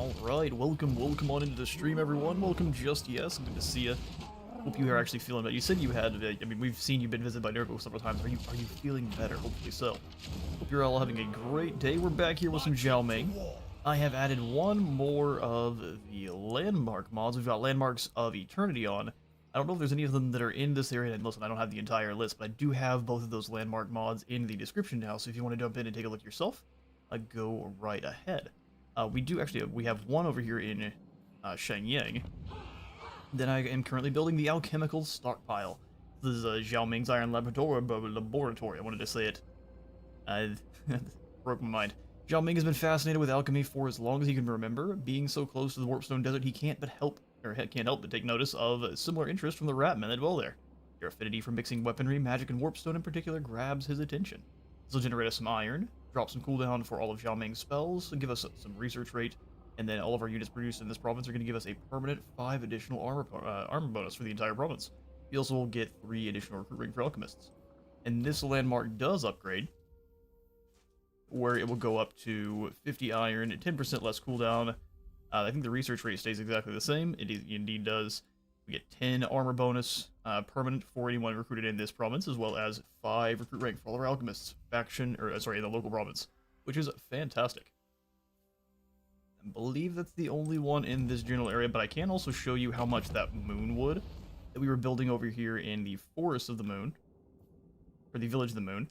Alright, welcome on into the stream, everyone. Welcome, Just Yes. Good to see you. Hope you are actually feeling better. You said you had, I mean, we've seen you've been visited by Nurgle several times. Are you feeling better? Hopefully so. Hope you're all having a great day. We're back here with some Zhao Ming. I have added one more of the landmark mods. We've got Landmarks of Eternity on. I don't know if there's any of them that are in this area, and listen, I don't have the entire list, but I do have both of those landmark mods in the description now, so if you want to jump in and take a look yourself, go right ahead. We have one over here in Shenyang. Then I am currently building the alchemical stockpile. This is Zhao Ming's Iron Laboratory. I wanted to say it. Broke my mind. Zhao Ming has been fascinated with alchemy for as long as he can remember. Being so close to the Warpstone Desert, he can't help but take notice of a similar interest from the rat men that dwell there. Your affinity for mixing weaponry, magic, and warpstone in particular grabs his attention. This will generate us some iron, drop some cooldown for all of Zhao Ming's spells, and give us some research rate, and then all of our units produced in this province are going to give us a permanent 5 additional armor bonus for the entire province. We also will get 3 additional recruit ring for alchemists. And this landmark does upgrade, where it will go up to 50 iron, 10% less cooldown. I think the research rate stays exactly the same. It indeed does. We get 10 armor bonus, permanent for anyone recruited in this province, as well as 5 recruit rank for all our alchemists, in the local province, which is fantastic. I believe that's the only one in this general area, but I can also show you how much that moon wood that we were building over here in the Forest of the Moon, or the Village of the Moon.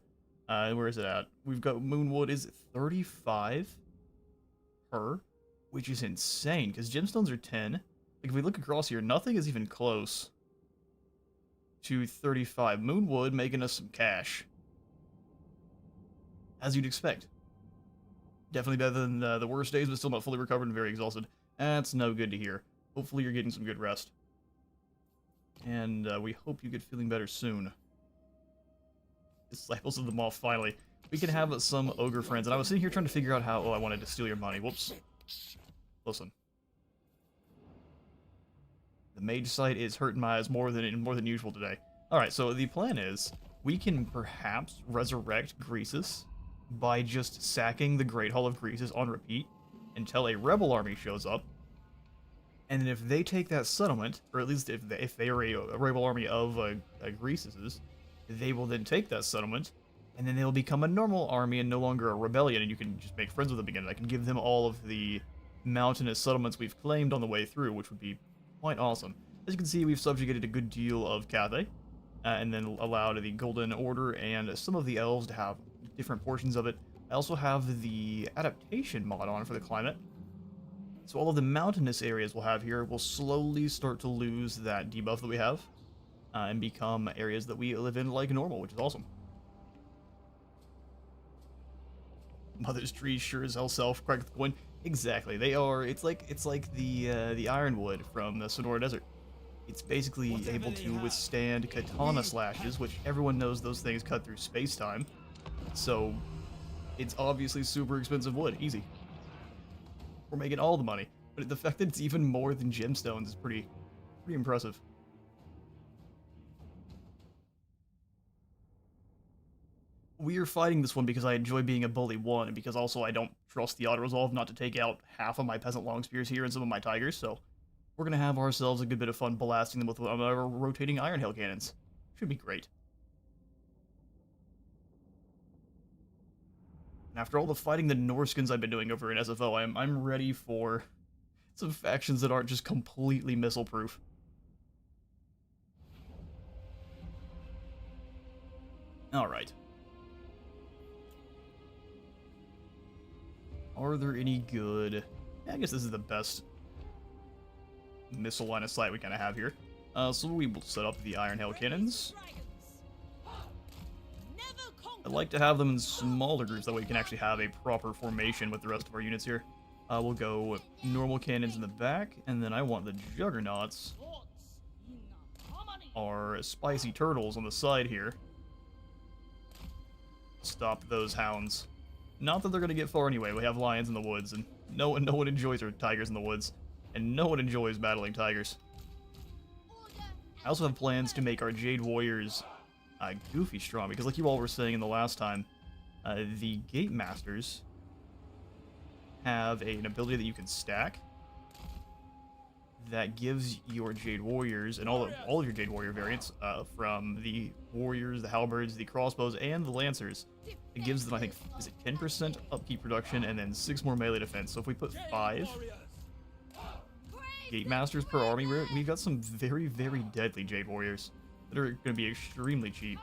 Where is it at? We've got moonwood is 35 per, which is insane, because gemstones are 10. Like, if we look across here, nothing is even close to 35. Moonwood making us some cash. As you'd expect. Definitely better than the worst days, but still not fully recovered and very exhausted. That's no good to hear. Hopefully you're getting some good rest. And we hope you get feeling better soon. Disciples of the Moth, finally. We can have some ogre friends, and I was sitting here trying to figure out how... Oh, I wanted to steal your money. Whoops. Listen. The mage sight is hurting my eyes more than usual today. Alright, so the plan is, we can perhaps resurrect Greasus by just sacking the Great Hall of Greasus on repeat until a rebel army shows up. And then if they take that settlement, or at least if they are a rebel army of Greasus's, they will then take that settlement, and then they'll become a normal army and no longer a rebellion, and you can just make friends with them again. I can give them all of the mountainous settlements we've claimed on the way through, which would be quite awesome. As you can see, we've subjugated a good deal of Cathay, and then allowed the Golden Order and some of the elves to have different portions of it. I also have the adaptation mod on for the climate. So all of the mountainous areas we'll have here will slowly start to lose that debuff that we have, and become areas that we live in like normal, which is awesome. Mother's trees sure as hell crack the coin. Exactly, they are. It's like the ironwood from the Sonora Desert. It's basically able to withstand katana slashes, which everyone knows those things cut through space-time. So it's obviously super expensive wood. Easy. We're making all the money, but the fact that it's even more than gemstones is pretty impressive. We are fighting this one because I enjoy being a bully 1, and because also I don't trust the auto-resolve not to take out half of my peasant long spears here and some of my tigers, so we're going to have ourselves a good bit of fun blasting them with our rotating iron hail cannons. Should be great. And after all the fighting the Norskins I've been doing over in SFO, I'm ready for some factions that aren't just completely missile-proof. Alright. Are there any good... I guess this is the best missile line of sight we kind of have here. So we will set up the Iron Hail Cannons. I like to have them in smaller groups, that way we can actually have a proper formation with the rest of our units here. We'll go normal cannons in the back, and then I want the Juggernauts, our spicy turtles on the side here. Stop those hounds. Not that they're going to get far anyway. We have lions in the woods, and no one enjoys our tigers in the woods, and no one enjoys battling tigers. I also have plans to make our Jade Warriors goofy strong, because like you all were saying in the last time, the Gate Masters have an ability that you can stack that gives your Jade Warriors and all of your Jade Warrior variants, from the Warriors, the Halberds, the Crossbows, and the Lancers. It gives them, I think, is it 10% upkeep reduction and then 6 more melee defense. So if we put 5 Gate Masters per army, we've got some very, very deadly Jade Warriors that are going to be extremely cheap.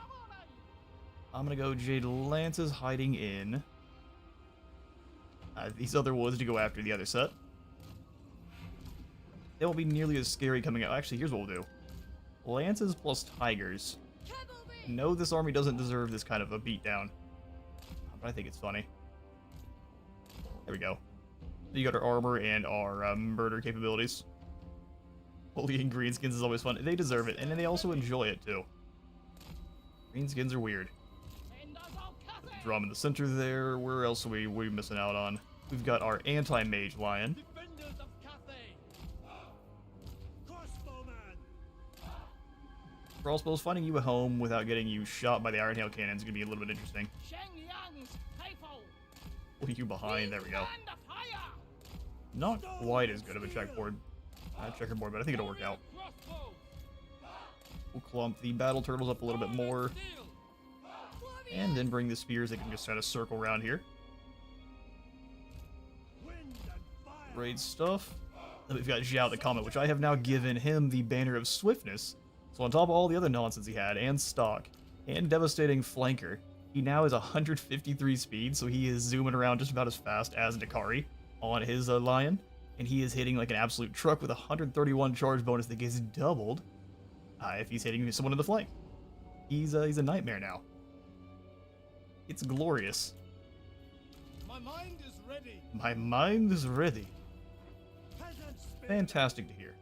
I'm going to go Jade Lances hiding in these other woods to go after the other set. They won't be nearly as scary coming out. Actually, here's what we'll do. Lances plus Tigers. No, this army doesn't deserve this kind of a beatdown, but I think it's funny. There we go. You got our armor and our murder capabilities. Bullying greenskins is always fun. They deserve it, and then they also enjoy it too. Greenskins are weird. Drum in the center there. Where else are we missing out on? We've got our anti-mage lion. Crossbows, finding you a home without getting you shot by the Iron Hail Cannon is going to be a little bit interesting. Pull you behind, there we go. Not quite as good of a checkerboard, but I think it'll work out. We'll clump the battle turtles up a little bit more. And then bring the spears, they can just kind of circle around here. Great stuff. Then we've got Zhao the Comet, which I have now given him the Banner of Swiftness. So on top of all the other nonsense he had, and stock, and devastating flanker, he now has 153 speed, so he is zooming around just about as fast as Dakari on his lion. And he is hitting like an absolute truck with 131 charge bonus that gets doubled if he's hitting someone in the flank. He's a nightmare now. It's glorious. My mind is ready. My mind is ready. Fantastic to hear.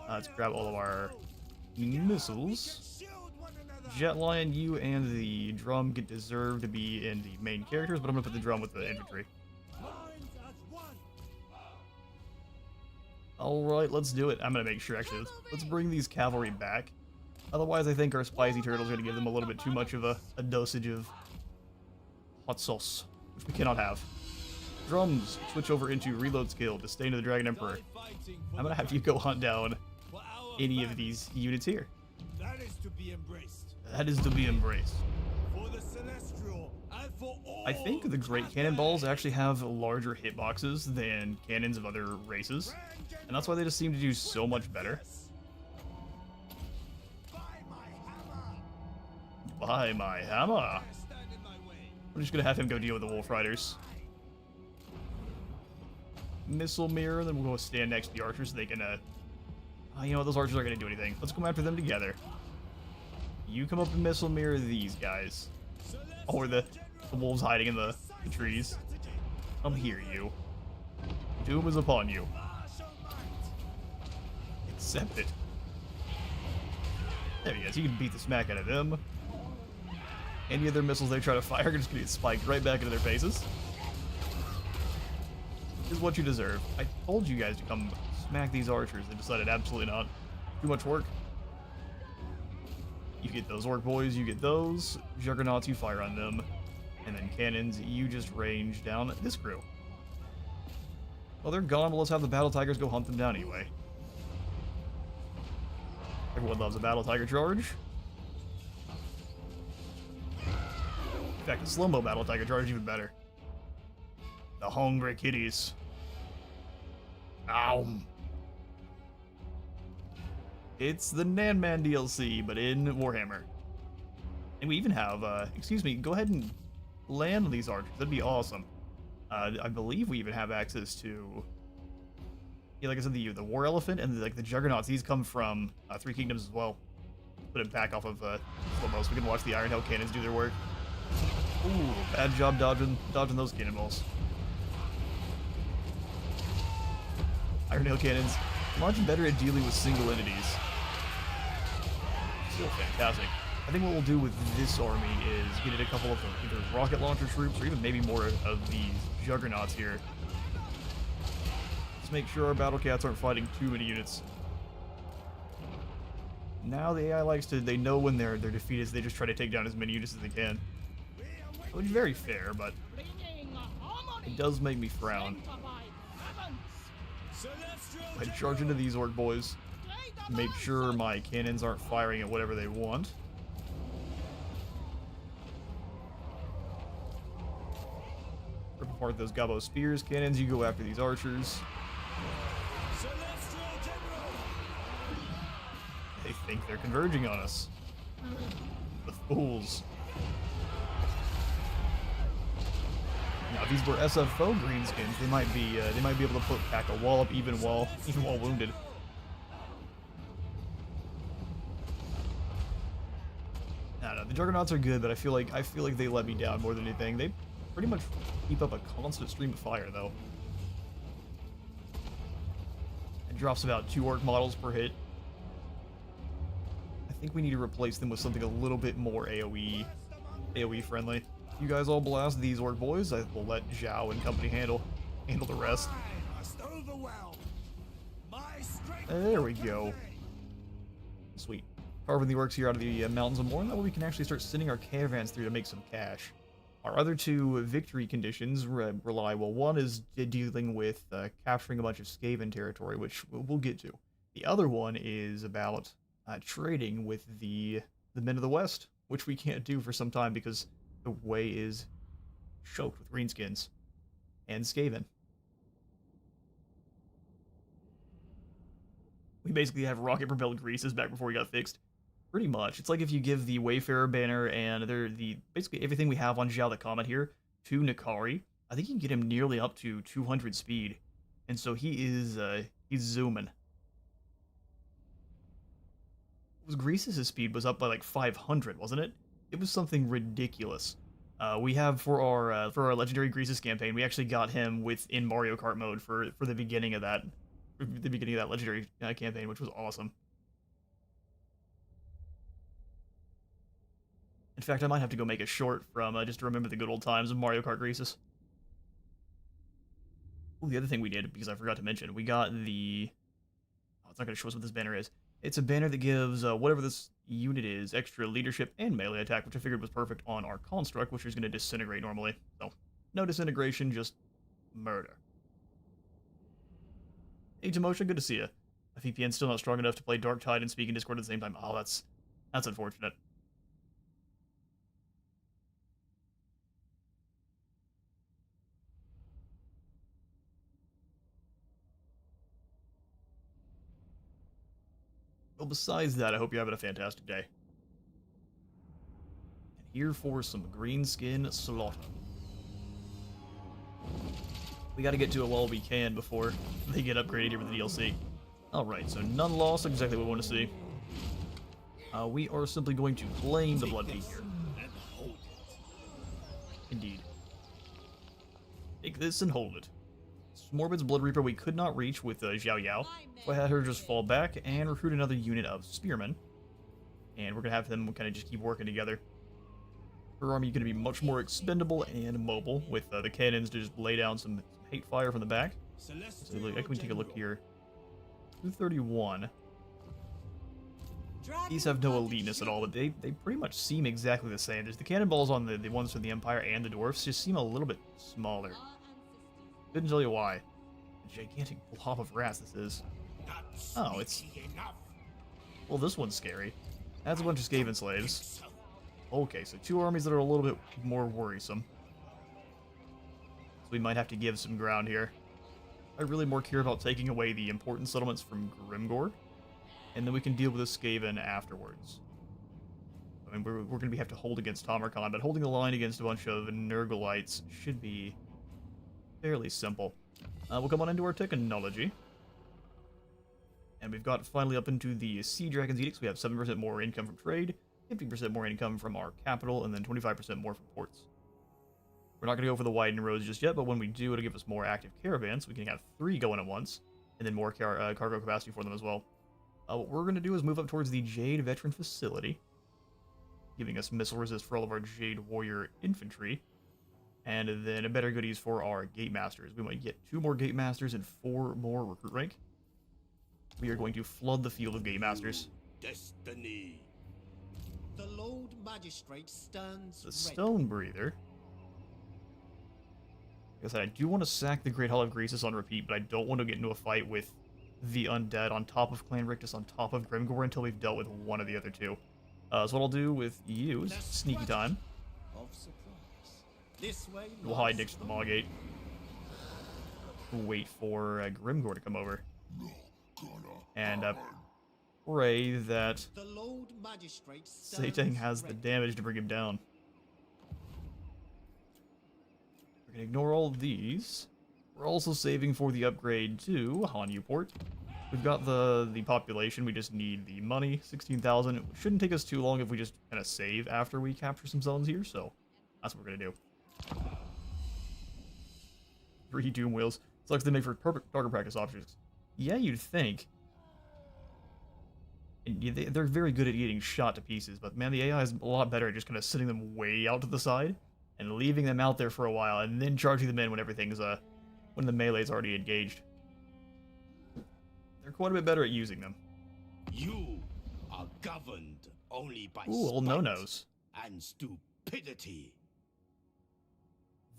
Let's grab all of our missiles. Jet Lion, you and the drum deserve to be in the main characters, but I'm gonna put the drum with the infantry. Alright, let's do it. I'm gonna make sure, actually, let's bring these cavalry back. Otherwise, I think our spicy turtles are gonna give them a little bit too much of a dosage of hot sauce, which we cannot have. Drums, switch over into reload skill, Disdain of the Dragon Emperor. I'm gonna have you go hunt down any of these units here. That is to be embraced. That is to be embraced. For the celestial and for all. I think the great cannonballs actually have larger hitboxes than cannons of other races, and that's why they just seem to do so much better. By my hammer. I'm just gonna have him go deal with the Wolf Riders. Missile mirror, then we'll go stand next to the archers so they can, you know what, those archers aren't gonna do anything. Let's come after them together. You come up and missile mirror these guys. Or the wolves hiding in the trees. Come here, you. Doom is upon you. Accept it. There he is. You can beat the smack out of them. Any of their missiles they try to fire are just gonna get spiked right back into their faces. This is what you deserve. I told you guys to come smack these archers. They decided absolutely not. Too much work. You get those orc boys, you get those. Juggernauts, you fire on them. And then cannons, you just range down this crew. Well, they're gone, but let's have the battle tigers go hunt them down anyway. Everyone loves a battle tiger charge. In fact, a slow-mo battle tiger charge is even better. The hungry kitties. Ow. It's the Nan Man DLC, but in Warhammer. And we even have, excuse me, go ahead and land these archers. That'd be awesome. I believe we even have access to, yeah, like I said, the War Elephant and the Juggernauts. These come from Three Kingdoms as well. Put it back off of slow-mo so we can watch the Iron Hail Cannons do their work. Ooh, bad job dodging those cannonballs. Iron Hail Cannons, much better at dealing with single entities. Still fantastic. I think what we'll do with this army is get it a couple of either rocket launcher troops or even maybe more of these Juggernauts here. Let's make sure our battle cats aren't fighting too many units. Now the AI likes to, they know when they're defeated, so they just try to take down as many units as they can. Which is very fair, but It does make me frown. I charge into these orc boys. Make sure my cannons aren't firing at whatever they want. Rip apart those Gabo spears cannons. You go after these archers. They think they're converging on us. The fools. Now, if these were SFO greenskins, they might be able to put back a wallop even while wounded. I don't know, the Juggernauts are good, but I feel like they let me down more than anything. They pretty much keep up a constant stream of fire, though. It drops about 2 orc models per hit. I think we need to replace them with something a little bit more AoE friendly. You guys all blast these orc boys. I will let Zhao and company handle the rest. There we go. Sweet. Carving the orcs here out of the mountains of Mourn. That way we can actually start sending our caravans through to make some cash. Our other 2 victory conditions rely, well, one is dealing with capturing a bunch of Skaven territory, which we'll get to. The other one is about trading with the Men of the West, which we can't do for some time because the way is choked with greenskins and Skaven. We basically have rocket-propelled greases back before we got fixed. Pretty much. It's like if you give the Wayfarer banner and basically everything we have on Zhao the Comet here to Nikari, I think you can get him nearly up to 200 speed. And so he's zooming. Greases' speed was up by like 500, wasn't it? It was something ridiculous. We have for our legendary Greases campaign, we actually got him within Mario Kart mode for the beginning of that legendary campaign, which was awesome. In fact, I might have to go make a short from just to remember the good old times of Mario Kart Greases. Oh, the other thing we did, because I forgot to mention, we got the... Oh, it's not going to show us what this banner is. It's a banner that gives whatever this unit is extra leadership and melee attack, which I figured was perfect on our construct, which is going to disintegrate normally. So, no disintegration, just murder. Hey, Timosha, good to see you. My VPN's still not strong enough to play Dark Tide and speak in Discord at the same time. Oh, that's unfortunate. Well, besides that, I hope you're having a fantastic day. And here for some greenskin slaughter. We gotta get to it while we can before they get upgraded here with the DLC. Alright, so none lost, exactly what we want to see. We are simply going to claim the Blood Peak here. Indeed. Take this and hold it. Morbid's Blood Reaper we could not reach with Zhao Yao, so I had her just fall back and recruit another unit of Spearmen. And we're going to have them kind of just keep working together. Her army is going to be much more expendable and mobile, with the cannons to just lay down some hate fire from the back. So look, can we take a look here? 231. These have no eliteness at all, but they pretty much seem exactly the same. There's the cannonballs on the ones from the Empire and the Dwarfs just seem a little bit smaller. Couldn't tell you why. A gigantic blob of rats this is. Oh, it's... Well, this one's scary. That's a bunch of Skaven slaves. Okay, so 2 armies that are a little bit more worrisome. So we might have to give some ground here. I really more care about taking away the important settlements from Grimgore, and then we can deal with the Skaven afterwards. I mean, we're going to have to hold against Tamarkand, but holding the line against a bunch of Nurgleites should be fairly simple. We'll come on into our technology. And we've got finally up into the Sea Dragon's Edicts. We have 7% more income from trade, 15% more income from our capital, and then 25% more from ports. We're not going to go for the widened roads just yet, but when we do, it'll give us more active caravans. We can have 3 going at once, and then more cargo capacity for them as well. What we're going to do is move up towards the Jade Veteran Facility, giving us missile resist for all of our Jade Warrior Infantry, and then better goodies for our Gate Masters. We might get 2 more Gate Masters and 4 more recruit rank. We are going to flood the field of Gate Masters. Destiny. The Lord Magistrate stands The Stone Breather. Like I said, I do want to sack the Great Hall of Greasus on repeat, but I don't want to get into a fight with the Undead on top of Clan Rictus on top of Grimgore until we've dealt with one of the other two. So what I'll do with you is sneaky time. Of surprise. This way, We'll hide next to the Maw-Gate. Wait for Grimgore to come over. And pray that the Lord Magistrate Satang has the damage to bring him down. We're gonna ignore all of these. We're also saving for the upgrade to Hanyu Port. We've got the population, we just need the money, 16,000. It shouldn't take us too long if we just kind of save after we capture some zones here, so that's what we're gonna do. 3 Doom Wheels. Sucks they make for perfect target practice objects. Yeah, you'd think. And they're very good at getting shot to pieces, but man, the AI is a lot better at just kind of sitting them way out to the side and leaving them out there for a while, and then charging them in when everything's when the melee's already engaged. They're quite a bit better at using them. You are governed only by Ooh, old no-nos. and stupidity.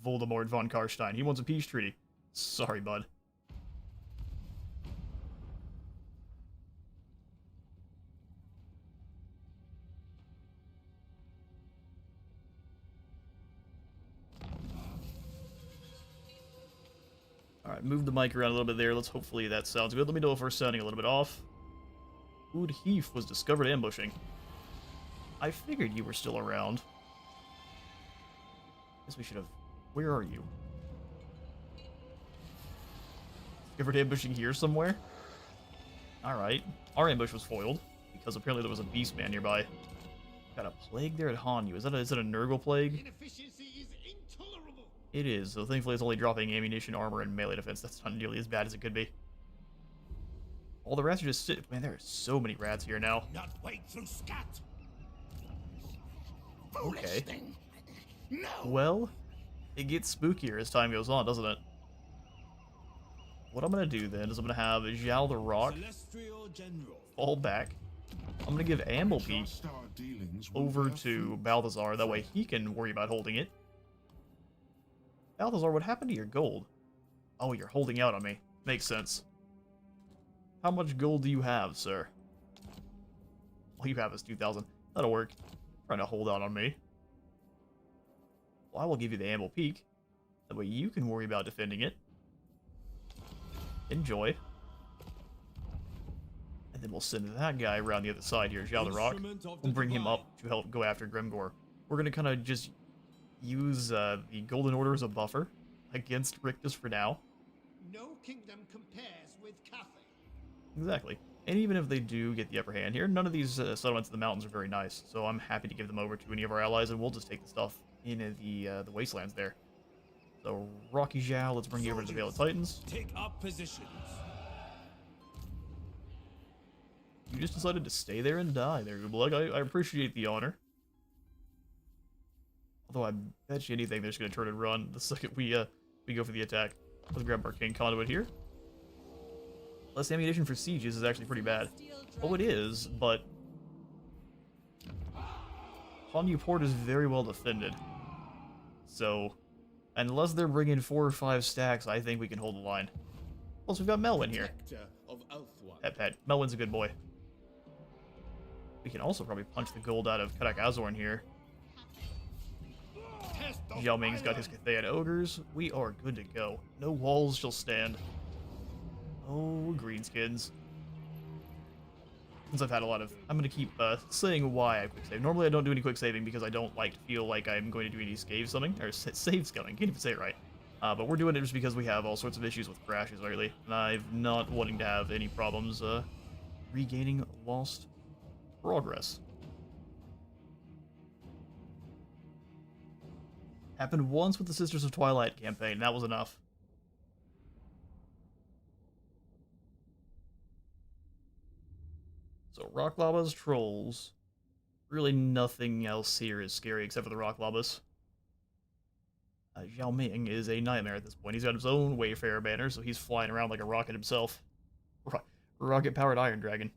Voldemort von Karstein. He wants a peace treaty. Sorry, bud. Alright, move the mic around a little bit there. Let's hopefully that sounds good. Let me know if we're sounding a little bit off. Ood Heath was discovered ambushing. I figured you were still around. Guess we should have... Where are you? Discovered ambushing here somewhere? Alright. Our ambush was foiled, because apparently there was a beast man nearby. Got a plague there at Hanyu. Is that a Nurgle plague? Inefficiency is intolerable. It is, so thankfully it's only dropping ammunition, armor, and melee defense. That's not nearly as bad as it could be. All the rats are just sitting... Man, there are so many rats here now. Not wait through scat. Okay. Thing. No. Well, it gets spookier as time goes on, doesn't it? What I'm going to do then is I'm going to have Zhao the Rock Celestial General. fall back. I'm going to give Amblepeep over to Balthazar. That way he can worry about holding it. Balthazar, what happened to your gold? Oh, you're holding out on me. Makes sense. How much gold do you have, sir? All you have is 2,000. That'll work. Trying to hold out on me. Well, I will give you the Amblepeak. That way you can worry about defending it. Enjoy. And then we'll send that guy around the other side here, Zhao the Rock. We'll bring him up to help go after Grimgore. We're going to kind of just use the Golden Order as a buffer against Rictus for now. No kingdom compares with Cathay. Exactly. And even if they do get the upper hand here, none of these settlements in the mountains are very nice. So I'm happy to give them over to any of our allies, and we'll just take the stuff in the wastelands there. So Rocky Zhao, let's bring you over to the Vale of Titans. Take up positions. You just decided to stay there and die there, Ublug. I appreciate the honor. Although I bet you anything they're just going to turn and run the second we go for the attack. Let's grab our King Conduit here. Less ammunition for sieges is actually pretty bad. Oh, it is, but Hanyu Port is very well defended. So, unless they're bringing 4 or 5 stacks, I think we can hold the line. Plus, we've got Melwyn here. Pet. Melwyn's a good boy. We can also probably punch the gold out of Kadak Azorn here. Zhao Ming's got his Cathay ogres. We are good to go. No walls shall stand. Oh, greenskins. Since I've had a lot of... I'm going to keep saying why I quick save. Normally I don't do any quick saving because I don't like to feel like I'm going to do any save something. Or save scumming. Can't even say it right. But we're doing it just because we have all sorts of issues with crashes lately. And I'm not wanting to have any problems regaining lost progress. Happened once with the Sisters of Twilight campaign, and that was enough. So, Rock Labas, Trolls. Really nothing else here is scary except for the Rock Labas. Zhao Ming is a nightmare at this point. He's got his own Wayfarer banner, so he's flying around like a rocket himself. Rocket-powered Iron Dragon.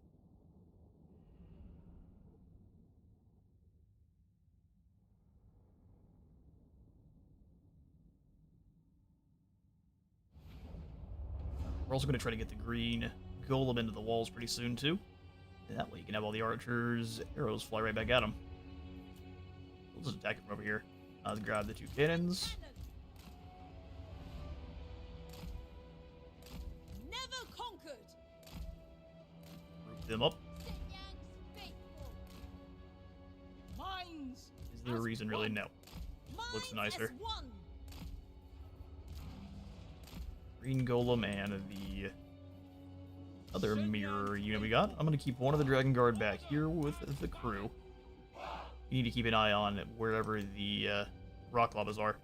also going to try to get the green golem into the walls pretty soon, too. And that way you can have all the archers' arrows fly right back at him. We'll just attack him from over here. Let's grab the 2 cannons. Never conquered. Group them up. Mines. Is there a reason, really? No. Looks nicer. Green golem and the other mirror unit we got. I'm going to keep one of the Dragon Guard back here with the crew. You need to keep an eye on wherever the rock lavas are.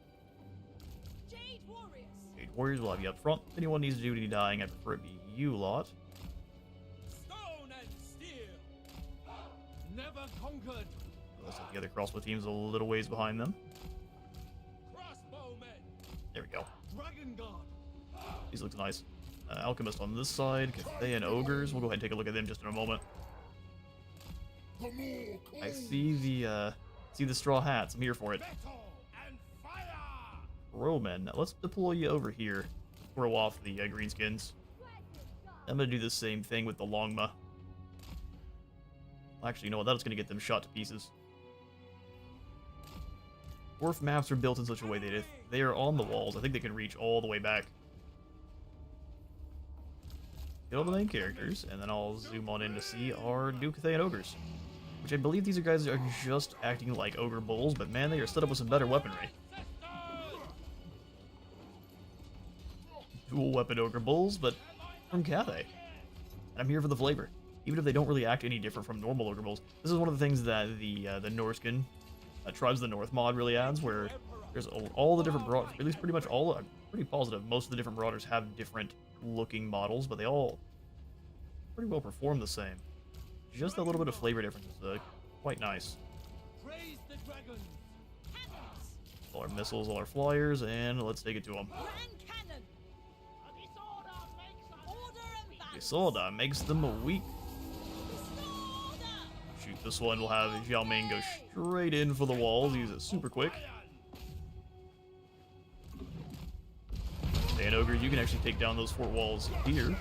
Jade Warriors. Jade Warriors will have you up front. If anyone needs to do any dying, I prefer it be you lot. Stone and steel. Never conquered. Looks like the other crossbow team's a little ways behind them. Crossbowmen. There we go. Dragon Guard. These looks nice. Alchemist on this side, Cathay and Ogres. We'll go ahead and take a look at them just in a moment. I see the straw hats. I'm here for it. Battle and fire. Roman. Now let's deploy you over here. Throw off the greenskins. I'm gonna do the same thing with the Longma. Actually, you know what? That's gonna get them shot to pieces. Dwarf maps are built in such a way that if they are on the walls, I think they can reach all the way back. Get all the main characters, and then I'll zoom on in to see our new Cathay and Ogres. Which I believe these guys are just acting like Ogre Bulls, but man, they are set up with some better weaponry. Dual weapon Ogre Bulls, but from Cathay. And I'm here for the flavor. Even if they don't really act any different from normal Ogre Bulls. This is one of the things that the Norskin, Tribes of the North mod really adds, where there's all the different Marauders, at least pretty much all, I'm pretty positive, most of the different Marauders have different looking models, but they all pretty well perform the same. Just a little bit of flavor difference is quite nice. Praise the dragons. Cannons. All our missiles, all our flyers, and let's take it to them. Grand cannon. Order and battle. Isolda makes them weak. Disorder. Shoot this one, we'll have Zhao Ming go straight in for the walls. Use it super quick. And Ogre, you can actually take down those fort walls here.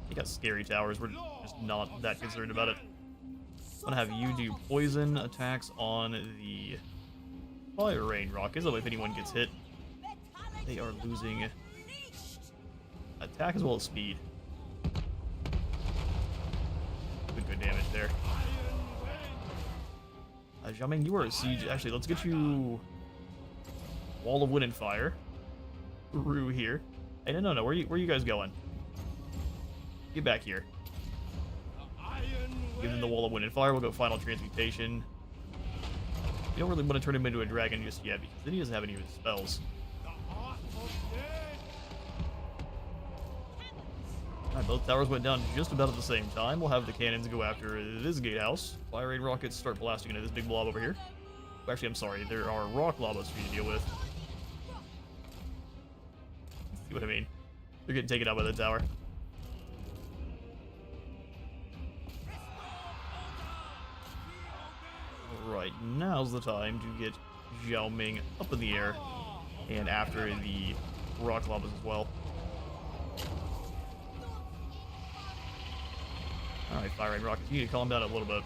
They got scary towers, we're just not that concerned about it. I'm gonna have you do poison attacks on the fire rain rockets, so if anyone gets hit, they are losing attack as well as speed. Good damage there. Zhao Ming, you are a siege. Actually, let's get you wall of wind and fire through here. Hey, no, where are you guys going? Get back here. Give them the wall of wind and fire. We'll go final transmutation. We don't really want to turn him into a dragon just yet because then he doesn't have any of his spells. Alright, both towers went down just about at the same time. We'll have the cannons go after this gatehouse. Fire rain rockets start blasting into this big blob over here. Actually, I'm sorry, there are rock lavas for you to deal with. See what I mean? They're getting taken out by the tower. Alright, now's the time to get Zhao Ming up in the air and after the rock lavas as well. Alright, fire rain rockets, you need to calm down a little bit.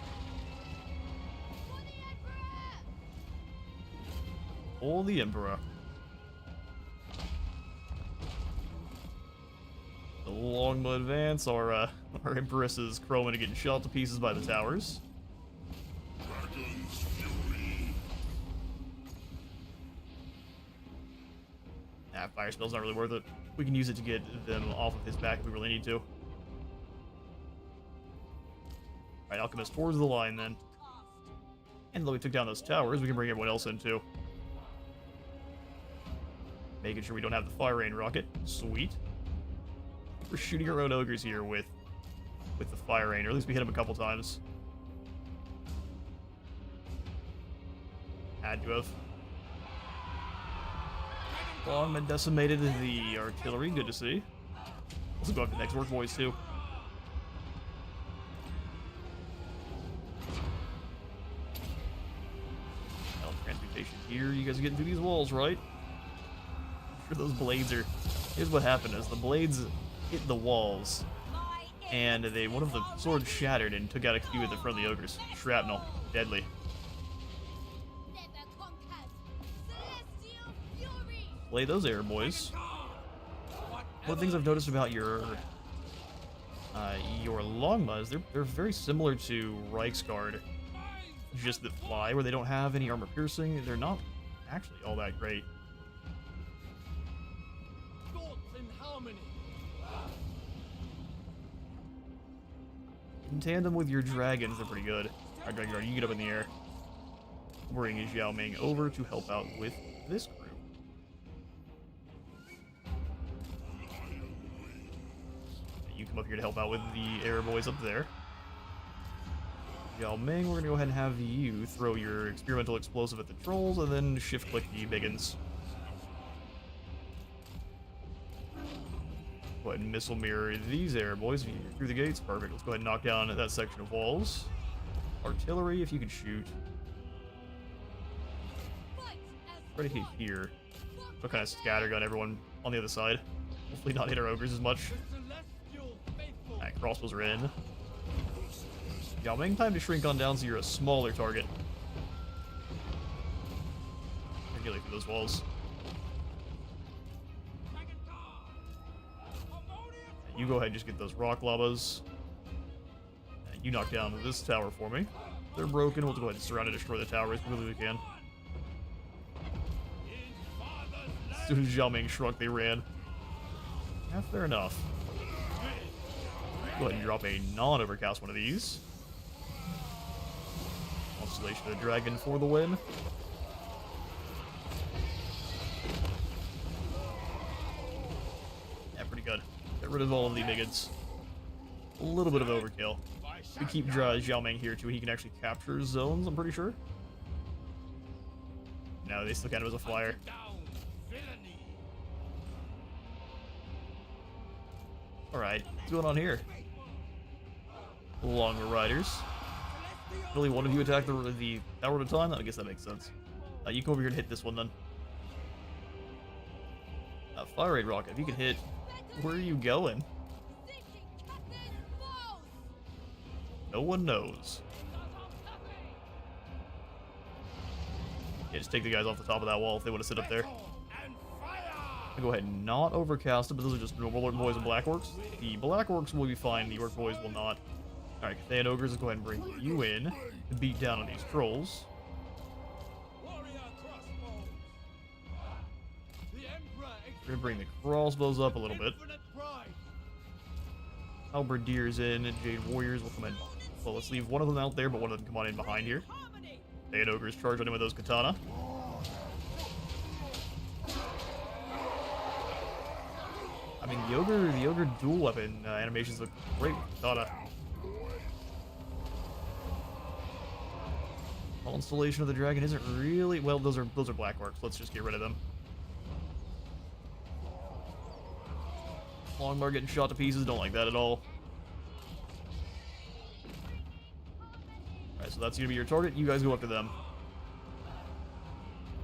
For the Emperor. The longbow advance, our Empress is chroming and getting shot to pieces by the towers. Nah, fire spell's not really worth it. We can use it to get them off of his back if we really need to. Alright, Alchemist towards the line then. And though we took down those towers, we can bring everyone else in too. Making sure we don't have the fire rain rocket. Sweet. We're shooting our own ogres here with the fire rain, or at least we hit them a couple times. Had to have. Longman decimated the artillery. Good to see. Let's go up to the next work, boys, too. Transmutation here. You guys are getting through these walls, right? sure those blades are... Here's what happened, is the blades hit the walls, My and one of the swords shattered and took out a few at the front of the ogres. Shrapnel. Deadly. never conquered. Celestial fury. Play those air boys. One of the things I've noticed about your Longmas, they're very similar to Reichsguard, just that fly, where they don't have any armor piercing. They're not actually all that great. Thoughts in harmony. In tandem with your dragons, they're pretty good. Alright, Dragon Guard, you get up in the air. Bring Zhao Ming over to help out with this crew. You come up here to help out with the air boys up there. Zhao Ming, we're gonna go ahead and have you throw your experimental explosive at the trolls, and then shift-click the biggins. Go ahead and missile mirror these air boys through the gates. Perfect. Let's go ahead and knock down that section of walls. Artillery, if you could shoot. Fight as Try to hit here. So kind of scattergun everyone on the other side. Hopefully not hit our ogres as much. The celestial faithful. Alright, crossbows are in. Yao Ming, time to shrink on down so you're a smaller target. Regulate through those walls. Dragon Guard. Harmonious. You go ahead and just get those rock lavas. And you knock down this tower for me. They're broken. We'll go ahead and surround and destroy the tower as quickly as we can. In father's As land. soon as Zhao Ming shrunk, they ran. Yeah, fair enough. Go ahead and drop a non-overcast one of these. Constellation of the Dragon for the win. Yeah, pretty good. Get rid of all of the bigots. A little bit of overkill. We keep Zhao Ming here too, he can actually capture zones, I'm pretty sure. No, they still count him as a flyer. Down. Villainy. Alright, what's going on here? Longer riders. Really, one of you attack the tower at a time? I guess that makes sense. You come over here and hit this one then. Fire rate rocket, if you can hit. Where are you going? seeking Cathay's foes. No one knows. Yeah, just take the guys off the top of that wall if they want to sit up there. And fire. I'll go ahead and not overcast it, but those are just normal orc boys and black orcs. The black orcs will be fine, the orc boys will not. Alright, Cathay and ogres, let's go ahead and bring you in to beat down on these trolls. Warrior crossbows. The Emperor We're gonna bring the crossbows up a little bit. infinite pride. Halberdiers in, Jade Warriors will come in. Well, let's leave one of them out there, but one of them come on in behind here. Harmony. They and ogres charge on him with those katana. I mean, the ogre dual weapon animations look great with katana. Constellation of the Dragon isn't really well. Those are black orcs. Let's just get rid of them. Longbar getting shot to pieces. Don't like that at all. Alright, so that's gonna be your target. You guys go after them.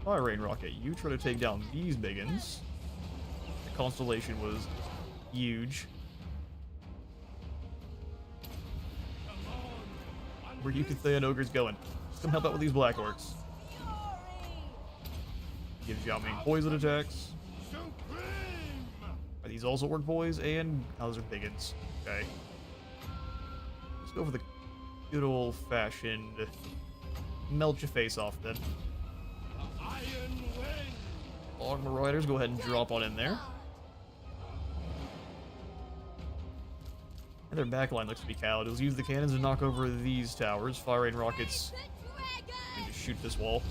Fire Rain Rocket, you try to take down these biggins. The Constellation was huge. Where you Cathay and ogres going? Come help out with these black orcs. Give Zhao Ming poison attacks. Supreme. Are these also orc boys? And those are biggins. Okay. Let's go for the good old-fashioned melt your face off then. Iron wind. Armor Riders, go ahead and drop on in there. And their backline looks to be cowed. Let's use the cannons to knock over these towers. Fire Rain Rockets. And just shoot this wall.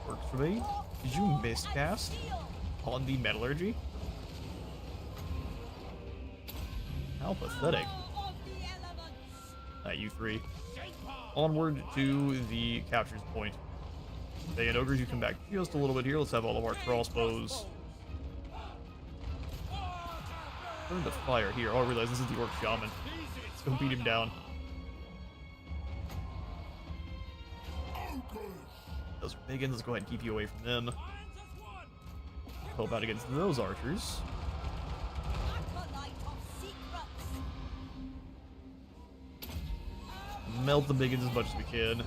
Works for me. Did you miscast on the Metallurgy? How pathetic. You three. Onward to the captures point. They and ogres, you come back just a little bit here. Let's have all of our crossbows. Turn to fire here. Oh, I realize this is the orc shaman. Let's go beat him down. Those are big ones. Let's go ahead and keep you away from them. help out against those archers. Acolyte of secrets. Melt the minions as much as we can.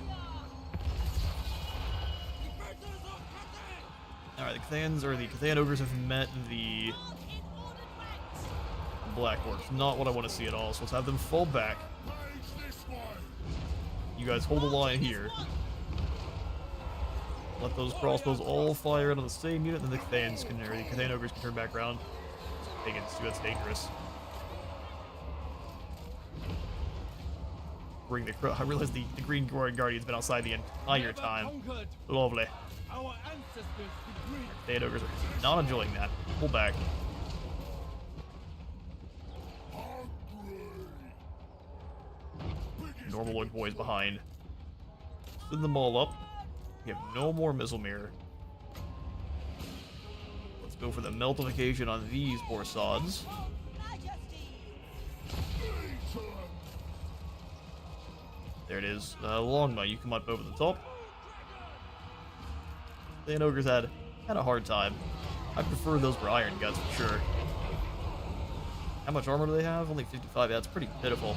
Defenders of Cathay! Alright, the Cathayan ogres have met the All in ordered ranks. Black Orcs. Not what I want to see at all, so let's have them fall back. Rage this way! You guys hold the line here. Let those crossbows all fire out on the same unit, then the Cathayans can, or the Cathayan ogres can turn back around. Pagans too, that's dangerous. Bring the I realize the Green Guardian's been outside the entire Never time. conquered. Lovely. Our ancestors decreed. Cathayan ogres are not enjoying that. Pull back. Normal Orc boys behind. Send them all up. We have no more missile mirror. Let's go for the meltification on these poor sods. Majesty. There it is. Longma, you come up over the top. The ogres had a hard time. I prefer those for Iron Guts for sure. How much armor do they have? Only 55. Yeah, that's pretty pitiful.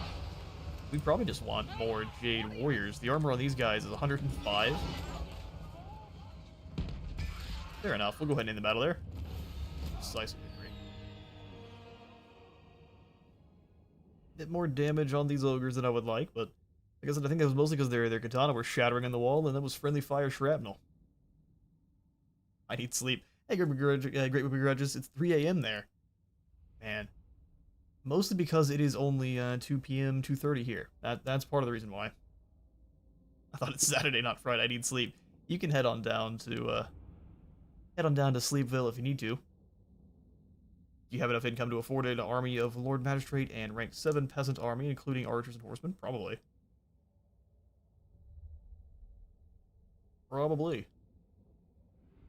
We probably just want more Jade Warriors. The armor on these guys is 105. Fair enough. We'll go ahead and end the battle there. Decisive victory. Bit more damage on these ogres than I would like, but I guess I think that was mostly because their katana were shattering in the wall, and that was friendly fire shrapnel. I need sleep. Hey, Great Begrudges, it's 3 a.m. there. Man. Mostly because it is only 2 p.m., 2:30 here. That's part of the reason why. I thought it's Saturday, not Friday. I need sleep. You can head on down to Sleepville if you need to. Do you have enough income to afford an army of Lord Magistrate and rank 7 peasant army, including archers and horsemen? Probably. Probably.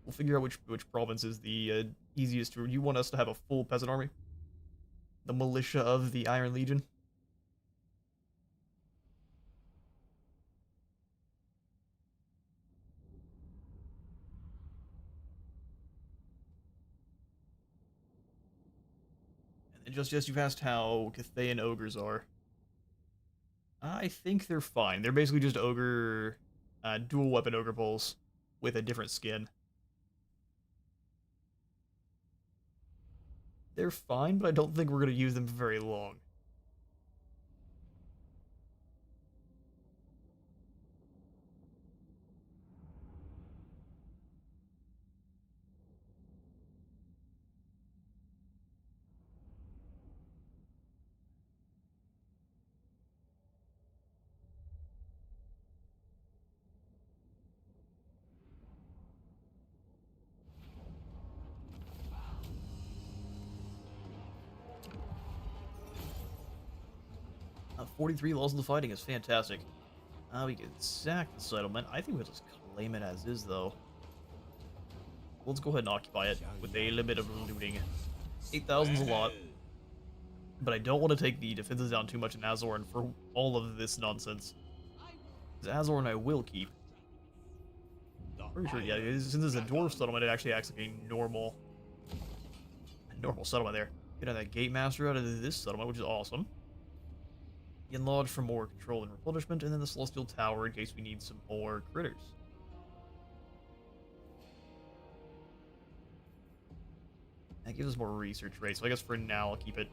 We'll figure out which province is the easiest to... You want us to have a full peasant army? The militia of the Iron Legion? And just you've asked how Cathayan ogres are. I think they're fine. They're basically just ogre... dual weapon ogre bulls with a different skin. They're fine, but I don't think we're going to use them for very long. Uh, 43 laws in the fighting is fantastic. We can sack the settlement. I think we'll just claim it as is, though. Let's go ahead and occupy it with a limit of looting. 8,000's a lot. But I don't want to take the defenses down too much in Azorn for all of this nonsense. Because Azorn I will keep. Pretty sure, yeah, since it's a dwarf settlement, it actually acts like a normal settlement there. Get that gate master out of this settlement, which is awesome. Enlarge for more control and replenishment, and then the Celestial Tower in case we need some more critters. That gives us more research rates, so I guess for now I'll keep it.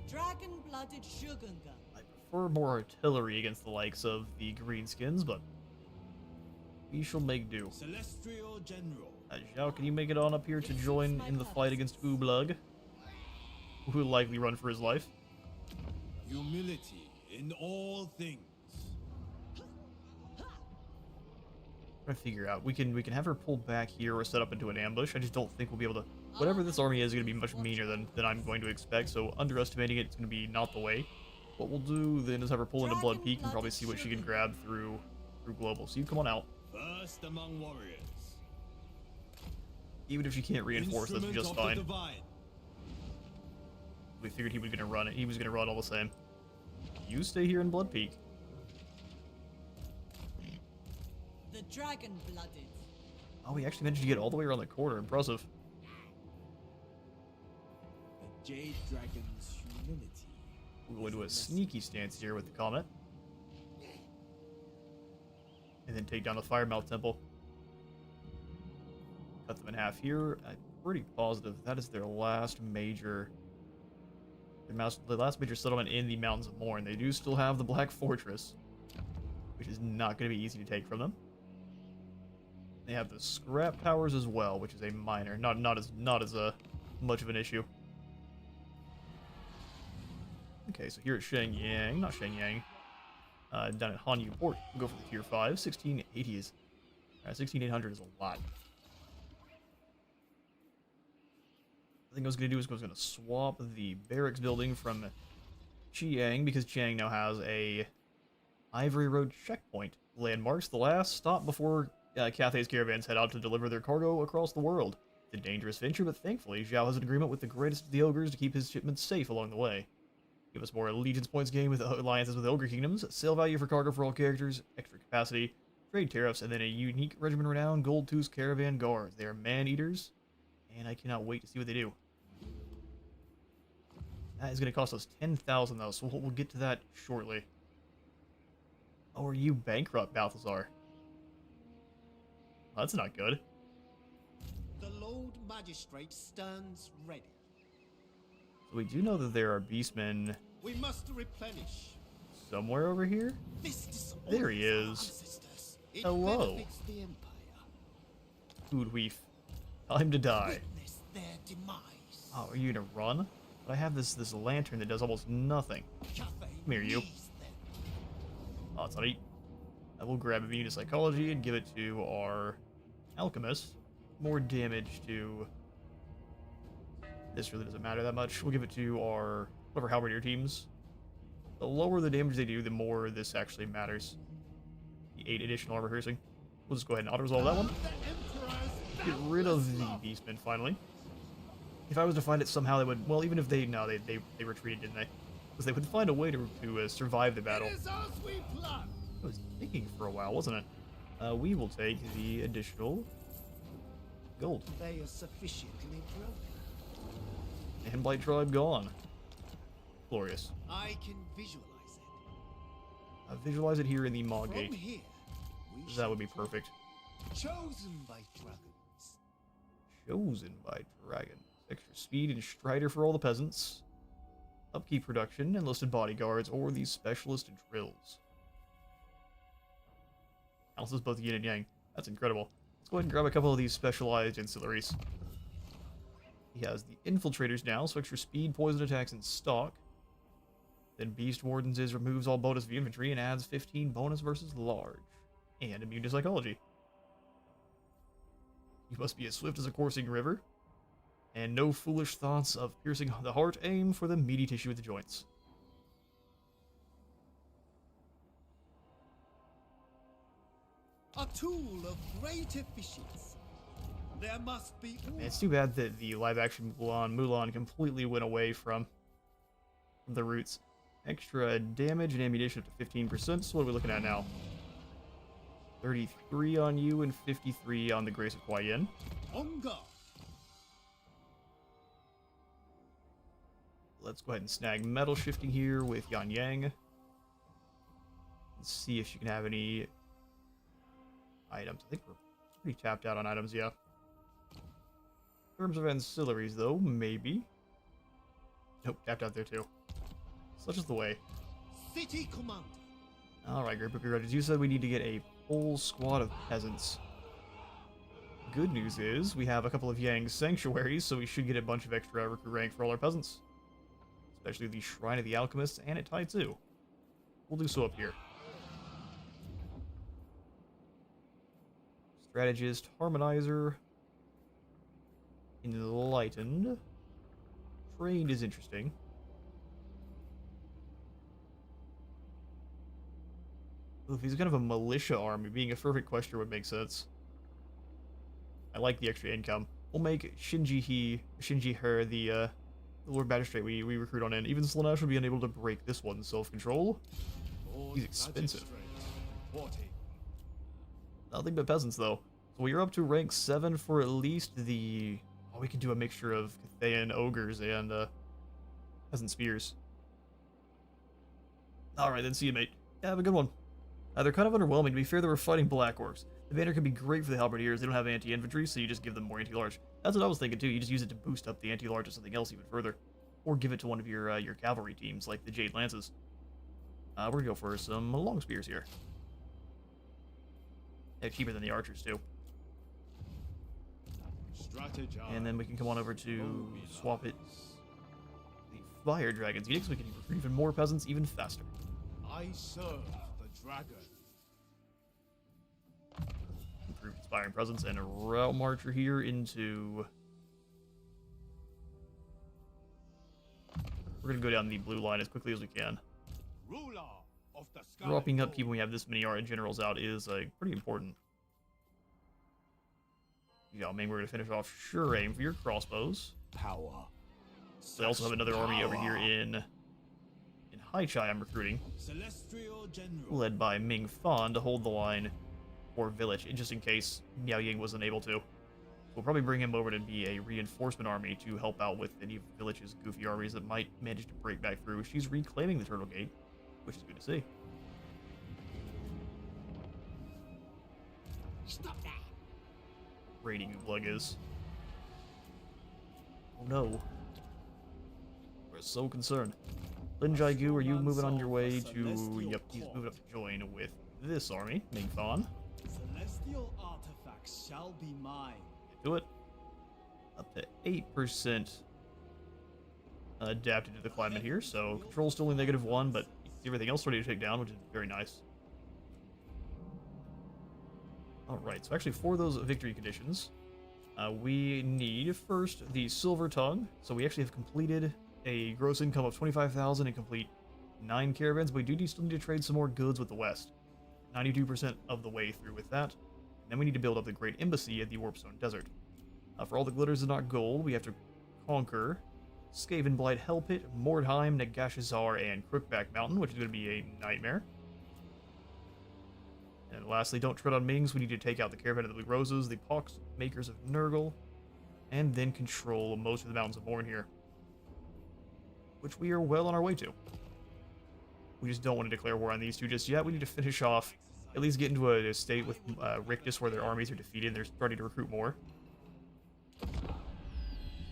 Dragon-blooded Shugunga. I prefer more artillery against the likes of the Greenskins, but we shall make do. Celestial General. Zhao, can you make it on up here to join in the fight against Ublug? Who will likely run for his life. Humility in all things. I'm trying to figure out. We can have her pull back here or set up into an ambush. I just don't think we'll be able to. Whatever this army is going to be much meaner than I'm going to expect. So underestimating it's going to be not the way. What we'll do then is have her pull into Blood Peak and probably see what she can grab through Global. So you come on out. First among warriors. Even if she can't reinforce, that's Instrument just of the fine. divine. We figured he was going to run it. He was going to run all the same. You stay here in Blood Peak. The dragon-blooded. Oh, he actually managed to get all the way around the corner. Impressive. Jade Dragon's humility. We'll go into a sneaky stance here with the Comet. And then take down the Firemouth Temple. Cut them in half here. I'm pretty positive that is their last major... the last major settlement in the Mountains of Mourn. They do still have the Black Fortress, which is not going to be easy to take from them. They have the Scrap Towers as well, which is a minor, not as much of an issue. Okay, so here at Shenyang, not Shenyang, down at Hanyu Port, we'll go for the tier 5, 1680s. 16800 is a lot. I think I was going to do is I was going to swap the barracks building from Chiang, because Chiang now has a Ivory Road checkpoint. Landmarks the last stop before Cathay's caravans head out to deliver their cargo across the world. It's a dangerous venture, but thankfully Zhao has an agreement with the greatest of the ogres to keep his shipments safe along the way. Give us more allegiance points gained with alliances with ogre kingdoms, sale value for cargo for all characters, extra capacity, trade tariffs, and then a unique regiment renowned Gold Tooth Caravan Guards. They are man-eaters, and I cannot wait to see what they do. That is going to cost us 10,000 though, so we'll get to that shortly. Oh, are you bankrupt, Balthazar? Well, that's not good. The Lord Magistrate stands ready. So we do know that there are beastmen We must replenish. somewhere over here. This is There he all of our is. ancestors. It Hello. benefits the Empire. Foodweef. Time to die. Witness their demise. Oh, are you gonna run? But I have this lantern that does almost nothing. Cathay Come here, you. needs them. Oh, it's not eat. I will grab Immune to Psychology and give it to our Alchemist. More damage to... This really doesn't matter that much. We'll give it to our whatever halberdier teams. The lower the damage they do, the more this actually matters. The 8 additional armor piercing. We'll just go ahead and auto-resolve that one. Get rid of the Beastmen, finally. If I was to find it somehow, they would... Well, even if they... No, they retreated, didn't they? Because they would find a way to survive the battle. It is as we planned. It was taking for a while, wasn't it? We will take the additional gold. They are sufficiently broken. And Blight Tribe gone. Glorious. I can visualize it. Visualize it here in the Maw Gate. From here, we That would be perfect. chosen by dragons. Chosen by dragons. Extra speed and strider for all the peasants. Upkeep production, enlisted bodyguards, or the specialist drills. Balances both yin and yang. That's incredible. Let's go ahead and grab a couple of these specialized ancillaries. He has the infiltrators now, so extra speed, poison attacks, and stock. Then Beast Wardens removes all bonus view infantry and adds 15 bonus versus large. And immune to psychology. You must be as swift as a coursing river. And no foolish thoughts of piercing the heart. Aim for the meaty tissue at the joints. A tool of great efficiency. There must be. Man, it's too bad that the live-action Mulan completely went away from the roots. Extra damage and ammunition up to 15%. So what are we looking at now? 33 on you and 53 on the Grace of Kuai Yin. On guard. Let's go ahead and snag metal shifting here with Yan Yang. Let's see if she can have any items. I think we're pretty tapped out on items, yeah. In terms of ancillaries, though, maybe. Nope, tapped out there too. Such is the way. City commander. Alright, Great Book of Grudges, you said we need to get a whole squad of peasants. Good news is, we have a couple of Yang sanctuaries, so we should get a bunch of extra recruit rank for all our peasants. Especially the Shrine of the Alchemist and at Tai too. We'll do so up here. Strategist, Harmonizer, Enlightened. Trained is interesting. If he's kind of a militia army, being a fervent questioner would make sense. I like the extra income. We'll make Shinji her the Lord Magistrate we recruit on in. Even Slaanesh would be unable to break this one. Self-control. He's expensive. Nothing but peasants, though. So we're up to rank 7 for at least the... Oh, we can do a mixture of Cathayan ogres and Peasant spears. Alright then, see you, mate. Yeah, have a good one. They're kind of underwhelming. To be fair, they were fighting black orcs. The banner can be great for the halberdiers. They don't have anti-infantry, so you just give them more anti-large. That's what I was thinking too. You just use it to boost up the anti-large or something else even further. Or give it to one of your cavalry teams, like the Jade Lances. We're gonna go for some long spears here. They're cheaper than the archers too. Strategize. And then we can come on over to swap it. The fire dragon's edict, so we can recruit even more peasants even faster. I serve the dragon. Improve inspiring presence and a route marcher here into. We're gonna go down the blue line as quickly as we can. Ruler of the sky. Dropping up people when we have this many generals out is pretty important. Zhao Ming, we're gonna finish off. Sure, aim for your crossbows. Power. They also have another army over here in Haichai I'm recruiting, Celestial General. led by Ming Fan to hold the line for village, just in case Miao Ying wasn't able to. We'll probably bring him over to be a reinforcement army to help out with any of Village's goofy armies that might manage to break back through. She's reclaiming the Turtle Gate, which is good to see. Stop that! Raiding Uglug is. Oh no. We're so concerned. Lin Jaigu, are you moving on your way to... Yep, he's moving up to join with this army, Ming Fan. Celestial artifacts shall be mine. Get to it. Up to 8% adapted to the climate here, so control's still only -1, but everything else ready to take down, which is very nice. Alright, so actually for those victory conditions, we need first the Silver Tongue. So we actually have completed a gross income of 25,000 and complete 9 caravans, but we do still need to trade some more goods with the West. 92% of the way through with that. And then we need to build up the Great Embassy at the Warpstone Desert. For all the glitters is not gold, we have to conquer Skavenblight Hell Pit, Mordheim, Negashazar, and Crookback Mountain, which is going to be a nightmare. And lastly, don't tread on Mings. We need to take out the Caravan of the Blue Roses, the Pox Makers of Nurgle, and then control most of the Mountains of Mourn here, which we are well on our way to. We just don't want to declare war on these two just yet. We need to finish off, at least get into a state with Rictus where their armies are defeated and they're starting to recruit more.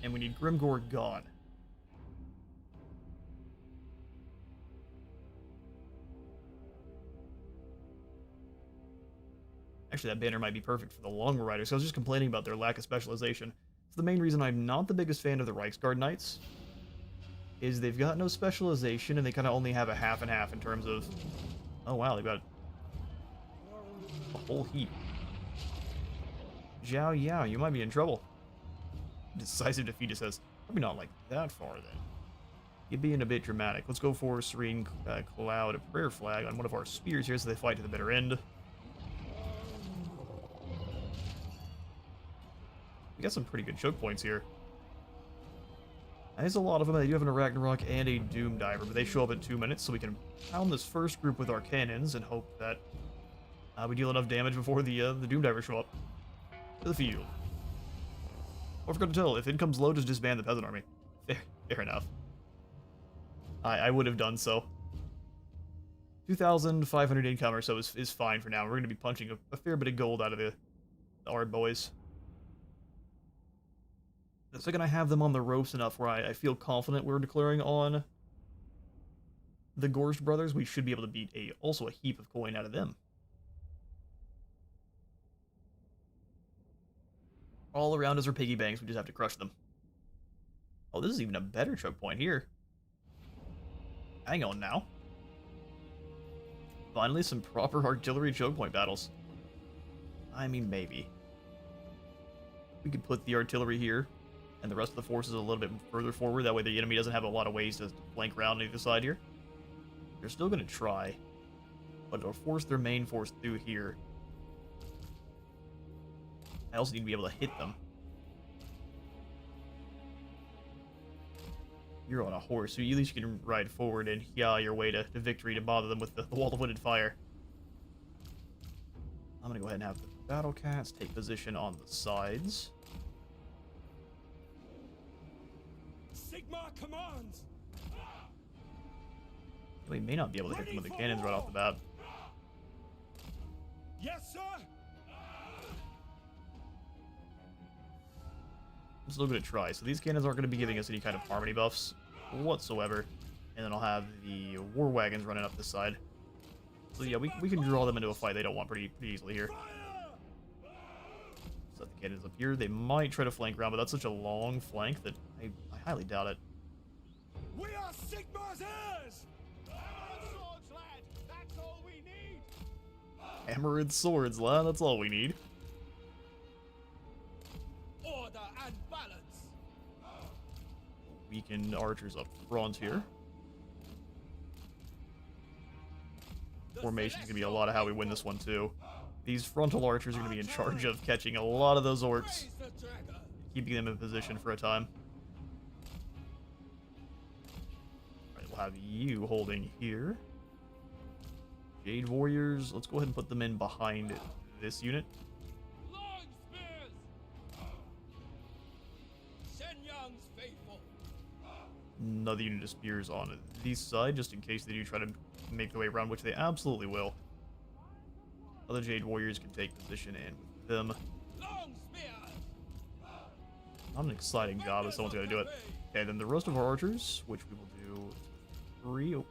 And we need Grimgor gone. Actually, that banner might be perfect for the Longer Riders, so I was just complaining about their lack of specialization. It's the main reason I'm not the biggest fan of the Reiksguard Knights, is they've got no specialization, and they kind of only have a half and half in terms of... Oh wow, they've got a whole heap. Zhao Yao, you might be in trouble. Decisive defeat, it says. Probably not like that far, then. You're being a bit dramatic. Let's go for Serene Cloud, a prayer flag on one of our spears here so they fight to the bitter end. We got some pretty good choke points here. There's a lot of them. They do have an Ragnarok and a Doom Diver, but they show up in 2 minutes, so we can pound this first group with our cannons and hope that we deal enough damage before the Doom Divers show up. To the field. I forgot to tell, if income's low, just disband the peasant army. Fair enough. I would have done so. 2,500 income or so is fine for now. We're going to be punching a fair bit of gold out of the Ard boys. The second I have them on the ropes enough where I feel confident we're declaring on the Gorst brothers, we should be able to beat also a heap of coin out of them. All around us are piggy banks, we just have to crush them. Oh, this is even a better choke point here. Hang on now. Finally, some proper artillery choke point battles. I mean, maybe. We could put the artillery here, and the rest of the forces a little bit further forward. That way the enemy doesn't have a lot of ways to flank around on either side here. They're still going to try, but it'll force their main force through here. I also need to be able to hit them. You're on a horse, so at least you can ride forward and yah your way to victory to bother them with the wall of winded fire. I'm going to go ahead and have the battle cats take position on the sides. Sigma commands. We may not be able to hit them with the cannons right off the bat. Yes, sir. I'm still going to try. So these cannons aren't going to be giving us any kind of harmony buffs whatsoever. And then I'll have the war wagons running up this side. So yeah, we can draw them into a fight they don't want pretty easily here. Set the cannons up here. They might try to flank around, but that's such a long flank that I highly doubt it. We are Sigma's heirs. Swords, lad. That's all we need. Hammer and swords, lad. That's all we need. Order and balance. Weaken archers up front here. Formation's gonna be a lot of how we win this one too. These frontal archers are gonna be in charge of catching a lot of those orcs, Raise the dragon. keeping them in position for a time. Alright, we'll have you holding here. Jade warriors, let's go ahead and put them in behind this unit. Long spears. Shenyang's faithful. Another unit of spears on this side, just in case they do try to make their way around, which they absolutely will. Other Jade warriors can take position and with them. Long spears. Not an exciting job, but someone's got to do it. Okay, then the rest of our archers, which we will do 3. Oh.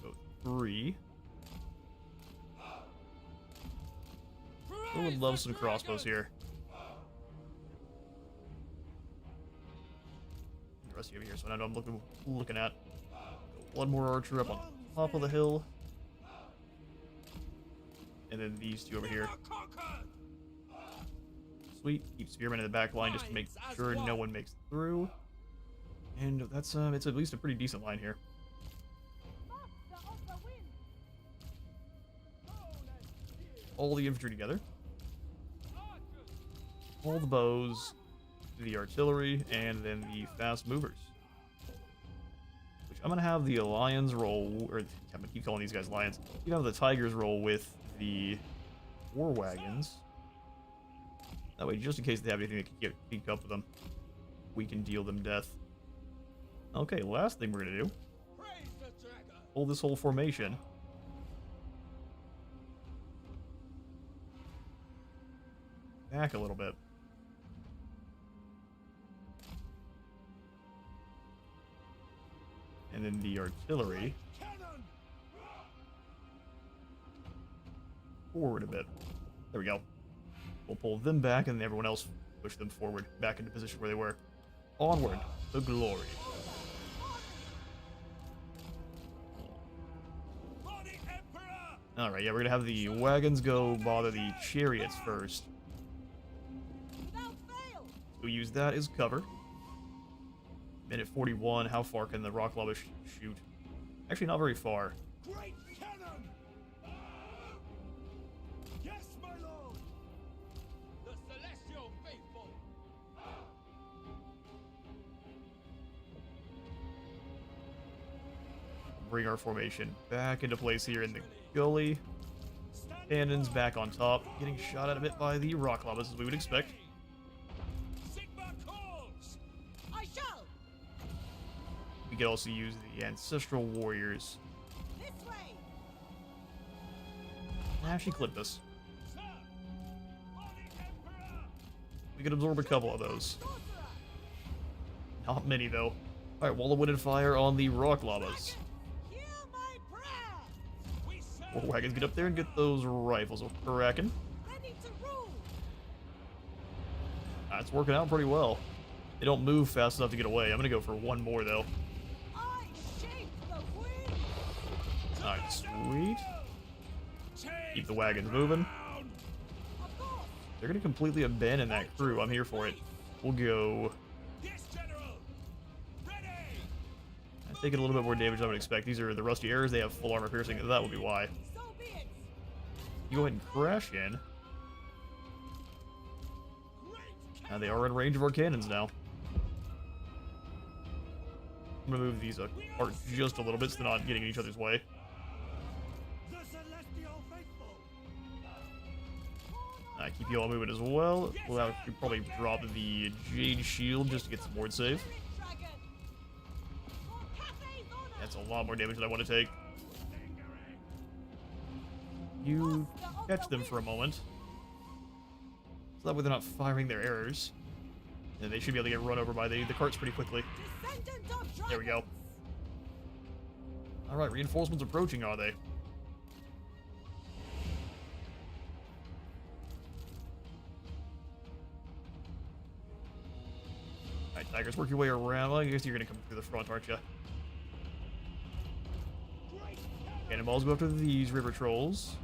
So 3. I would love some crossbows here. The rest of you over here, so I know I'm looking at. One more archer up on top of the hill. And then these two over here. Sweet. Keep spearmen in the back line just to make sure no one makes it through. And that's it's at least a pretty decent line here. All the infantry together. All the bows, the artillery, and then the fast movers. Which I'm gonna have the lions roll, or I'm gonna keep calling these guys lions. You have the tigers roll with the war wagons. That way, just in case they have anything that can keep up with them, we can deal them death. Okay, last thing we're gonna do. Pull this whole formation. Back a little bit. And then the artillery. Forward a bit. There we go. We'll pull them back and everyone else push them forward, back into position where they were. Onward to glory. Alright, yeah, we're gonna have the wagons go bother the chariots first. Without fail. We'll use that as cover. Minute 41, how far can the rock lava shoot? Actually, not very far. Great cannon. Yes, my lord. The celestial faithful. Bring our formation back into place here in the gully. Cannons back on top, getting shot at a bit by the rock lavas as we would expect. Sigma calls. I shall. We could also use the ancestral warriors. This way. Actually, clip this. Sir. For the Emperor. We could absorb a couple of those. Sorcerer. Not many though. Alright, wall of wind and fire on the rock lavas. Hear my prayer. We serve. War wagons get up there and get those rifles cracking. Ready to rule. It's working out pretty well. They don't move fast enough to get away. I'm gonna go for one more though. I shape the wind. Alright, sweet. Take Keep the wagons moving. down. Of course. They're gonna completely abandon that crew. I'm here for it. We'll go. Yes, General. Ready. I'm taking a little bit more damage than I would expect. These are the rusty arrows. They have full armor piercing. That would be why. So be it. You go ahead and crash in. Great They are in range of our cannons now. I'm gonna move these apart just a little bit so they're not getting in each other's way. The celestial faithful. Keep you all moving as well. We'll have to probably drop the Jade Shield just to get some ward save. Spirit dragon. That's a lot more damage than I want to take. You catch them for a moment. So that way they're not firing their arrows. And they should be able to get run over by the carts pretty quickly. There we go. Alright, reinforcements approaching, are they? Alright, Tigers, work your way around. Well, I guess you're gonna come through the front, aren't you? Cannonballs go after these river trolls.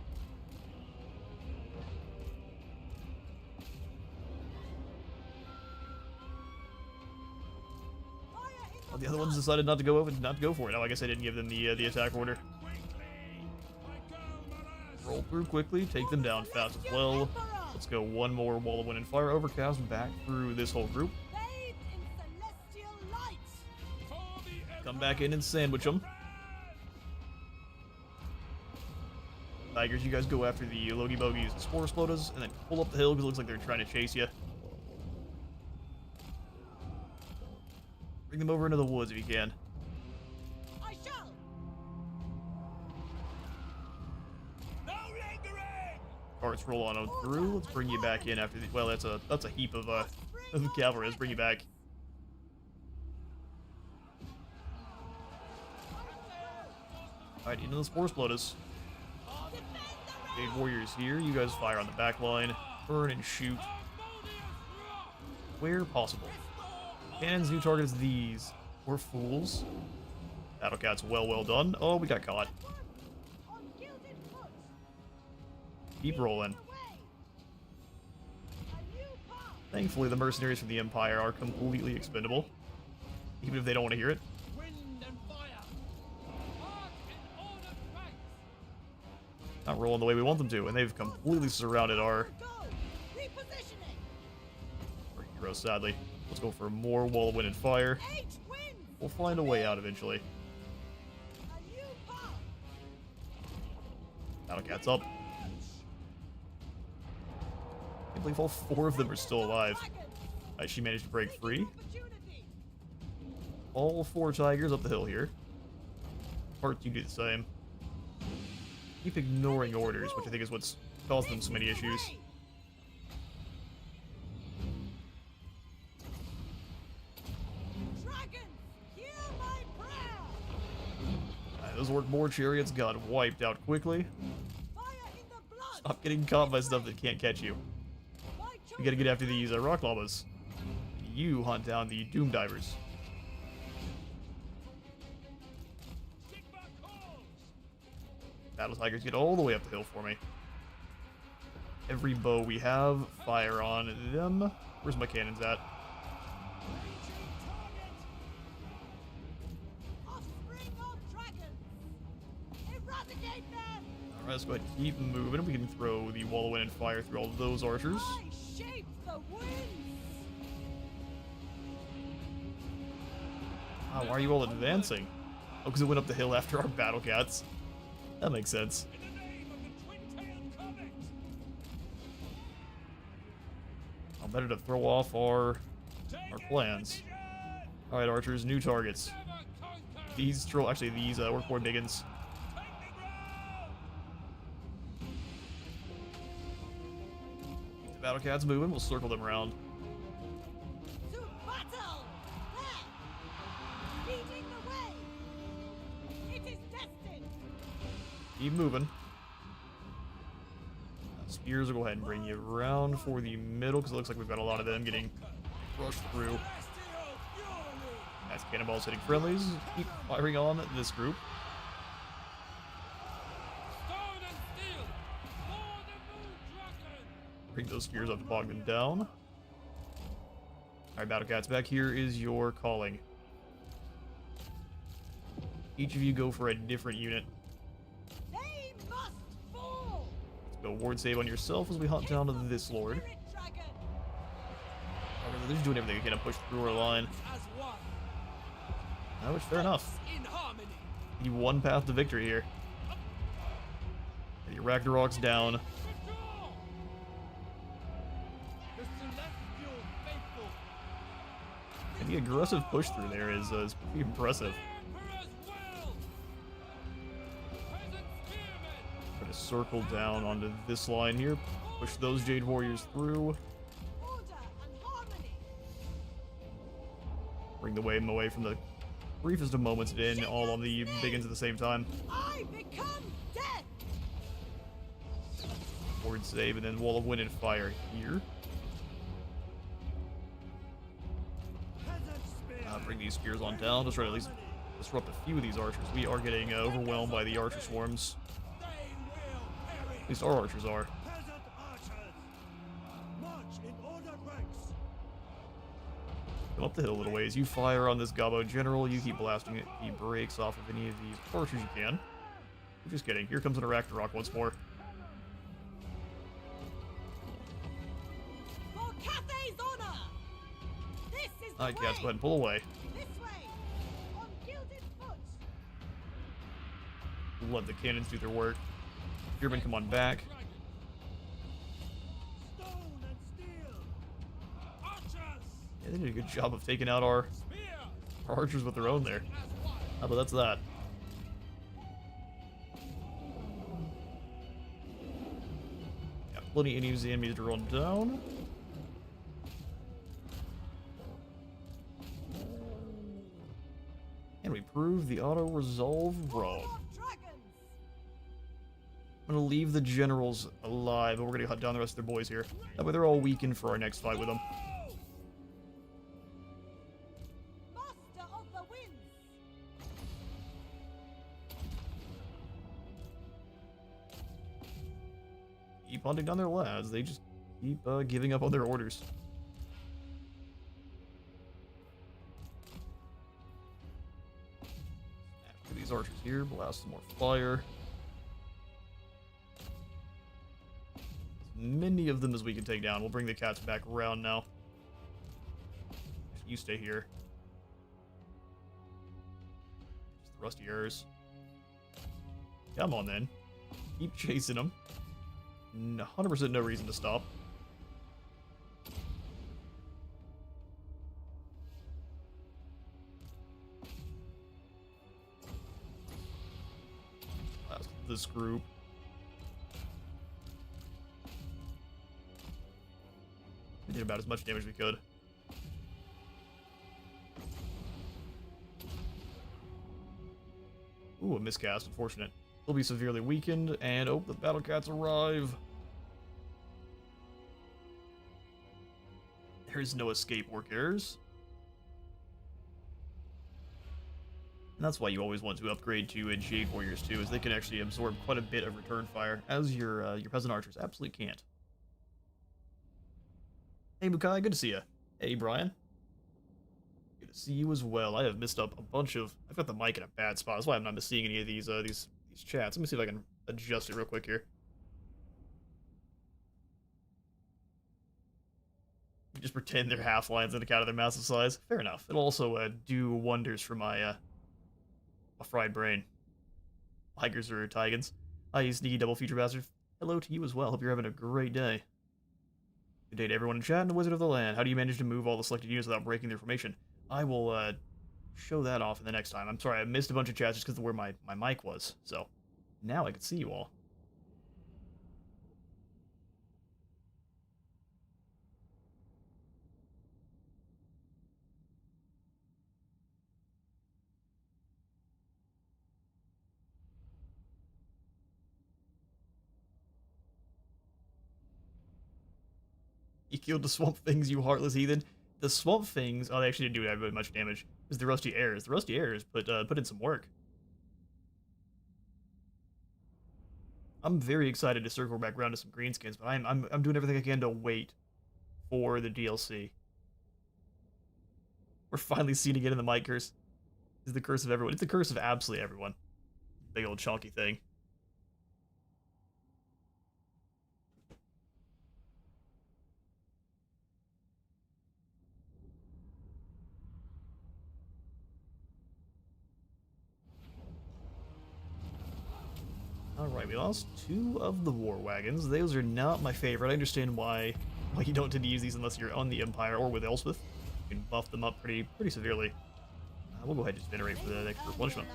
Oh, the other ones decided not to go for it. Oh, I guess I didn't give them the attack order. Roll through quickly, take them down fast as well. Let's go one more wall of wind and fire overcast back through this whole group. Come back in and sandwich them. Tigers, you guys go after the Logie Bogies and Spore Explodas, and then pull up the hill because it looks like they're trying to chase you. Bring them over into the woods if you can. I shall. No lingering! Carts roll on through. Let's bring you back in after the. Well, that's a heap of cavalry. Let's bring you back. All right, into the Spore Explodas. Big warriors here. You guys fire on the back line. Burn and shoot where possible. Cannons, new targets these. We're fools. Battle Cat's well done. Oh, we got caught. Keep rolling. Thankfully, the mercenaries from the Empire are completely expendable. Even if they don't want to hear it. Not rolling the way we want them to, and they've completely surrounded our heroes, sadly. Let's go for more wall of wind and fire. We'll find a way out eventually. Battle Cat's up. Can't believe all 4 of them are still alive. She managed to break free. All 4 tigers up the hill here. Heart, you do the same. Keep ignoring orders, which I think is what's caused them so many issues. Those Orc boar chariots got wiped out quickly. Stop getting caught by stuff that can't catch you. We gotta get after these rock llamas. You hunt down the Doom Divers. Battle Tigers, get all the way up the hill for me. Every bow we have, fire on them. Where's my cannons at? Alright, let's go ahead and keep moving. We can throw the wall of wind and fire through all those archers. Wow, why are you all advancing? Oh, because it went up the hill after our battle cats. That makes sense. I'll better to throw off our plans. Alright, archers, new targets. These troll, actually these Orc-born biggins. The battle cats moving, we'll circle them around. Keep moving. Spears will go ahead and bring you around for the middle, because it looks like we've got a lot of them getting rushed through. Nice cannonballs hitting friendlies. Keep firing on this group. Bring those spears up to bog them down. Alright, Battle Cats, back here is your calling. Each of you go for a different unit. Go ward save on yourself as we hunt down to this lord. Oh, they're just doing everything they can to push through our line. No, which fair enough. You one path to victory here. And your Ragnarok's down. And the aggressive push through there is pretty impressive. Gonna circle down onto this line here, push those Jade Warriors through, Order and harmony. bring the wave away from the briefest of moments in, all on the big ends at the same time. I become death. Forward save, and then Wall of Wind and Fire here. Bring these spears on down, just try to at least disrupt a few of these archers. We are getting overwhelmed by the archer swarms. At least our archers are. Peasant archers, march in ordered ranks. Come up the hill a little ways. You fire on this Gobbo General. You keep blasting it. He breaks off of any of these archers you can. I'm just kidding. Here comes an Arachnorok once more. For Cathay's honor. This is the Alright, way. cats, go ahead and pull away. This way. On gilded foot. Let the cannons do their work. Spearmen, come on back. Stone and steel. Archers, Yeah, they did a good job of taking out our spear. archers with their own there. As one. How about that's that? Got plenty of enemies and enemies to run down. And we prove the auto-resolve wrong. Of dragons. I'm gonna leave the generals alive, but we're gonna hunt down the rest of their boys here. That way they're all weakened for our next fight with them. Master of the winds. Keep hunting down their lads. They just keep giving up on their orders. After these archers here, blast some more fire. As many of them as we can take down. We'll bring the cats back around now. You stay here. Just the rusty arrows. Come on then. Keep chasing them. 100% no reason to stop. Last of this group. We did about as much damage as we could. Ooh, a miscast, unfortunate. They'll be severely weakened, and oh, the battle cats arrive. There's no escape workers. And that's why you always want to upgrade to Jade Warriors too, as they can actually absorb quite a bit of return fire, as your Peasant Archers absolutely can't. Hey Mukai, good to see you. Hey Brian. Good to see you as well. I have missed up a bunch of... I've got the mic in a bad spot, that's why I'm not seeing any of these chats. Let me see if I can adjust it real quick here. Just pretend they're half lines on account of their massive size. Fair enough. It'll also do wonders for my my fried brain. Tigers or Tigans. Hi, you sneaky double feature bastard. Hello to you as well. Hope you're having a great day. Good day to everyone in chat and the Wizard of the Land. How do you manage to move all the selected units without breaking their formation? I will show that off in the next time. I'm sorry, I missed a bunch of chats just because of where my mic was. So now I can see you all. You killed the Swamp Things, you heartless heathen. The Swamp Things, oh, they actually didn't do very much damage. It was the Rusty Airs. The Rusty Airs put in some work. I'm very excited to circle back around to some greenskins, but I'm doing everything I can to wait for the DLC. We're finally seeing again in the mic curse. This is the curse of everyone. It's the curse of absolutely everyone. Big old chunky thing. Alright, we lost 2 of the war wagons. Those are not my favorite. I understand why you don't tend to use these unless you're on the Empire or with Elspeth. You can buff them up pretty severely. We'll go ahead and just venerate for the next replenishment.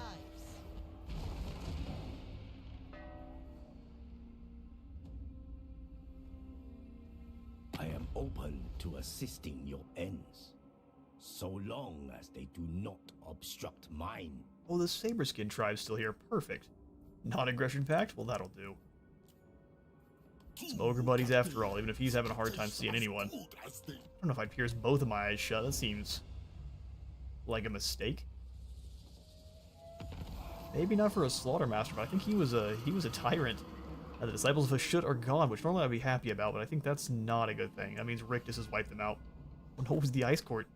to assisting your ends, so long as they do not obstruct mine. Oh, the Saberskin tribe's still here. Perfect. Non-aggression pact? Well, that'll do. Some ogre buddies after all, even if he's having a hard time seeing anyone. I don't know if I'd pierce both of my eyes shut. That seems like a mistake. Maybe not for a Slaughtermaster, but I think he was a tyrant. The disciples of Ashut are gone, which normally I'd be happy about, but I think that's not a good thing. That means Rictus has wiped them out. Oh no, it was the Ice Court.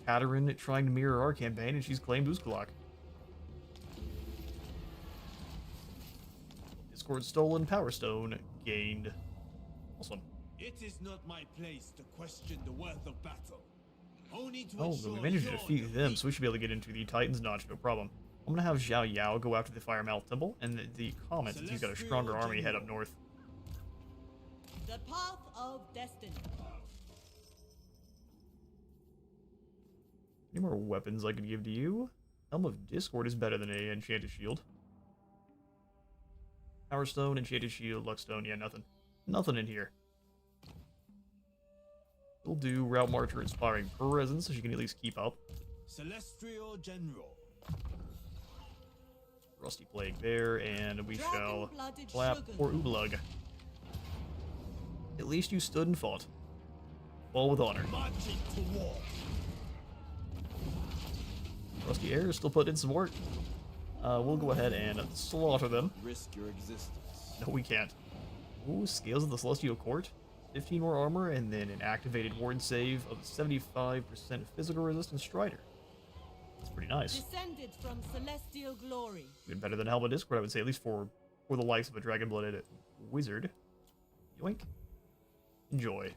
Katerin trying to mirror our campaign, and she's claimed Uskalock. Discord stolen, Power Stone gained. Awesome. It is not my place to question the worth of battle. Only to Oh, but we managed to defeat them, so we should be able to get into the Titan's Notch, no problem. I'm gonna have Zhao Yao go after the Fire Mal Temple, and the Comet, since he's got a stronger army, head up north. The path of destiny. Any more weapons I could give to you? Helm of Discord is better than a Enchanted Shield. Power Stone, Enchanted Shield, Luck Stone, yeah, nothing. Nothing in here. We'll do Route Marcher Inspiring Presence, so she can at least keep up. Celestial General. Rusty Plague there, and we shall Dragon-blooded clap sugar. for Ublug. At least you stood and fought. Fall with honor. Marching to war. Rusty Air is still putting in some work. We'll go ahead and slaughter them. Risk your existence. No, we can't. Ooh, Scales of the Celestial Court. 15 more armor, and then an activated ward save of 75% physical resistance Strider. That's pretty nice. Descended from celestial glory. Even better than Helm of Discord, I would say, at least for the likes of a dragon-blooded wizard. Yoink. Enjoy.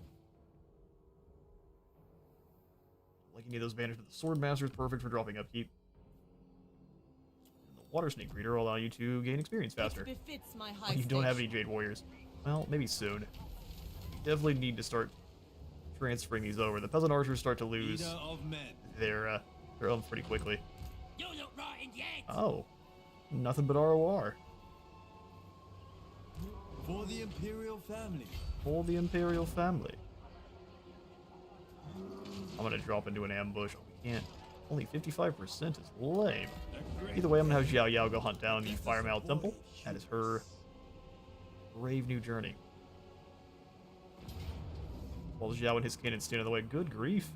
Like any of those banners, but the Swordmaster is perfect for dropping upkeep. And the Water Snake Breeder will allow you to gain experience faster. It befits my high You don't have any station. Jade Warriors. Well, maybe soon. Definitely need to start transferring these over. The Peasant Archers start to lose Leader of men. their umph pretty quickly. You look rotten yet. Oh. Nothing but ROR. For the Imperial family. For the Imperial family. I'm gonna drop into an ambush. Oh, we can't. Only 55% is lame. Either way, I'm gonna have Zhao Yao go hunt down the Fire Mal Temple. That is her brave new journey. While Zhao and his cannon stand in the way. Good grief.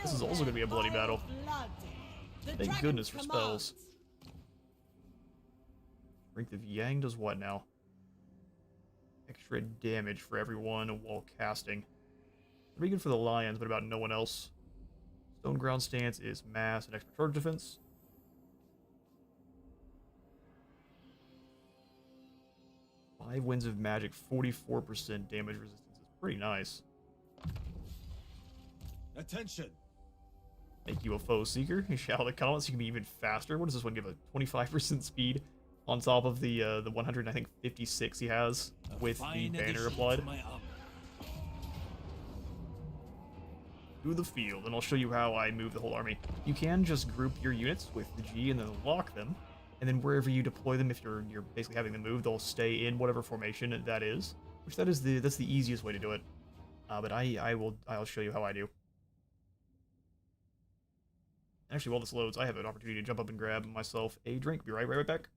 This is also gonna be a bloody battle. Thank goodness for spells. Strength of Yang does what now? Extra damage for everyone while casting. Pretty good for the Lions, but about no one else. Stone Ground Stance is mass and extra charge defense. Five Winds of Magic, 44% damage resistance is pretty nice. Attention. Make you a Foe Seeker. Shout the comments, so you can be even faster. What does this one give? A 25% speed on top of the 100, I think 56 he has with the banner applied. To the field, and I'll show you how I move the whole army. You can just group your units with the G and then lock them, and then wherever you deploy them, if you're basically having them move, they'll stay in whatever formation that is. Which that's the easiest way to do it. But I'll show you how I do. Actually, while this loads, I have an opportunity to jump up and grab myself a drink. Be right back.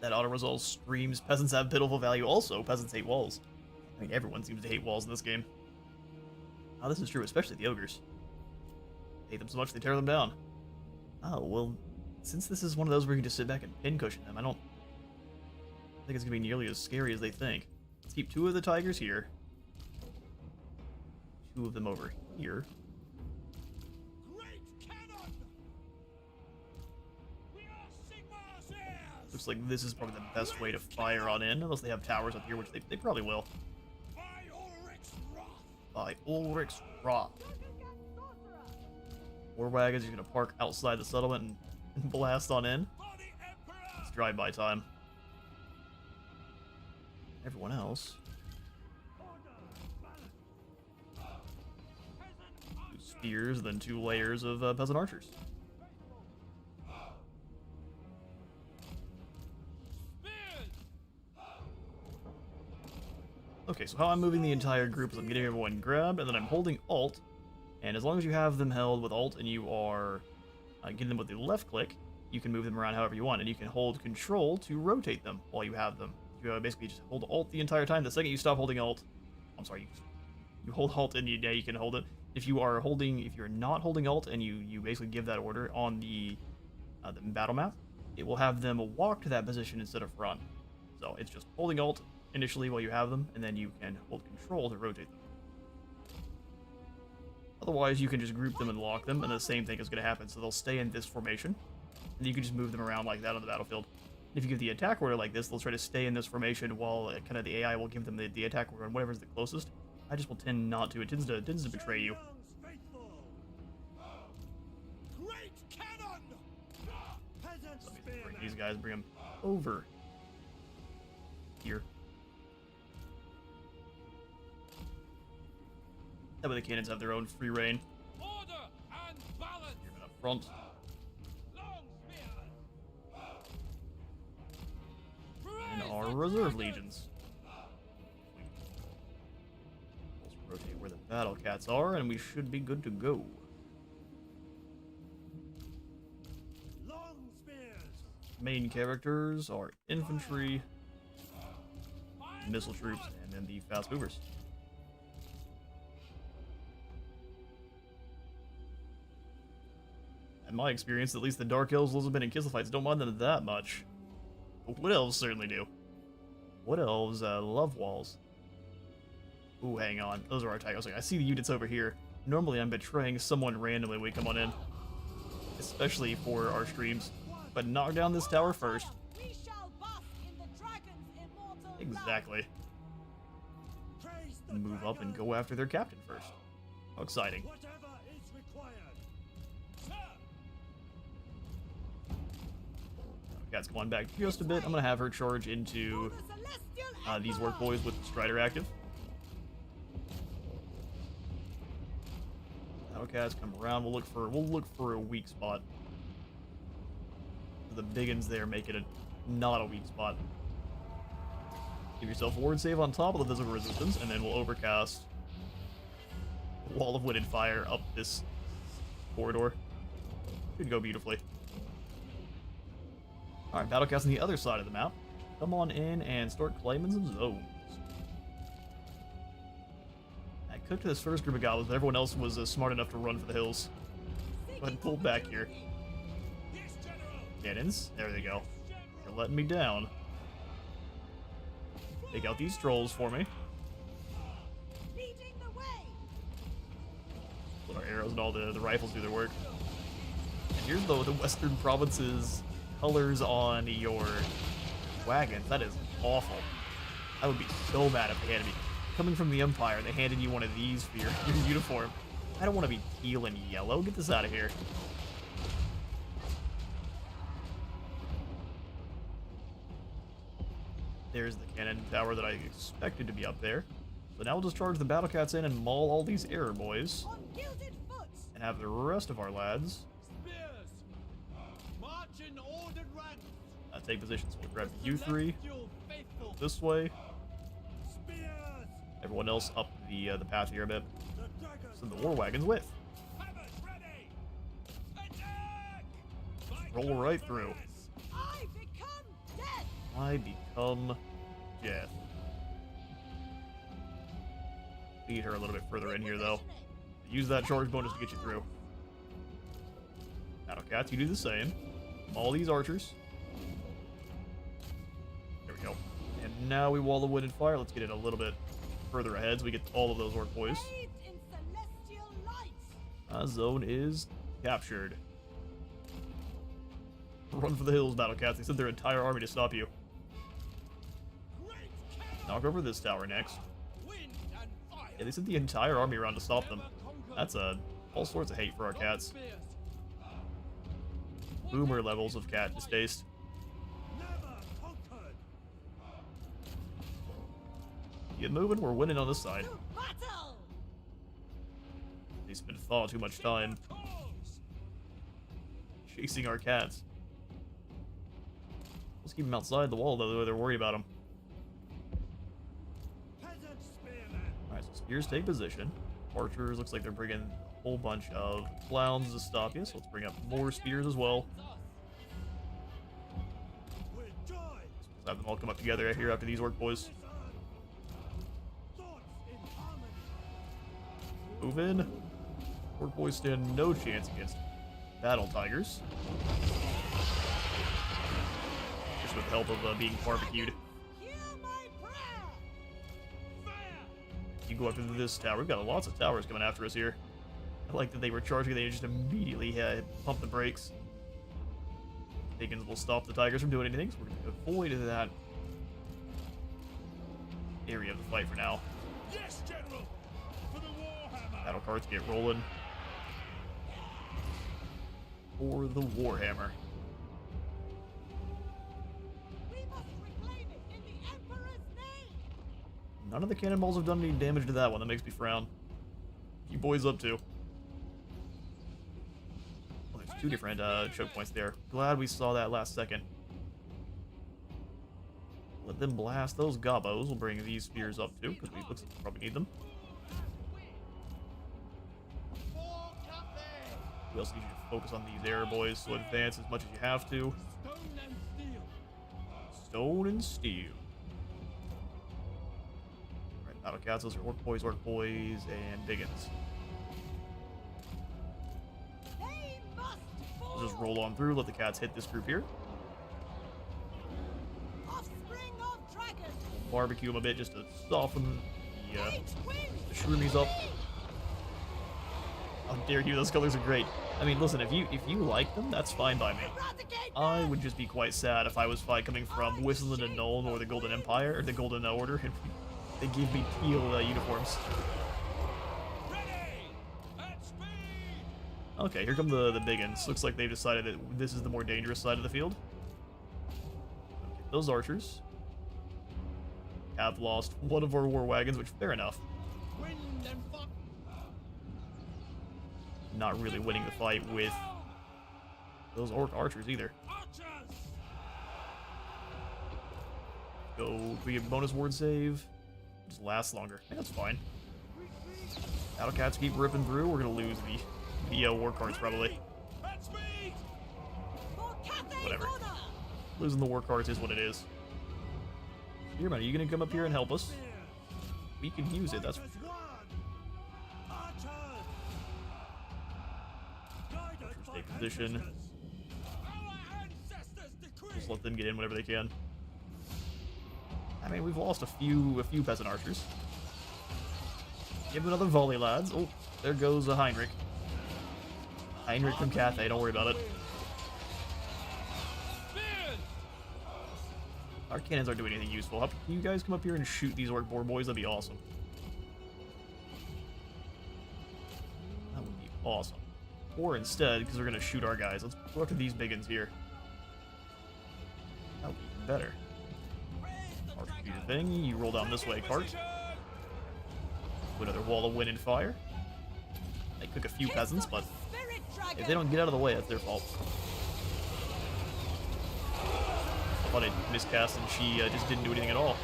That auto-resolve screams, peasants have pitiful value. Also, peasants hate walls. I mean, everyone seems to hate walls in this game. Oh, this is true, especially the ogres. They hate them so much they tear them down. Oh, well, since this is one of those where you can just sit back and pincushion them, I don't think it's going to be nearly as scary as they think. Let's keep 2 of the tigers here. 2 of them over here. Great cannon! We are Sigmar's heirs! Looks like this is probably the best way to fire on in, unless they have towers up here, which they probably will. By Ulrich's wrath! By Ulrich's Wrath. War wagons, you're gonna park outside the settlement and blast on in. For the Emperor! It's drive-by time. Everyone else. Two spears, then 2 layers of peasant archers. Spears! Okay, so how I'm moving the entire group is I'm getting everyone grabbed, and then I'm holding Alt. And as long as you have them held with Alt and you are getting them with the left click, you can move them around however you want. And you can hold Control to rotate them while you have them. You basically just hold Alt the entire time. The second you stop holding Alt, I'm sorry, you hold Alt and you can hold it. If you're not holding Alt and you basically give that order on the battle map, it will have them walk to that position instead of run. So it's just holding Alt initially while you have them, and then you can hold Control to rotate them. Otherwise, you can just group them and lock them, and the same thing is going to happen. So they'll stay in this formation, and you can just move them around like that on the battlefield. If you give the attack order like this, they'll try to stay in this formation while kind of the AI will give them the attack order on whatever's the closest. I just will tend not to. It tends to betray you. Faithful! Great cannon! Peasant So let me spearmen! bring these guys, bring them over here. That way the cannons have their own free reign. Order and balance! Here up front. Long spears! And Praise our the reserve dragon! legions. Let's rotate where the battle cats are, and we should be good to go. Long spears! Main characters are infantry, Fire missile the troops, blood! and then the fast movers. In my experience, at least the Dark Elves, Elizabeth, and Kislefites don't mind them that much. But Wood Elves certainly do. Wood Elves love walls. Ooh, hang on. Those are our tigers. I see the units over here. Normally I'm betraying someone randomly when we come on in. Especially for our streams. But knock down this tower first. We shall bask in the dragon's immortal love. Exactly. Praise the Move up and dragon! go after their captain first. How exciting. Whatever is required! Sir! Cats, come on back just a bit. I'm going to have her charge into For the celestial these emperor. work boys with Strider active. Cats, come around. We'll look for a weak spot. The biggins there make it not a weak spot. Give yourself a ward save on top of the visible resistance, and then we'll overcast a wall of wind and fire up this corridor. Should go beautifully. Alright, battlecast on the other side of the map. Come on in and start claiming some zones. I cooked this first group of goblins, but everyone else was smart enough to run for the hills. Go ahead and pull back here. Yes, General! Cannons, there they go. General! You're letting me down. Take out these trolls for me. Leading the way. Let our arrows and all the rifles do their work. And here's the Western Province's colors on your wagons. That is awful. I would be so mad if they handed me... Coming from the Empire, they handed you one of these for your uniform. I don't want to be teal and yellow. Get this out of here. There's the cannon tower that I expected to be up there. So now we'll just charge the battle cats in and maul all these error boys. On gilded foot. And have the rest of our lads Spears! March in ordered ranks! take positions. We'll grab you three Celestial faithful! this way. Spears! Everyone else up the path here a bit. The dragon! Send the war wagons with. Hammers ready! Attack! By Roll right through. Clausurus! I become death. I become death. Need her a little bit further in here, though. Use that charge bonus to get you through. Battle cats, you do the same. All these archers. There we go. And now we wall the wood and fire. Let's get it a little bit further ahead so we get all of those orc boys. Bathed in celestial light. Zone is captured. Run for the hills, Battle Cats. They sent their entire army to stop you. Knock over this tower next. Yeah, they sent the entire army around to stop them. That's all sorts of hate for our cats. Boomer levels of cat distaste. Get moving, we're winning on this side. They spend far too much time chasing our cats. Let's keep them outside the wall, though, they're worried about them. Alright, so spears take position. Archers looks like they're bringing a whole bunch of clowns to stop you, so let's bring up more spears as well. Let's have them all come up together here after these orc boys. Move in. Orc boys stand no chance against battle tigers. Just with the help of being barbecued. You go up to this tower. We've got lots of towers coming after us here. I like that they were charging. They just immediately pump the brakes. Higgins will stop the tigers from doing anything, so we're going to avoid that area of the fight for now. Yes, General. For the Warhammer. Battle cards get rolling. For the Warhammer. We must reclaim it in the Emperor's name. None of the cannonballs have done any damage to that one. That makes me frown. You boys up to? Well, there's two different choke points there. Glad we saw that last second. Let them blast those gobos. We'll bring these spears up too, because we looks like we probably need them. We also need you to focus on these air boys, so advance as much as you have to. Stone and steel. Alright, battle cats, those are orc boys, and biggins. We'll just roll on through, let the cats hit this group here. Offspring of dragon. Barbecue them a bit just to soften the shroomies up. How dare you, those colors are great. I mean, listen, if you like them, that's fine by me. I would just be quite sad if I was coming from Whistling and Nuln or the Golden Empire, or the Golden Order, and they gave me teal uniforms. Okay, here come the biggins. Looks like they've decided that this is the more dangerous side of the field. Okay, those archers have lost one of our war wagons, which fair enough. Not really winning the fight with those orc archers either. Go, we get bonus ward save. Just lasts longer. I think that's fine. Battle cats keep ripping through. We're gonna lose the war cards probably. Whatever. Losing the war cards is what it is. Here, man, are you gonna come up here and help us? We can use it. That's for sure. Take position. Just let them get in whenever they can. I mean, we've lost a few peasant archers. Give them another volley, lads. Oh, there goes Heinrich. Heinrich from Cathay, don't worry about it. Our cannons aren't doing anything useful. Can you guys come up here and shoot these orc boar boys? That'd be awesome. That would be awesome. Or instead, because they're going to shoot our guys, let's go after these biggins here. That would be even better. Archer, do your thing. You roll down this way, cart. Put another wall of wind and fire. They cook a few peasants, but if they don't get out of the way, that's their fault. I thought it miscast and she just didn't do anything at all.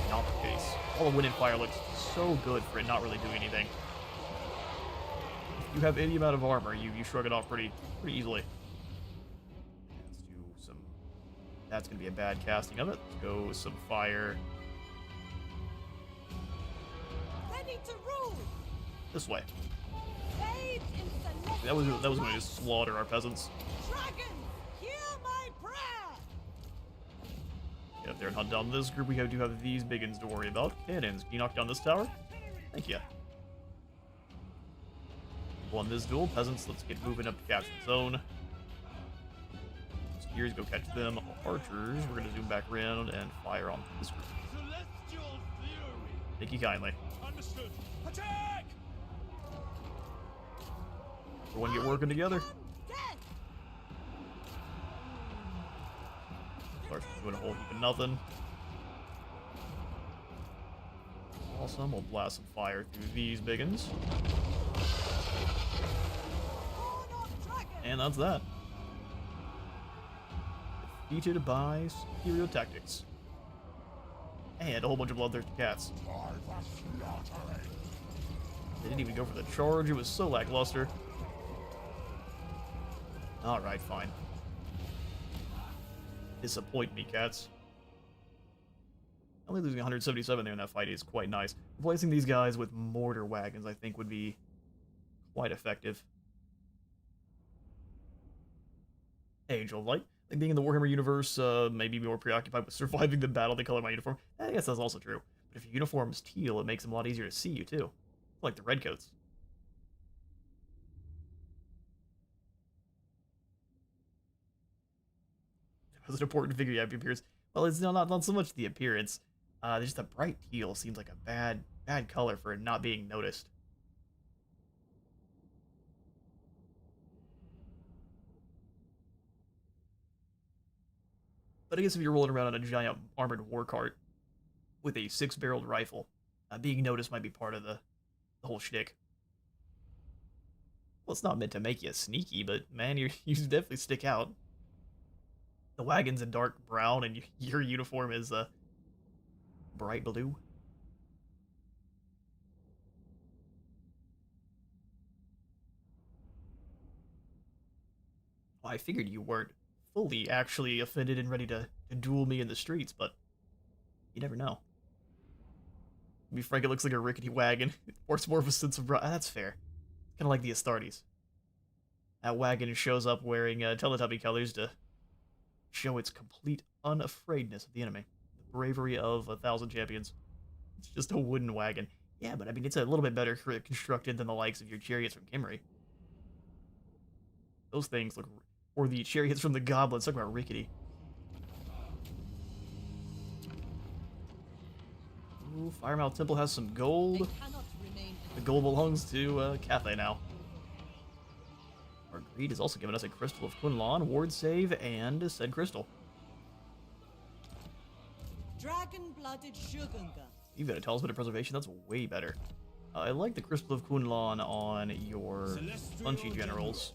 Not the case. All the wind and fire looks so good for it not really doing anything. You have any amount of armor, you shrug it off pretty easily. Let's do some. That's gonna be a bad casting of it. Let's go with some fire. Ready to rule. This way. Bathed in That was going to slaughter our peasants. Dragons, hear my prayer. Get up there and hunt down this group. We do have these biggins to worry about. Cannons, can you knock down this tower? Thank you. won this duel. Peasants, let's get moving up to capture zone. Skiers, go catch them. Archers, we're going to zoom back around and fire on this group. Celestial fury. Thank you kindly. Understood. Attack! Everyone get working together. Death! Starts doing a whole heap of nothing. Awesome, we'll blast some fire through these biggins. Horn of dragon! And that's that. Defeated by superior tactics. And a whole bunch of bloodthirsty cats. They didn't even go for the charge, it was so lackluster. Alright, fine. Disappoint me, cats. Only losing 177 there in that fight is quite nice. Replacing these guys with mortar wagons, I think, would be quite effective. Hey, Angel of Light. Like being in the Warhammer universe, maybe more preoccupied with surviving the battle than color my uniform. I guess that's also true. But if your uniform is teal, it makes them a lot easier to see you, too. Like the redcoats. As an important figure, yeah, appears. Well, it's not so much the appearance. Just the bright teal seems like a bad color for it not being noticed. But I guess if you're rolling around on a giant armored war cart with a 6-barreled rifle, being noticed might be part of the whole shtick. Well, it's not meant to make you sneaky, but man, you definitely stick out. The wagon's a dark brown, and your uniform is bright blue. Well, I figured you weren't fully actually offended and ready to duel me in the streets, but you never know. To be frank, it looks like a rickety wagon. Or it's more of a sense of... That's fair. Kind of like the Astartes. That wagon shows up wearing Teletubby colors to show its complete unafraidness of the enemy. The bravery of 1,000 champions. It's just a wooden wagon. Yeah, but I mean, it's a little bit better constructed than the likes of your chariots from Kimmery. Those things look... Or the chariots from the goblins. Talk about rickety. Ooh, Firemouth Temple has some gold. They cannot remain The gold belongs to Cathay now. Our greed has also given us a Crystal of Quinlan, Ward Save, and said Crystal. dragon-blooded Shugunga. You've got a Talisman of Preservation, that's way better. I like the Crystal of Quinlan on your punchy generals.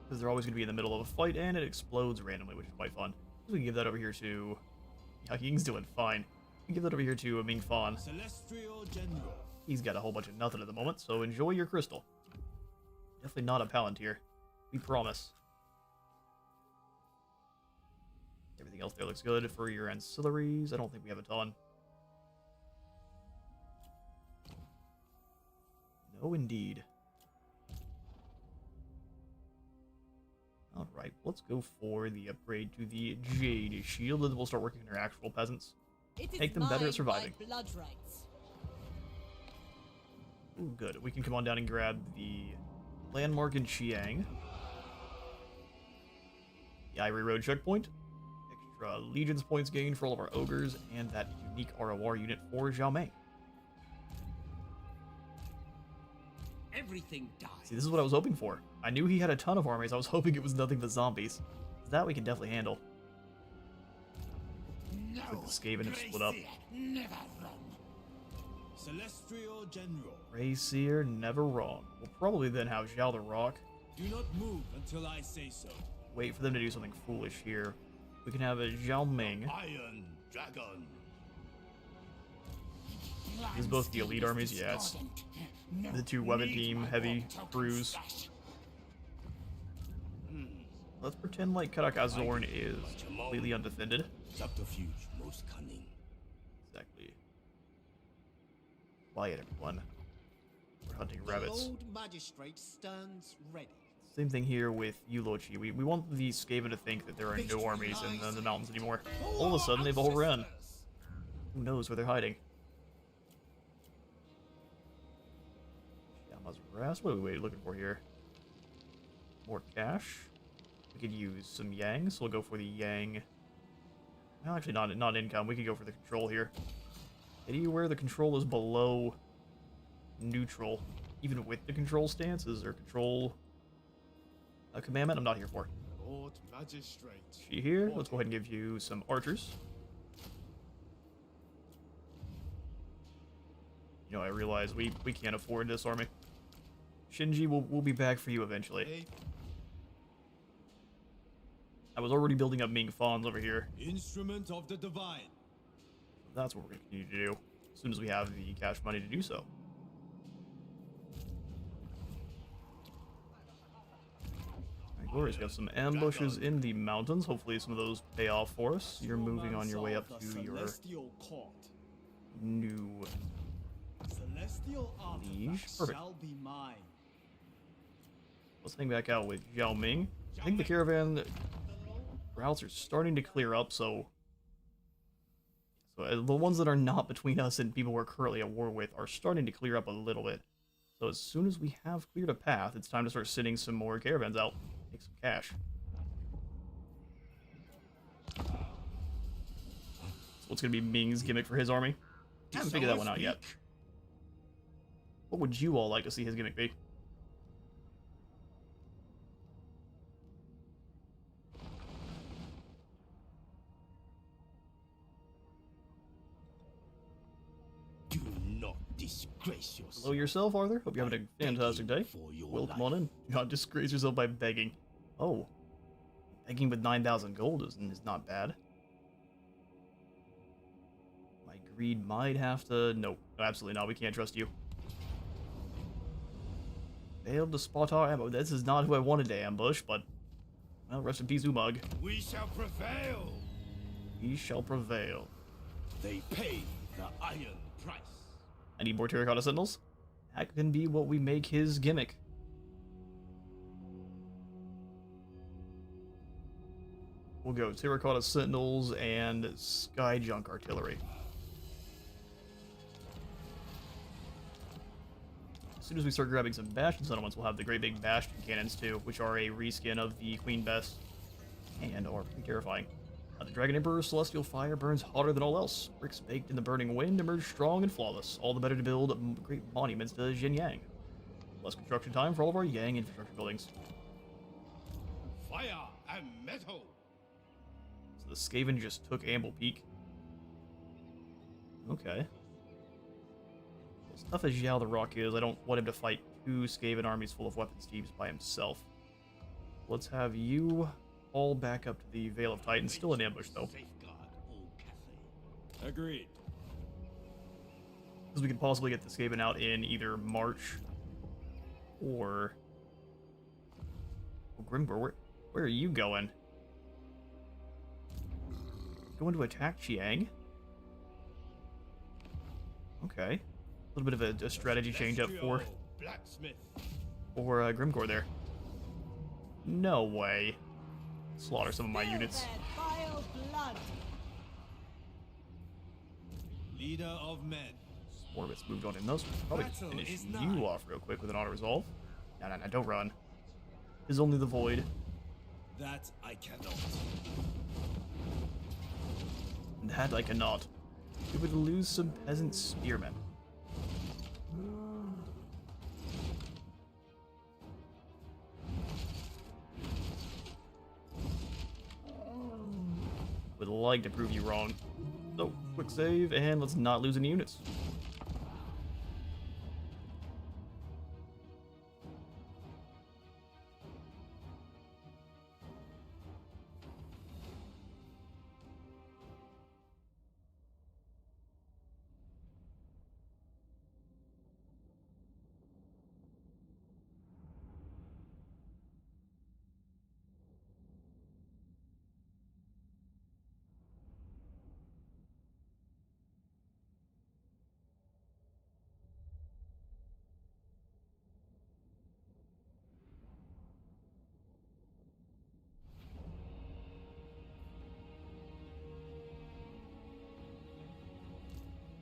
Because they're always going to be in the middle of a fight, and it explodes randomly, which is quite fun. We can give that over here to... Yeah, Ying's doing fine. We can give that over here to Ming Fan. Celestial General. He's got a whole bunch of nothing at the moment, so enjoy your crystal. Definitely not a Palantir. We promise. Everything else there looks good for your ancillaries. I don't think we have a ton. No, indeed. Alright, let's go for the upgrade to the Jade Shield, and then we'll start working on our actual peasants. Make them better at surviving. Blood rights. Ooh, good. We can come on down and grab the landmark in Xiang. The Ivory Road checkpoint. Extra Legions points gained for all of our ogres, and that unique ROR unit for Zhao Ming. Everything dies. See, this is what I was hoping for. I knew he had a ton of armies. I was hoping it was nothing but zombies. That we can definitely handle. No, Like the Skaven have split up. never wrong. Celestial General. Rayseer, never wrong. We'll probably then have Zhao the Rock. Do not move until I say so. Wait for them to do something foolish here. We can have a Zhao Ming. Iron Dragon. These are both the elite armies, yeah, it's the two weapon team, heavy crews. Let's pretend like Karak-Azorn is completely undefended. Subterfuge most cunning. Exactly. Quiet, everyone. We're hunting The rabbits. Lord Magistrate stands ready. Same thing here with Yulochi. We want the Skaven to think that there are no armies in the mountains anymore. All of a sudden, they've all run. Who knows where they're hiding? brass. What are we looking for here? More cash. We could use some yang, so we'll go for the yang. Well, actually, not income. We could go for the control here. Anywhere the control is below neutral, even with the control stances or control commandment, I'm not here for. Lord Magistrate. She here. Let's go ahead and give you some archers. You know, I realize we can't afford this army. Shinji, we'll be back for you eventually. Hey, I was already building up Ming Fawns over here. instrument of the divine. That's what we're going to continue to do as soon as we have the cash money to do so. Alright, Glorious, got some ambushes in the mountains. Hopefully some of those pay off for us. You're moving on your way up to your Celestial Court. new... Celestial Liege. artifacts Perfect. shall be mine. Let's hang back out with Zhao Ming. I think the caravan routes are starting to clear up, so the ones that are not between us and people we're currently at war with are starting to clear up a little bit. So as soon as we have cleared a path, it's time to start sending some more caravans out. Make some cash. So what's going to be Ming's gimmick for his army? I haven't figured that one out yet. What would you all like to see his gimmick be? Do not disgrace yourself. Hello yourself, Arthur. Hope you're having a fantastic day. For your Well, come life. on in. Do not disgrace yourself by begging. Oh. Begging with 9,000 gold is not bad. My greed might have to... Nope. Absolutely not. We can't trust you. Failed to spot our ammo. This is not who I wanted to ambush, but... Well, rest in peace, Umag. We shall prevail. We shall prevail. They pay the iron price. I need more Terracotta Sentinels. That can be what we make his gimmick. We'll go Terracotta Sentinels and Sky Junk Artillery. As soon as we start grabbing some Bastion Settlements, we'll have the great big Bastion Cannons too, which are a reskin of the Queen Bess and are pretty terrifying. The Dragon Emperor's Celestial Fire burns hotter than all else. Bricks baked in the burning wind emerge strong and flawless, all the better to build great monuments to Jin Yang. Less construction time for all of our Yang infrastructure buildings. Fire and metal. So the Skaven just took Amble Peak. Okay. As tough as Zhao the Rock is, I don't want him to fight two Skaven armies full of weapons teams by himself. Let's have you all back up to the Vale of Titans. Still in ambush, though. Safeguard all Cathay. Agreed. Because we could possibly get the Skaven out in either March or... Oh, Grimgor, where are you going? Going to attack Chiang? Okay. A little bit of a strategy change up for Blacksmith. Grimgor there. No way. Slaughter some of my Spill units. their vile blood. Leader of men. More of it's moved on in those. Probably Battle finish is you nigh. off real quick with an auto resolve. No, don't run. Is only the void. That I cannot. That I cannot. We would lose some peasant spearmen. Would like to prove you wrong. So, quick save, and let's not lose any units.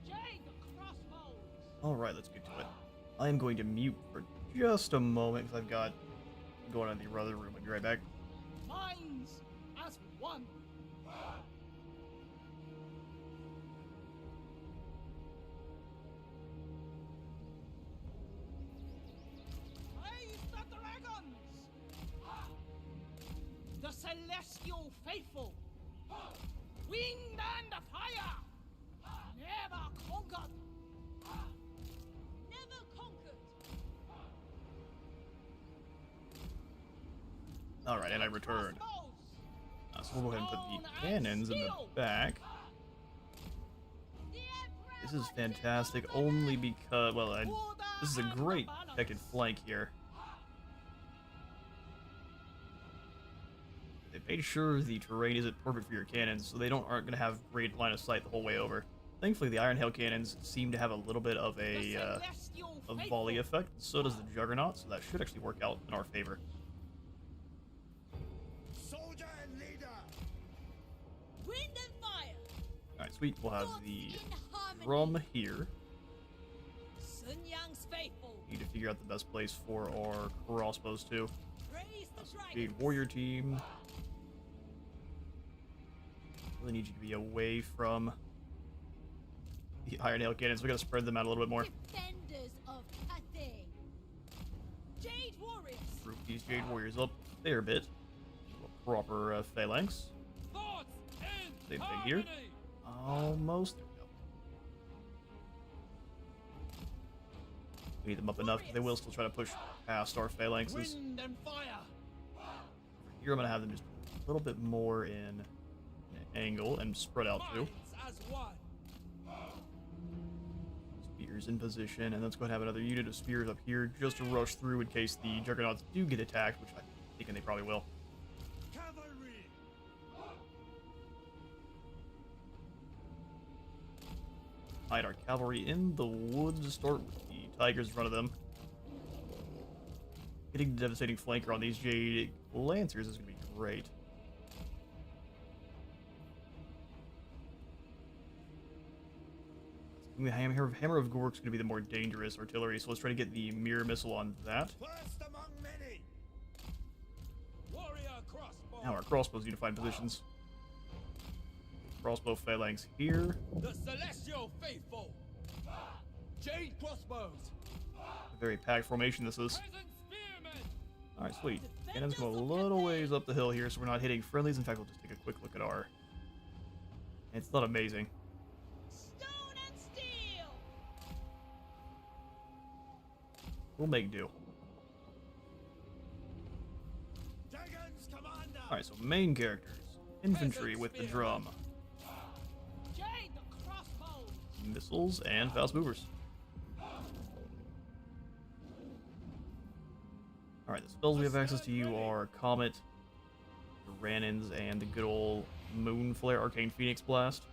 Jade the crossbows. Alright, let's get to it. I am going to mute for just a moment, because I've got going on the other room. I'll be right back. Minds as one. Praise the dragons! The celestial faithful! Wind and fire! Never conquered! Never conquered. Alright, and I returned. Crossbows! So we'll go ahead and put the cannons in the back. The Emperor This is fantastic, only because, well, this is a great protected flank here. They made sure the terrain isn't perfect for your cannons, so they aren't going to have great line of sight the whole way over. Thankfully, the Iron Hail cannons seem to have a little bit of a volley effect. So does the Juggernaut, so that should actually work out in our favor. Soldier and leader! Wind and fire. Alright, sweet. We'll have Gods the in harmony. drum here. Sun Yang's faithful. Need to figure out the best place for our crossbows, too. Praise the Big dragon. warrior team. Really need you to be away from the Iron Hail cannons. We gotta spread them out a little bit more. Defenders of Cathay. Jade warriors. Group these Jade Warriors up a fair bit. A proper phalanx. Thoughts in Same thing here. Almost. There we go. We need them up enough because they will still try to push past our phalanxes. Wind and fire! Here I'm gonna have them just a little bit more in an angle and spread out too. Minds as one! Spears in position, and let's go ahead and have another unit of spears up here just to rush through in case the Juggernauts do get attacked, which I'm thinking they probably will. Cavalry! Hide our cavalry in the woods, start with the tigers in front of them. Getting the devastating flanker on these Jade Lancers is going to be great. The Hammer of Gork's going to be the more dangerous artillery, so let's try to get the mirror missile on that. First among many! Warrior crossbow! Now our crossbows need to find positions. Crossbow phalanx here. The celestial faithful! Jade crossbows! A very packed formation this is. Present spearmen! Alright, sweet. Cannons go a little ways up the hill here, so we're not hitting friendlies. In fact, we'll just take a quick look at our... It's not amazing. Stone and steel. We'll make do. Dragons commander! Alright, so main characters. Infantry with the drum. Jade the crossbow. Missiles and fast movers. Alright, the spells we have access to you are Comet, the Rannons, and the good old Moon Flare Arcane Phoenix Blast.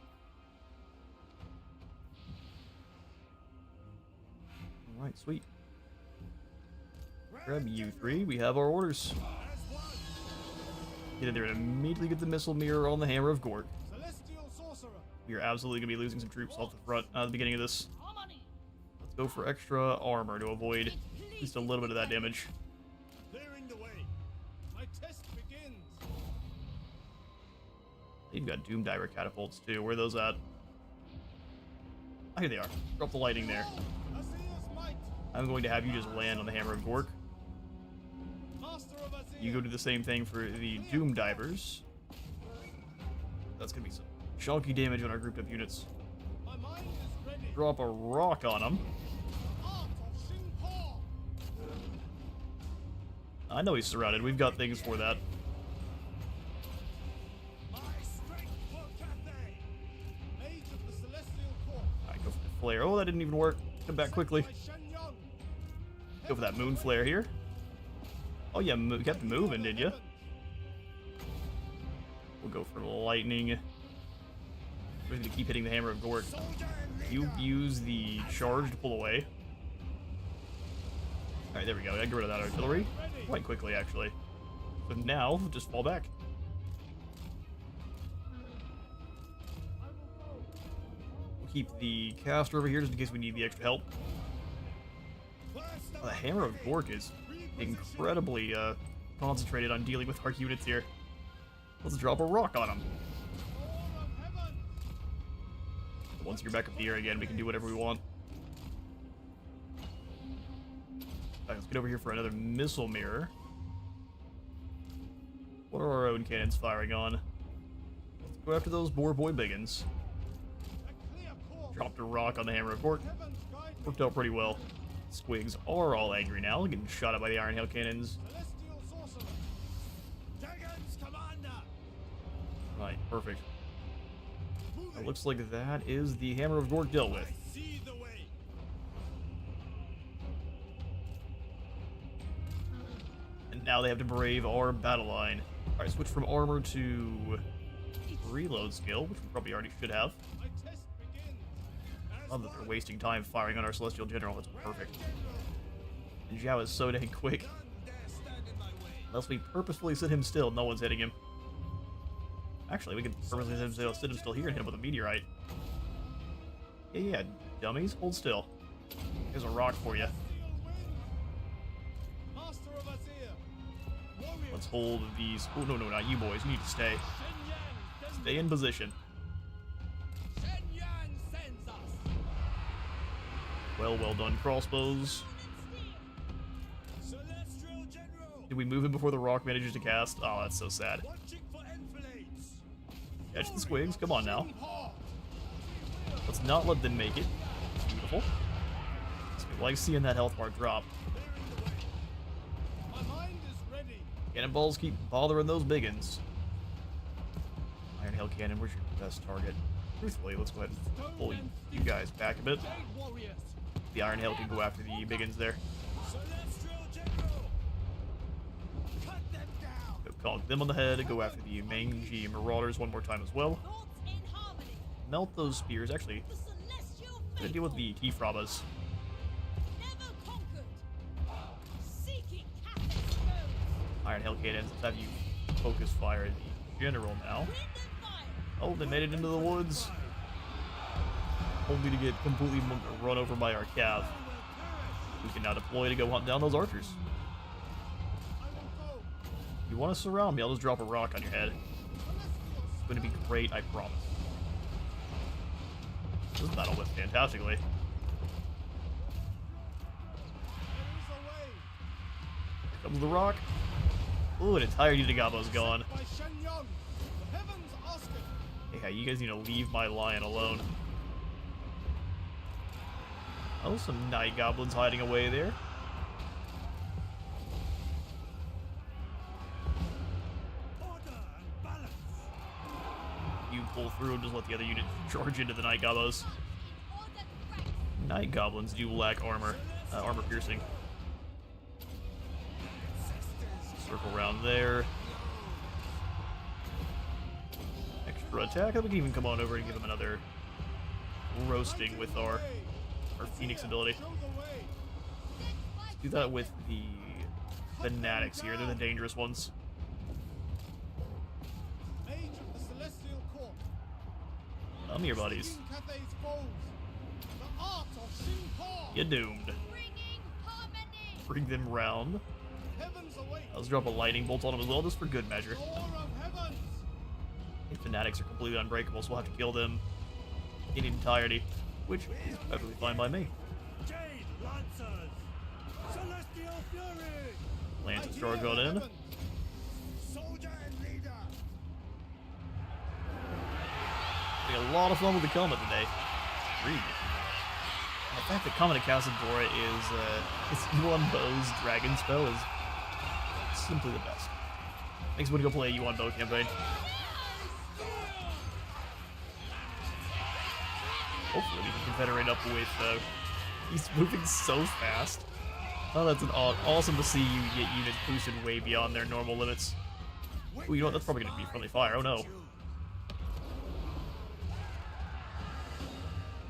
Alright, sweet. Grab you three, we have our orders. As one! Get in there and immediately get the missile mirror on the Hammer of Gork. Celestial sorcerer! We are absolutely going to be losing some troops off the front at the beginning of this. Harmony. Let's go for extra armor to avoid at least a little bit of that damage. Clearing the way! My test begins! You've got Doom Diver catapults too. Where are those at? Oh, here they are. Drop the lightning there. Azir's might! I'm going to have you just land on the Hammer of Gork. Master of Azir! You go do the same thing for the Doom Divers. That's going to be some chunky damage on our grouped up units. My mind is ready! Drop a rock on them. Art of Xingpo! I know he's surrounded. We've got things for that. My strength for Cathay! Mage of the Celestial Court! Alright, go for the flare. Oh, that didn't even work. Come back quickly. By Shenyang! Go for that moon flare here. Oh yeah, kept moving, did you? We'll go for lightning. We're going to keep hitting the Hammer of Gork. Soldier and You leader! use the charge to pull away. Alright, there we go. I get rid of that artillery. Quite quickly, actually. So now, just fall back. We'll keep the caster over here just in case we need the extra help. First The Hammer of Gork is incredibly concentrated on dealing with our units here. Let's drop a rock on them. Once you're back up here again, we can do whatever we want. Alright, let's get over here for another missile mirror. What are our own cannons firing on? Let's go after those boar boy biggins. Dropped a rock on the Hammer of Gork. Worked out pretty well. Squigs are all angry now, getting shot at by the Iron Hail cannons. Right, perfect. It looks like that is the Hammer of Gork dealt with. And now they have to brave our battle line. Alright, switch from armor to reload skill, which we probably already should have. Love that they're wasting time firing on our Celestial General. That's perfect. And Zhao is so dang quick. Unless we purposefully sit him still, no one's hitting him. Actually, we could purposely sit him still here and hit him with a meteorite. Yeah, dummies, hold still. Here's a rock for you. Let's hold these. Oh, no, not you boys. You need to stay. Stay in position. Well done, crossbows. Did we move him before the rock manages to cast? Oh, that's so sad. Catch the squigs, come on now. Let's not let them make it. Beautiful. I like seeing that health bar drop. Cannonballs keep bothering those biggins. Iron Hail Cannon, where's your best target? Truthfully, let's go ahead and pull you guys back a bit. The Iron Hail can go after the biggins there. Go conk them on the head, go after the mangy marauders one more time as well. Melt those spears. Actually, gonna deal with the Kefrabas. Iron Hail Cannons, let's have you focus fire the general now. Oh, they made it into the woods. Only to get completely run over by our cav. We can now deploy to go hunt down those archers. If you want to surround me, I'll just drop a rock on your head. It's going to be great, I promise. This battle went fantastically. Here comes the rock. Ooh, an entire Unagabo's gone. Hey, you guys need to leave my lion alone. Oh, some night goblins hiding away there. You pull through and just let the other unit charge into the night gobos. Night goblins do lack armor, armor piercing. Circle around there. Extra attack. We can even come on over and give him another roasting with our Phoenix ability. Let's do that with the fanatics here. They're the dangerous ones. Come here, buddies. You're doomed. Bring them round. Let's drop a lightning bolt on them as well, just for good measure. The fanatics are completely unbreakable, so we'll have to kill them in entirety, which is perfectly fine by me. Lances charge on in. Having a lot of fun with the Comet today. Read. And the fact that Comet of Casadora is Yuan Bo's dragon spell is simply the best. Makes me want to go play a Yuan Bo campaign. Hopefully we can confederate up with, he's moving so fast. Oh, that's awesome to see you get units boosted way beyond their normal limits. Ooh, you know what, that's probably going to be friendly fire, oh no.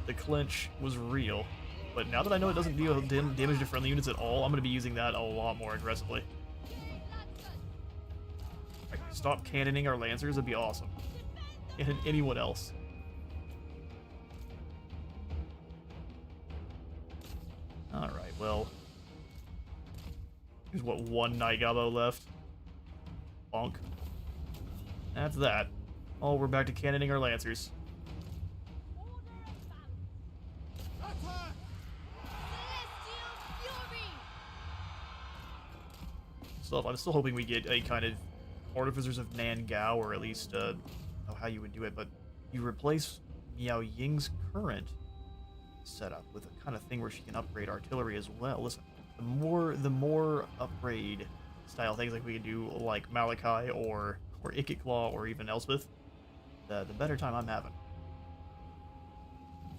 The clinch was real, but now that I know it doesn't deal damage to friendly units at all, I'm going to be using that a lot more aggressively. Stop cannoning our Lancers, it'd be awesome. And anyone else. Alright, well, There's what, one Night Gabo left? Bonk. That's that. Oh, we're back to cannoning our Lancers. Attack! I'm still hoping we get a kind of Artificers of Nangao, or at least, I don't know how you would do it, but you replace Miao Ying's current setup with a kind of thing where she can upgrade artillery as well. Listen, the more upgrade style things like we can do, like Malachi or Ikitclaw or even Elspeth, the better time I'm having.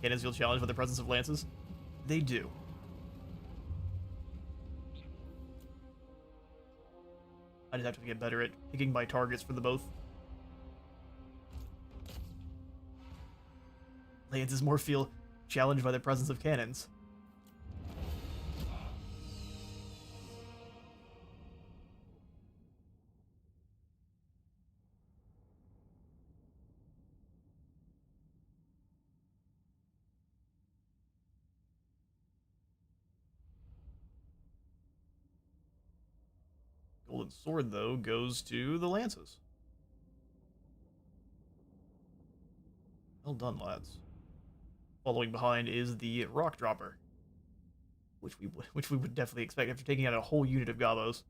Cannons feel challenged by the presence of lances? They do. I just have to get better at picking my targets for the both. Lances more feel challenged by the presence of cannons. Golden Sword, though, goes to the Lances. Well done, lads. Following behind is the Rock Dropper, which we would definitely expect after taking out a whole unit of Gabos.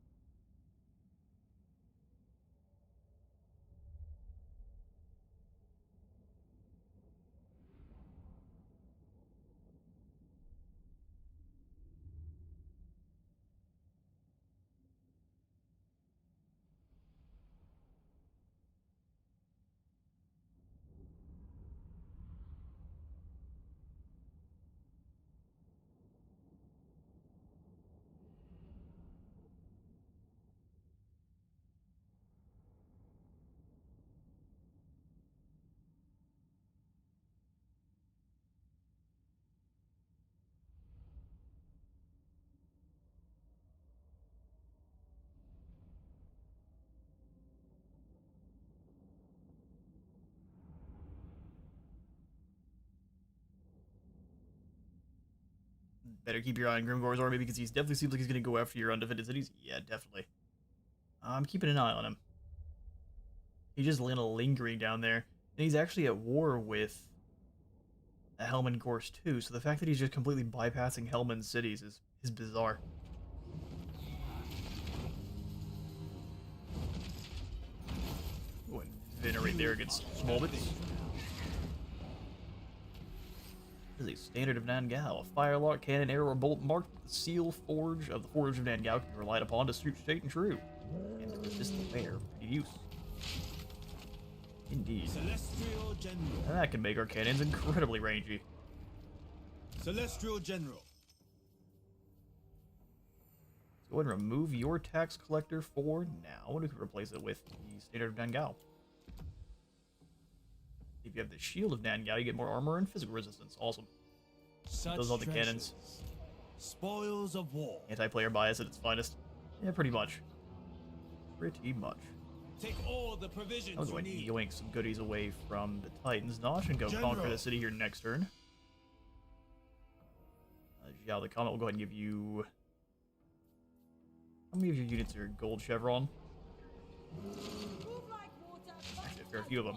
Better keep your eye on Grimgor's army because he definitely seems like he's going to go after your undefended cities. Yeah, definitely. I'm keeping an eye on him. He's just kind of lingering down there. And he's actually at war with Helman Gorse too, so the fact that he's just completely bypassing Helman's cities is bizarre. Go ahead and venerate there against Smolbits. This is a standard of Nangao. A firelock, cannon, arrow, or bolt marked with the seal forge of the Forge of Nangao can be relied upon to shoot straight and true, and to resist the wear for use. Indeed. Celestial General. And that can make our cannons incredibly rangy. Celestial General. Go ahead and remove your tax collector for now, and we can replace it with the standard of Nangao. If you have the Shield of Nangao, you get more armor and physical resistance. Awesome. Those are the cannons. Spoils of war. Anti-player bias at its finest. Yeah, pretty much. Pretty much. Take all the provisions I'll go ahead and yoink some goodies away from the Titan's Notch and go conquer the city here next turn. Zhao the Comet will go ahead and give you... How many of your units are gold chevron? Actually, a fair few of them.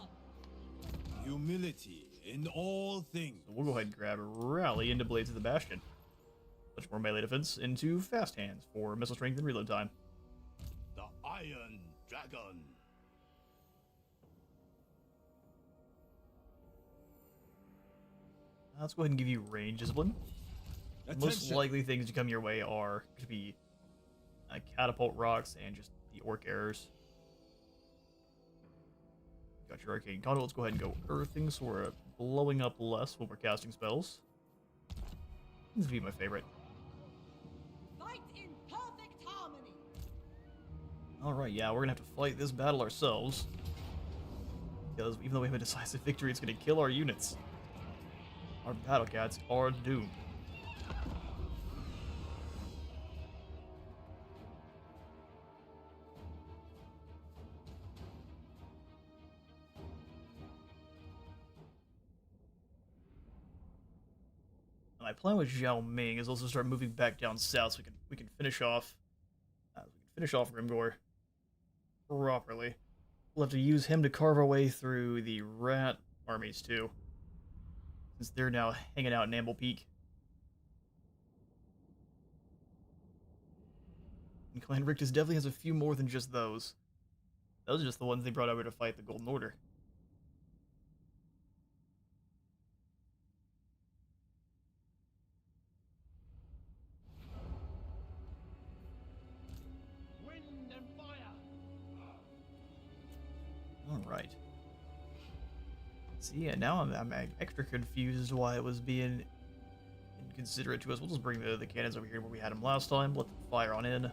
Humility in all things. So we'll go ahead and grab a rally into Blades of the Bastion. Much more melee defense into fast hands for missile strength and reload time. The Iron Dragon. Let's go ahead and give you range discipline. The most likely things to come your way are going to be catapult rocks and just the orc errors. Got your arcane conduit. Let's go ahead and go earthing, so we're blowing up less when we're casting spells. This would be my favorite. Fight in perfect harmony. Alright, yeah, we're gonna have to fight this battle ourselves. Because even though we have a decisive victory, it's gonna kill our units. Our battle cats are doomed. My plan with Zhao Ming is also start moving back down south so we can finish off finish off Grimgore properly. We'll have to use him to carve our way through the rat armies too, since they're now hanging out in Amble Peak. And Clan Rictus definitely has a few more than just those. Those are just the ones they brought over to fight the Golden Order. Wind and fire. Alright. See, yeah, now I'm extra confused as to why it was being inconsiderate to us. We'll just bring the cannons over here where we had them last time. Let them fire on in.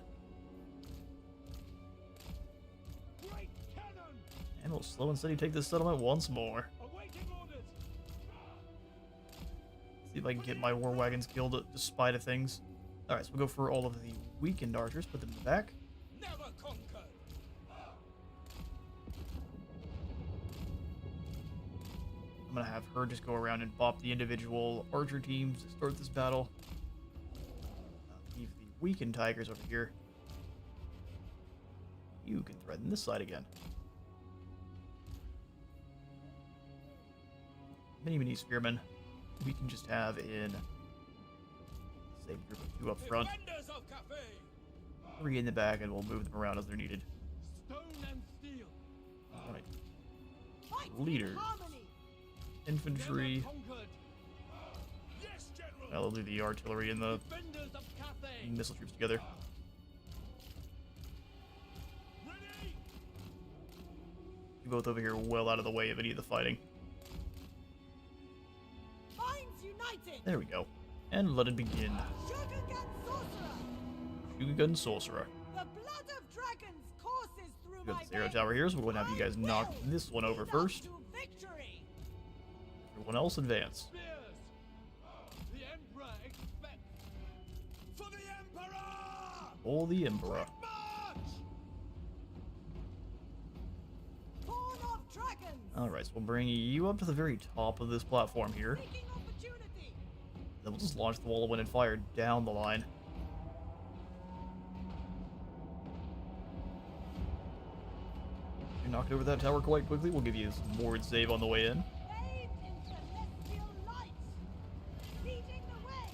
Great cannon. And we'll slow and steady take this settlement once more. Awaiting orders. See if I can get my war wagons killed despite of things. Alright, so we'll go for all of the weakened archers, put them in the back. Never conquered. I'm gonna have her just go around and bop the individual archer teams to start this battle. Leave the weakened tigers over here. You can threaten this side again. Mini spearmen. We can just have in same group of 2 up front, Defenders of Cathay. 3 in the back, and we'll move them around as they're needed. Stone and steel. Alright. Fight Leaders. in harmony. Infantry. Never conquered. Yes, General. I'll do the artillery and the Defenders of Cathay. missile troops together. Ready. You both over here well out of the way of any of the fighting. Minds united. There we go. And let it begin. Shogun sorcerer. Shogun Sorcerer. The blood of dragons courses through We got my this arrow veins. tower here, so we're going to have you guys knock this one over Lead us first. to victory. Everyone else advance. Spears. The Emperor expects. For the Emperor. All the Emperor. March. Born of dragons. Alright, so we'll bring you up to the very top of this platform here. Taking opportunity. Then we'll just launch the wall of wind and fire down the line. You knocked over that tower quite quickly. We'll give you some more save on the way in. Bathed in celestial light. Leading the way.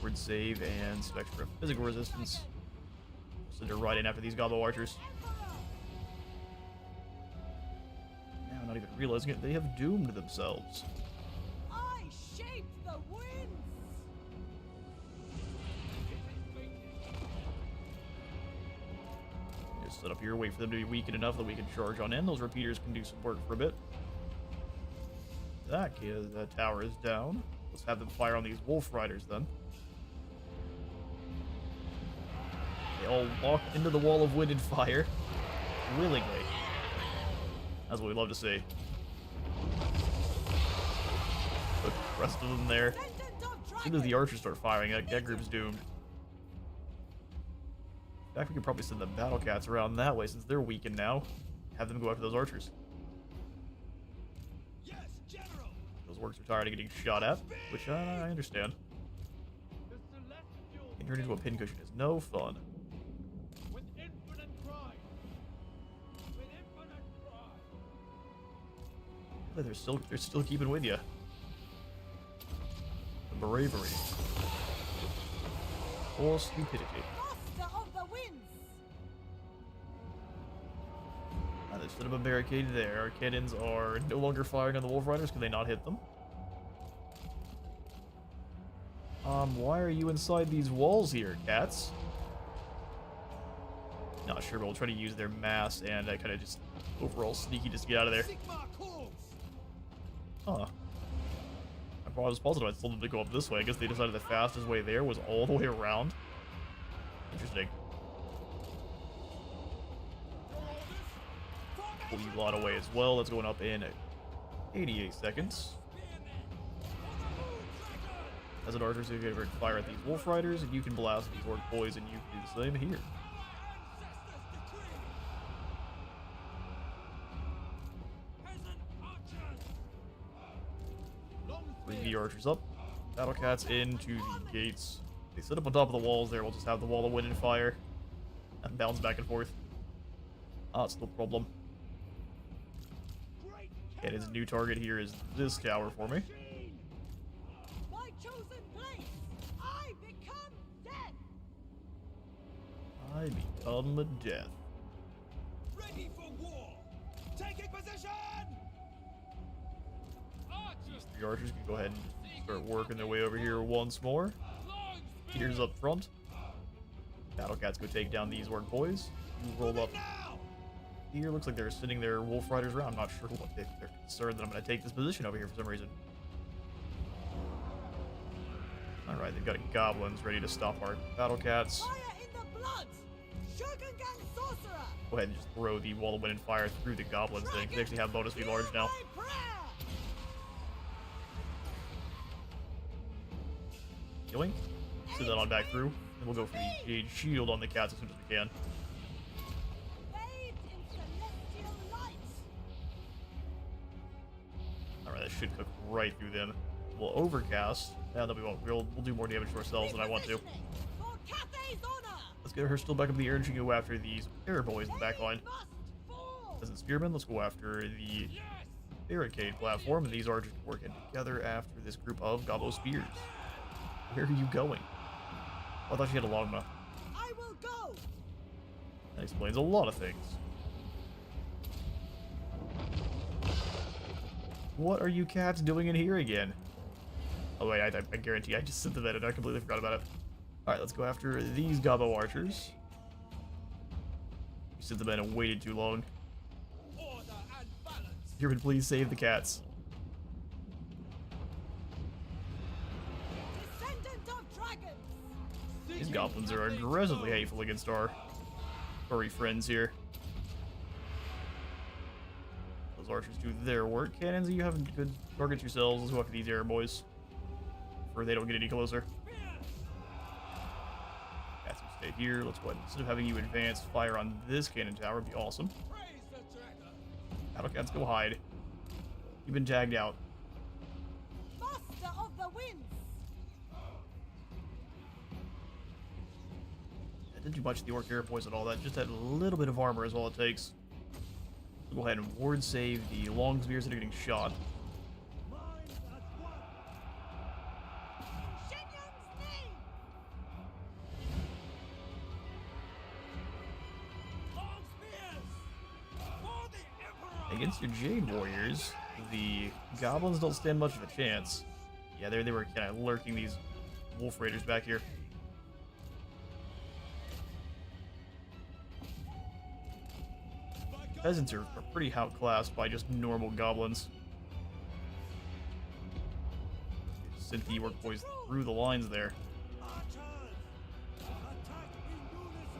Word save and some extra physical resistance. So they're right in after these gobbo archers. Emperor. Now, not even realizing it, they have doomed themselves. I shaped the winds. Just set up here, wait for them to be weakened enough that we can charge on in. Those repeaters can do some work for a bit. That tower is down. Let's have them fire on these wolf riders then. They all walk into the wall of wind and fire willingly. That's what we love to see. Put the rest of them there. Descendant of As soon as the dragons. archers start firing, that group's doomed. In fact, we could probably send the battle cats around that way since they're weakened now. Have them go after those archers. Yes, General. Those orcs are tired of getting shot at, which I understand. The celestial. Getting turned into a pincushion is no fun. With infinite pride. With infinite pride. But they're still keeping with you. The bravery. Or stupidity. Master of the winds. They set up a barricade there. Our cannons are no longer firing on the wolf riders. Can they not hit them? Why are you inside these walls here, cats? Not sure, but we'll try to use their mass and kind of just overall sneakiness to get out of there. Sigma calls. Huh. I was positive I told them to go up this way. I guess they decided the fastest way there was all the way around. Interesting. Pull you lot away as well. That's going up in 88 seconds. As an archer, so you can fire at these wolf riders, and you can blast these orc boys, and you can do the same here. Bring the archers up. Battle cats into the gates. They sit up on top of the walls there. We'll just have the wall of wind and fire. And bounce back and forth. Ah, it's no problem. And his new target here is this tower for me. My chosen place. I become death. I become a death. Ready for war! Taking position! These 3 archers can go ahead and start working their way over here once more. Here's up front. Battle cats go take down these orc boys. You roll up here. Looks like they're sending their wolf riders around. I'm not sure what they're concerned that I'm going to take this position over here for some reason. Alright, they've got goblins ready to stop our battle cats. Fire in the blood. Shogungan sorcerer. Go ahead and just throw the wall of wind and fire through the goblins thing. They actually have bonus be large now. My prayer. Yoink. Send that on back through. And we'll go for the Jade Shield on the cats as soon as we can. Bathed in celestial light. Alright, that should cook right through them. We'll overcast. Yeah, no, we won't. We'll do more damage to ourselves than I want to. Repositioning for Cathay's honor. Let's get her still back up in the air and she can go after these air boys in the back line. Must fall. As in spearmen, let's go after the barricade platform, and these archers can work in together after this group of gobbo spears. Where are you going? Oh, I thought she had a longbow. I will go. That explains a lot of things. What are you cats doing in here again? Oh wait, I guarantee I just sent them in and I completely forgot about it. Alright, let's go after these gobbo archers. You sent them in and waited too long. Order and balance! Here, please save the cats. Descendant of dragons. These goblins are aggressively hateful against our furry friends here. Those archers do their work. Cannons, you have good targets yourselves. Let's go after these air boys. Or they don't get any closer. Cats will stay here. Let's go ahead. Instead of having you advance, fire on this cannon tower would be awesome. Praise the dragon! Battle cats, go hide. You've been tagged out. Master of the winds. That didn't do much to the orc air boys at all. That just had a little bit of armor is all it takes. We'll go ahead and ward save the long spears that are getting shot. Shenyan's name. Long spears! For the Emperor! Against your Jade Warriors, the goblins don't stand much of a chance. Yeah, they were kind of lurking these wolf raiders back here. Peasants are pretty outclassed by just normal goblins. Sent the orc boys through the lines there. Archers! Attack in unison!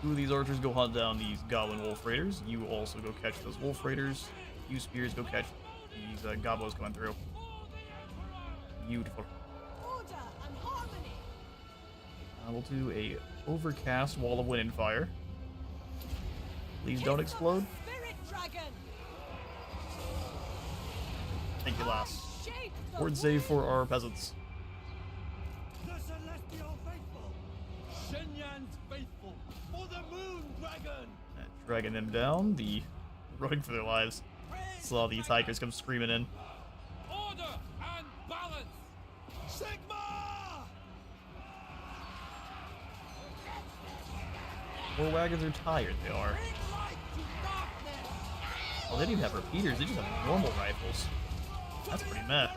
Two of these archers go hunt down these goblin wolf raiders. You also go catch those wolf raiders. You spears go catch these gobbos coming through. Beautiful. Order and harmony. We'll do a overcast wall of wind and fire. Please don't explode. Spirit dragon. Thank you, lass. Shape the Ward save for our peasants. The celestial faithful! Shenyan's faithful! For the moon dragon! Dragging them down. The running for their lives. Saw these hikers come screaming in. Order and balance! Sigma! War wagons are tired, they are. Bring light to darkness! Oh, they didn't even have repeaters, they just have normal rifles. That's pretty meh.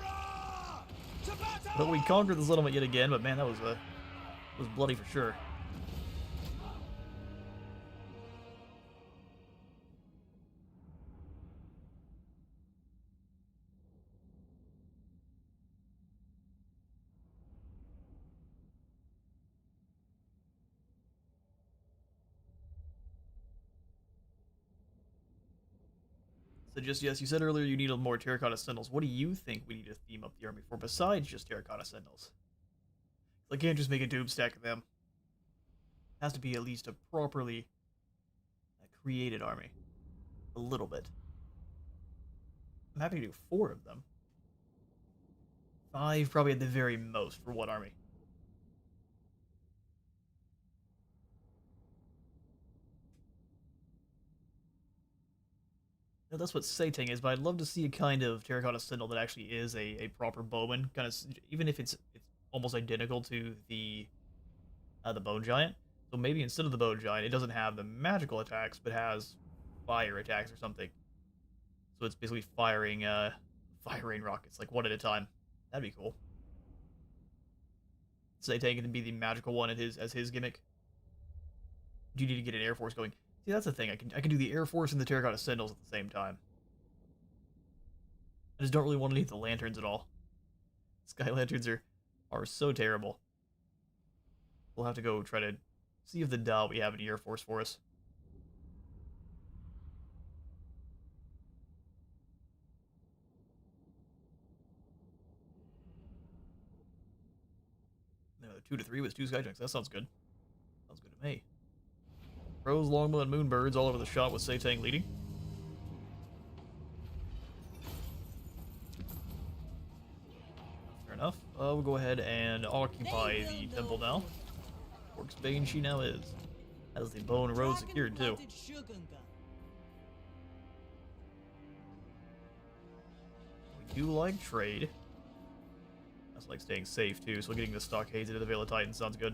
To battle! But we conquered the settlement yet again, but man, that was bloody for sure. So just, yes, you said earlier you need more terracotta sentinels. What do you think we need to theme up the army for besides just terracotta sentinels? I can't just make a doom stack of them. It has to be at least a properly created army. A little bit. I'm happy to do 4 of them. 5 probably at the very most for one army. Now, that's what Satang is, but I'd love to see a kind of Terracotta Sentinel that actually is a proper bowman, kind of, even if it's almost identical to the Bone Giant. So maybe instead of the Bone Giant, it doesn't have the magical attacks, but has fire attacks or something. So it's basically firing fire rain rockets, like one at a time. That'd be cool. Satang can be the magical one as his gimmick. Do you need to get an Air Force going? See, that's the thing. I can do the Air Force and the Terracotta Sentinels at the same time. I just don't really want to need the lanterns at all. Sky lanterns are so terrible. We'll have to go try to see if the Dao we have any Air Force for us. No, 2 to 3 with 2 Skyjacks. That sounds good. Sounds good to me. Crows, longbow, and moonbirds all over the shot with Satang leading. Fair enough. We'll go ahead and occupy the temple now. Orc's Bane she now is. Has the bow and road secured too. We do like trade. That's like staying safe too, so getting the stockades into the Veil of Titan sounds good.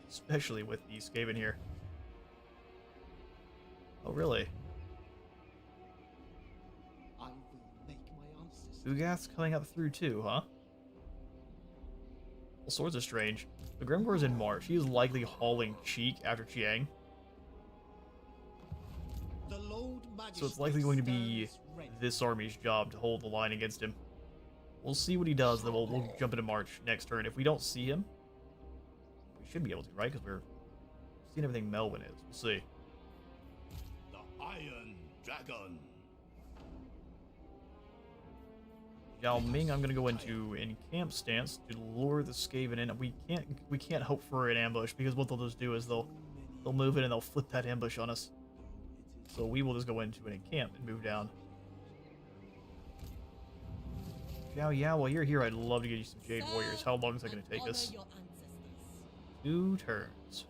Especially with the Skaven here. Oh, really? I will make my answers. Ugath's coming up through too, huh? All sorts of strange. The Grimgor's in March. He is likely hauling Cheek after Chiang. The Lord So it's likely going to be this army's job to hold the line against him. We'll see what he does, then we'll jump into March next turn. If we don't see him, we should be able to, right? Because we're seeing everything Melvin is. We'll see. The Iron Dragon. Zhao Ming, I'm gonna go into encamp stance to lure the Skaven in. We can't hope for an ambush because what they'll just do is they'll move in and they'll flip that ambush on us. So we will just go into an encamp and move down. Zhao Yao, while you're here, I'd love to get you some Jade Warriors. How long is that gonna take us? 2 turns.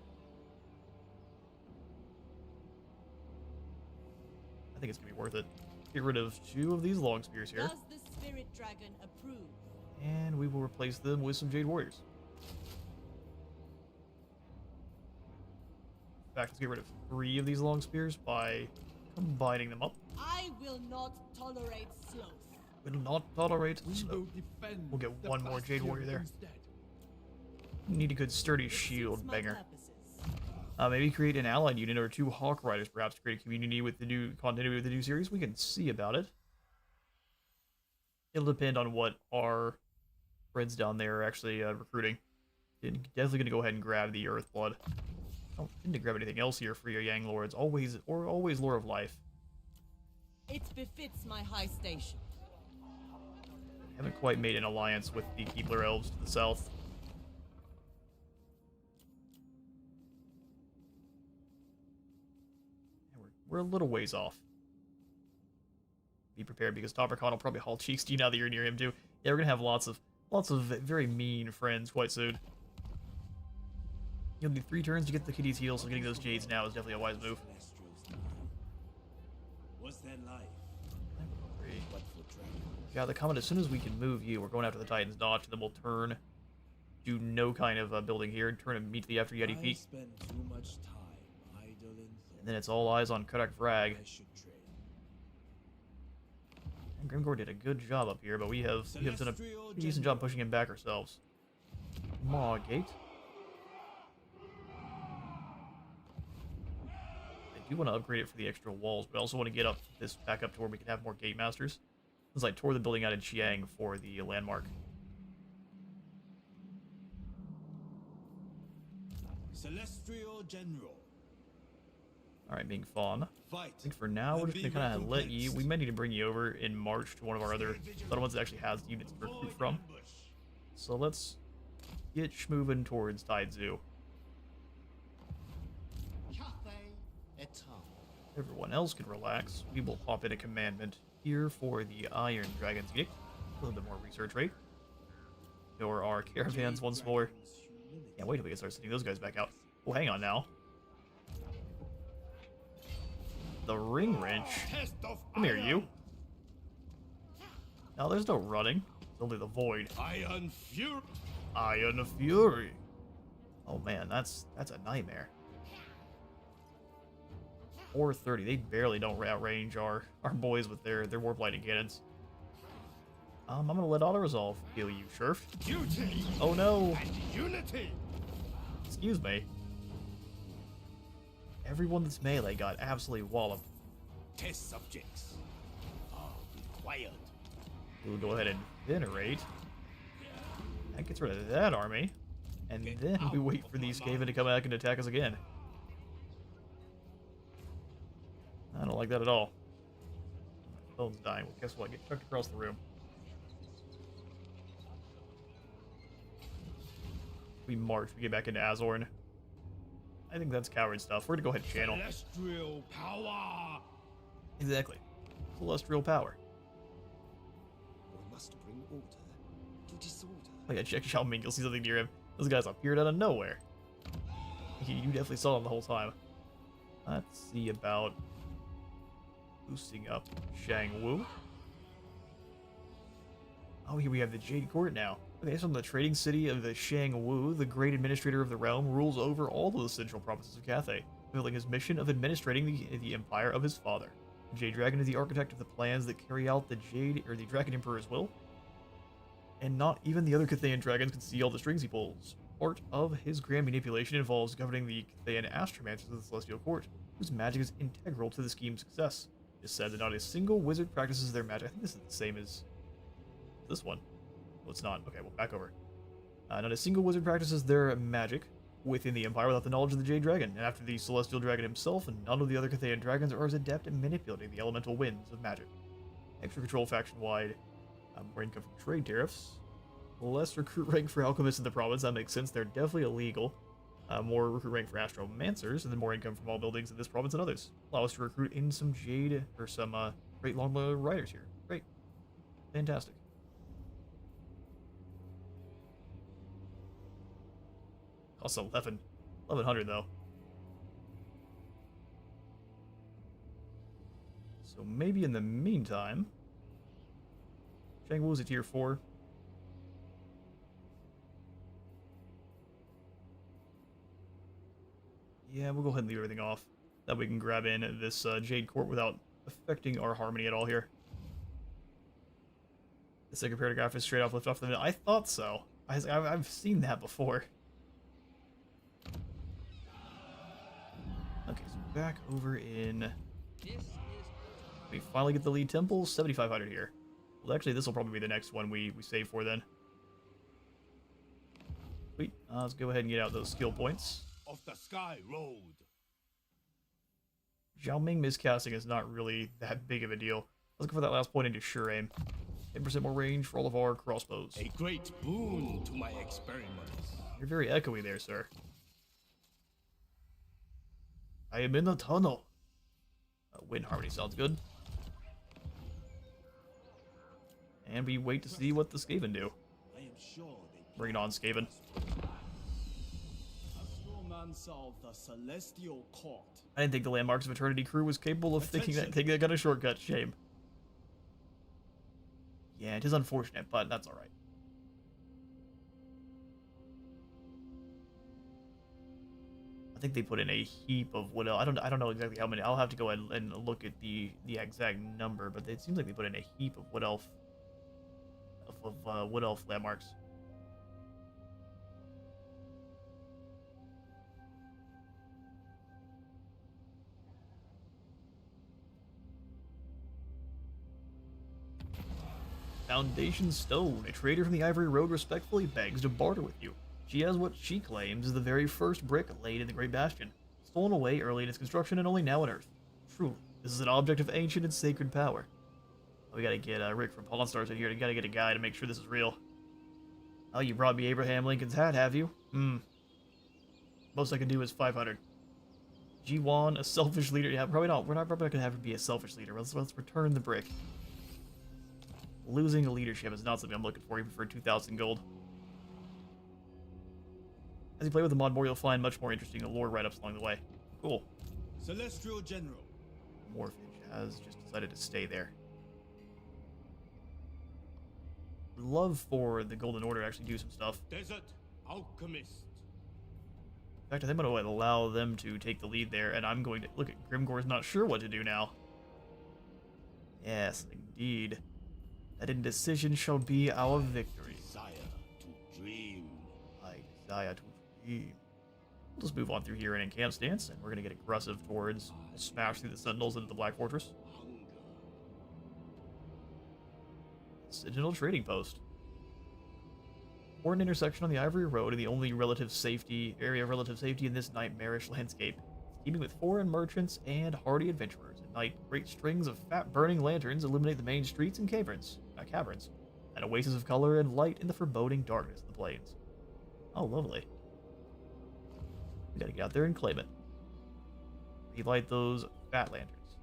I think it's gonna be worth it. Get rid of 2 of these long spears here. Does the Spirit Dragon approve? And we will replace them with some Jade Warriors. In fact, let's get rid of 3 of these long spears by combining them up. I will not tolerate sloth. Will not tolerate We slow. will defend We'll get the 1 more Jade bastion Warrior there. instead. Need a good sturdy It shield suits my banger. purposes. Maybe create an allied unit or 2 Hawk Riders, perhaps to create a community with the new continuity with the new series. We can see about it. It'll depend on what our friends down there are actually recruiting. Definitely gonna go ahead and grab the Earthblood. I don't need to grab anything else here for your Yang Lords. Always Lore of Life. It befits my high station. Haven't quite made an alliance with the Keepler Elves to the south. And we're a little ways off. Be prepared because Toppercon will probably haul cheeks to you now that you're near him too. Yeah, we're gonna have lots of very mean friends quite soon. You'll need 3 turns to get the kitty's heal, so getting those jades now is definitely a wise move. Was their life? But yeah, the comment, as soon as we can move you, we're going after the Titan's Notch, and then we'll turn, do no kind of building here, and turn immediately after Yeti Peak. Spend too much time idling. And then it's all eyes on Kudak Vrag. I should trade. And Grimgor did a good job up here, but we have done a pretty decent job pushing him back ourselves. Maw Gate. I do want to upgrade it for the extra walls, but I also want to get up this back up to where we can have more Gate Masters. Since I tore the building out in Chiang for the landmark. Celestial General. Alright, Ming Fawn. Fight. I think for now, we're just going to kind of let you... We might need to bring you over in March to one of our other ones that actually has units to recruit from. So let's get moving towards Tide Zoo. Cathay Etam. Everyone else can relax. We will pop in a commandment here for the Iron Dragon's Edict. A little bit more research rate. Or our caravans once more. Can't wait till we can start sending those guys back out. Oh, hang on now. the ring wrench. Test of Come here, iron. you. No, there's no running. It's only the void. Iron fury. Iron Fury. Oh man, that's a nightmare. 430. They barely don't outrange our boys with their warp lightning cannons. I'm gonna let auto resolve kill you, Sheriff. Duty. Oh no. And unity. Excuse me. Everyone that's melee got absolutely walloped. Test subjects are required. We'll go ahead and venerate. That gets rid of that army. And then we wait for these Skaven to come back and attack us again. I don't like that at all. My phone's dying. Well, guess what? Get chucked across the room. We march. We get back into Azorn. I think that's coward stuff. We're gonna go ahead and channel. Celestial power. Exactly. Celestial power. We must bring order to disorder. Oh yeah, check Zhao Ming. You'll see something near him. Those guys appeared out of nowhere. You definitely saw them the whole time. Let's see about boosting up Shang Wu. Oh, here we have the Jade Court now. Okay, from the trading city of the Shang Wu, the great administrator of the realm rules over all of the central provinces of Cathay, fulfilling his mission of administrating the empire of his father. The Jade Dragon is the architect of the plans that carry out the Dragon Emperor's will, and not even the other Cathayan dragons can see all the strings he pulls. Part of his grand manipulation involves governing the Cathayan astromancers of the Celestial Court, whose magic is integral to the scheme's success. It is said that not a single wizard practices their magic. I think this is the same as this one. Well, it's not. Okay, well, back over. Not a single wizard practices their magic within the Empire without the knowledge of the Jade Dragon. And after the Celestial Dragon himself, and none of the other Cathayan dragons are as adept at manipulating the elemental winds of magic. Extra control faction-wide. More income from trade tariffs. Less recruit rank for alchemists in the province. That makes sense. They're definitely illegal. More recruit rank for astromancers, and then more income from all buildings in this province and others. Allow us to recruit in some Jade, or some great longbow riders here. Great. Fantastic. Also 1100 though. So maybe in the meantime, Shang Wu's a tier 4. Yeah, we'll go ahead and leave everything off. That we can grab in this Jade Court without affecting our harmony at all here. The second paragraph is straight off lift off the middle. I thought so. I've seen that before. Okay, so back over in... We finally get the lead temple, 7,500 here. Well, actually, this will probably be the next one we save for then. Sweet. Let's go ahead and get out those skill points. Of the sky road. Zhao Ming miscasting is not really that big of a deal. Let's go for that last point into sure aim. 10% more range for all of our crossbows. A great boon to my experiments. You're very echoey there, sir. I am in the tunnel. Wind harmony sounds good. And we wait to see what the Skaven do. I am sure they Bring it on, Skaven. Astromancer of the Celestial Court. I didn't think the Landmarks of Eternity crew was capable of taking that kind of shortcut. Shame. Yeah, it is unfortunate, but that's alright. I think they put in a heap of wood elf. I don't know exactly how many. I'll have to go ahead and look at the exact number, but it seems like they put in a heap of wood elf landmarks. Foundation Stone. A trader from the Ivory Road respectfully begs to barter with you. She has what she claims is the very first brick laid in the Great Bastion, stolen away early in its construction and only now unearthed. Truly, this is an object of ancient and sacred power. We gotta get Rick from Pawn Stars in here. We gotta get a guy to make sure this is real. Oh, you brought me Abraham Lincoln's hat, have you? Most I can do is 500. G1, a selfish leader. Yeah, probably not. We're not probably not gonna have her be a selfish leader. Let's return the brick. Losing a leadership is not something I'm looking for, even for 2,000 gold. As you play with the mod more, you'll find much more interesting lore write-ups along the way. Cool. Celestial General, Morphage has just decided to stay there. Would love for the Golden Order to actually do some stuff. Desert alchemist. In fact, I think I'm going to allow them to take the lead there, and I'm going to... Look at Grimgore's not sure what to do now. Yes, indeed. That indecision shall be our victory. Desire to dream. I desire to dream. We'll just move on through here in a camp stance, and we're going to get aggressive towards smash through the sentinels into the Black Fortress. Hunger. Sentinel Trading Post. Mourn intersection on the Ivory Road and the only area of relative safety in this nightmarish landscape. Teeming with foreign merchants and hardy adventurers. At night, great strings of fat burning lanterns illuminate the main streets and caverns, an oasis of color and light in the foreboding darkness of the plains. Oh, lovely. We gotta get out there and claim it. Relight those fat lanterns.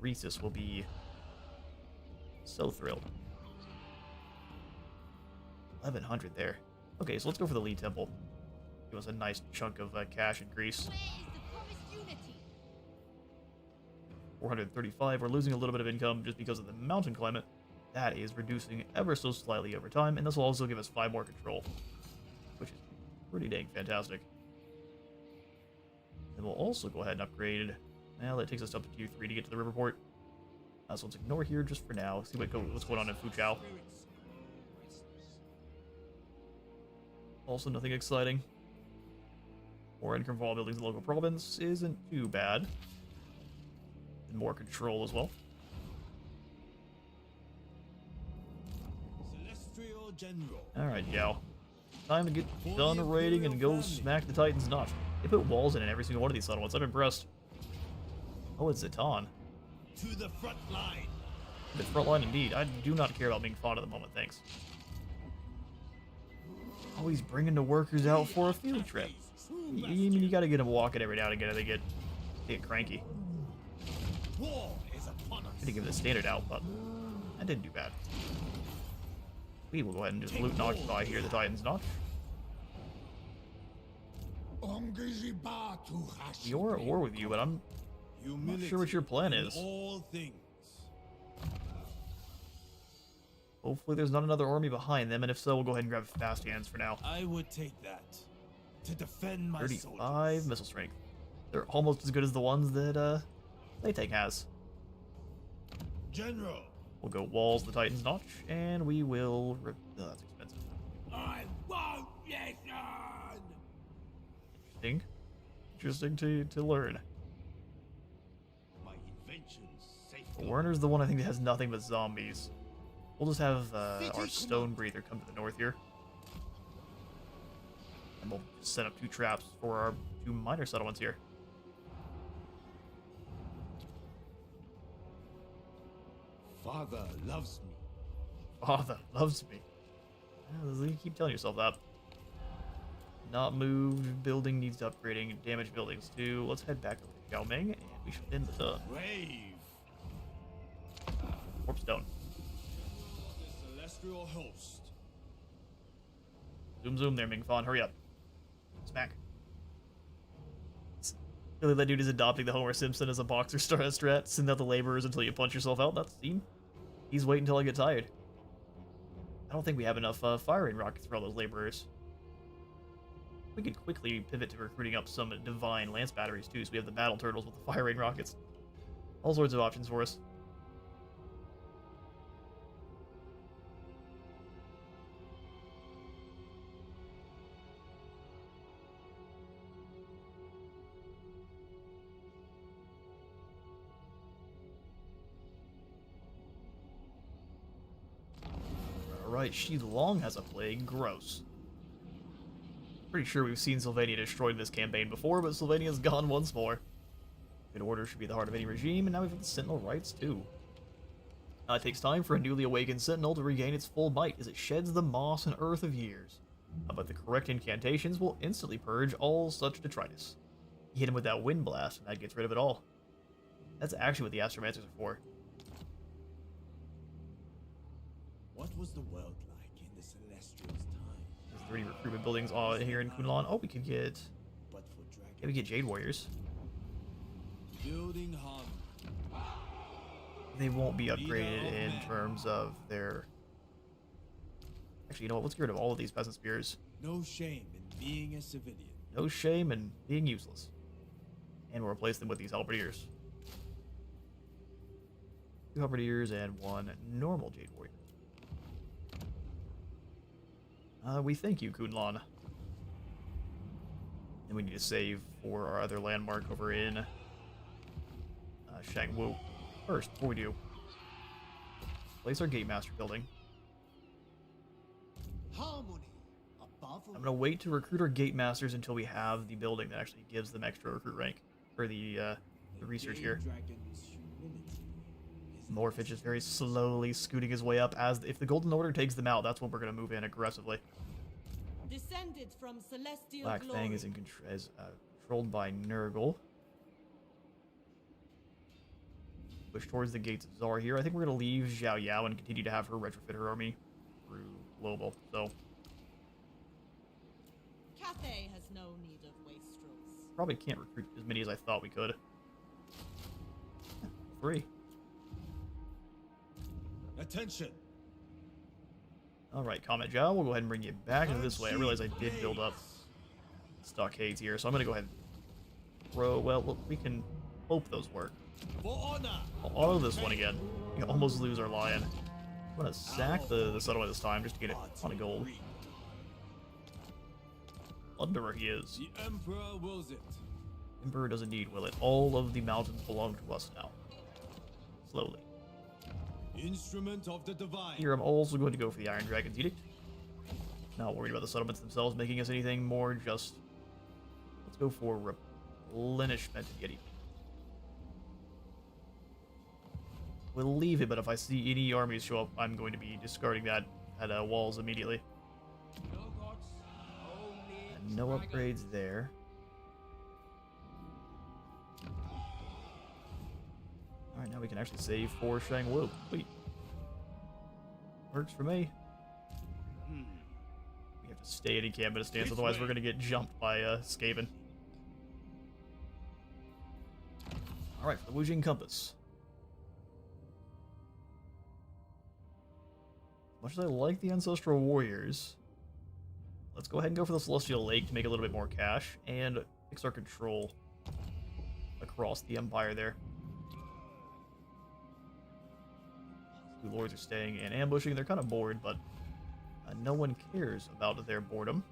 Rhesus will be so thrilled. 1100 there. Okay, so let's go for the Lee Temple. Give us a nice chunk of cash and grease. Where is the promised unity? 435. We're losing a little bit of income just because of the mountain climate. That is reducing ever so slightly over time, and this will also give us 5 more control, which is pretty dang fantastic. And we'll also go ahead and upgrade. Well, that takes us up to Tier 3 to get to the Riverport. So let's ignore here just for now. See what's going on in Fuchao. Also nothing exciting. More income from all buildings in the local province isn't too bad. And more control as well. Celestial General. Alright, Zhao. Time to get done raiding and go smack the Titan's nut. They put walls in every single one of these settlements. I'm impressed. Oh, it's Zatan. To the front line. The front line indeed. I do not care about being fought at the moment, thanks. Always bringing the workers out for a field trip. You gotta get them walking every now and again. They get cranky. War is upon us. Gonna give it a standard out, but that didn't do bad. We will go ahead and just loot and occupy here the Titan's Notch. You're at war with you, but I'm not sure what your plan is. All things. Hopefully there's not another army behind them, and if so, we'll go ahead and grab fast hands for now. I would take that to defend my 35 soldiers. missile strength. They're almost as good as the ones that Cathay has. General. We'll go walls the Titan's Notch, and we will that's expensive. I won't listen. Interesting to learn. My inventions safe. Werner's the one I think that has nothing but zombies. We'll just have our Stone Breather come to the north here. And we'll set up 2 traps for our 2 minor settlements here. Father loves me. Father loves me. You keep telling yourself that. Not moved. Building needs upgrading. Damaged buildings too. Let's head back over to Zhao Ming, and we should end the turn. Brave. Warp Stone. The celestial host. Zoom there, Ming Fan. Hurry up. Smack. Really, that dude is adopting the Homer Simpson as a boxer strat. Send out the laborers until you punch yourself out. That's the scene. He's waiting until I get tired. I don't think we have enough firing rockets for all those laborers. We could quickly pivot to recruiting up some divine lance batteries too, so we have the battle turtles with the firing rockets. All sorts of options for us. Alright, Shi Long has a plague. Gross. Pretty sure we've seen Sylvania destroyed in this campaign before, but Sylvania's gone once more. Good order should be the heart of any regime, and now we've got the Sentinel rights too. Now it takes time for a newly awakened Sentinel to regain its full might as it sheds the moss and earth of years. But the correct incantations will instantly purge all such detritus. You hit him with that wind blast, and that gets rid of it all. That's actually what the Astromancers are for. What was the world like in the Celestials' time? There's 3 recruitment buildings here in Kunlun. Oh, we can get... But for dragon. Yeah, we get Jade Warriors. Building harmony. They won't be upgraded in terms of their... Actually, you know what? Let's get rid of all of these peasant spears. No shame in being a civilian. No shame in being useless. And we'll replace them with these halberdiers. 2 halberdiers and 1 normal Jade Warrior. We thank you, Kunlan. And we need to save for our other landmark over in Shangwu. First, before we do, place our Gatemaster building. Harmony above all. I'm gonna wait to recruit our Gatemasters until we have the building that actually gives them extra recruit rank for the research here. Dragon's humility is Morphage is very slowly scooting his way up. As if the Golden Order takes them out, that's when we're gonna move in aggressively. Descended from celestial Black glory. Fang is controlled by Nurgle. Push towards the gates of Zar here. I think we're going to leave Zhao Yao and continue to have her retrofit her army through Global. So Cathay has no need of wastrels. probably can't recruit as many as I thought we could. 3. attention. Alright, Comet Zhao, we'll go ahead and bring you back this way. I realize I did build up stockades here, so I'm going to go ahead and throw... Well, look, we can hope those work. For honor. I'll auto this one again. We almost lose our lion. I'm going to sack the settlement this time just to get a ton of gold. Plunderer he is. The Emperor wills it. Emperor doesn't need will it. All of the mountains belong to us now. Slowly. Instrument of the divine. Here I'm also going to go for the Iron Dragon's Edict. Not worried about the settlements themselves making us anything more, just... Let's go for replenishment Yeti. We'll leave it, but if I see any armies show up, I'm going to be discarding that at walls immediately. And no upgrades there. Alright, now we can actually save for Shangwu. Sweet. Works for me. We have to stay at encampment stance, otherwise we're going to get jumped by Skaven. Alright, for the Wujing Compass. Much as I like the Ancestral Warriors, let's go ahead and go for the Celestial Lake to make a little bit more cash, and fix our control across the Empire there. Two lords are staying and ambushing. They're kind of bored, but no one cares about their boredom.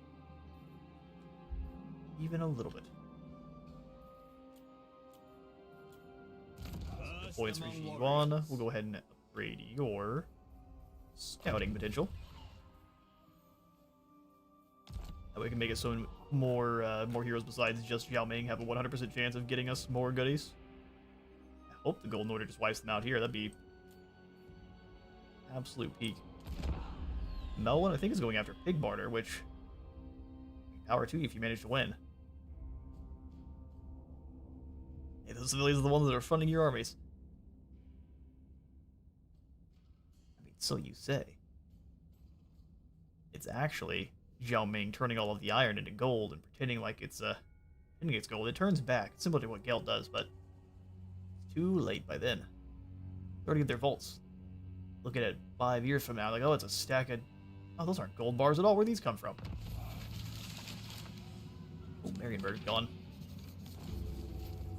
Even a little bit. Points for Yuan. We'll go ahead and upgrade your scouting potential. That way we can make it so more heroes besides just Zhao Ming have a 100% chance of getting us more goodies. I hope the Golden Order just wipes them out here. That'd be absolute peak. Melwin, I think, is going after Pig Barter, which power to you if you manage to win. Hey, those civilians are the ones that are funding your armies. I mean, so you say. It's actually Zhao Ming turning all of the iron into gold and pretending like it's gold. It turns back, similar to what Gelt does, but it's too late by then. They already get their vaults. Look at it 5 years from now, like, oh, it's a stack of... Oh, those aren't gold bars at all. Where'd these come from? Oh, Marienburg's gone.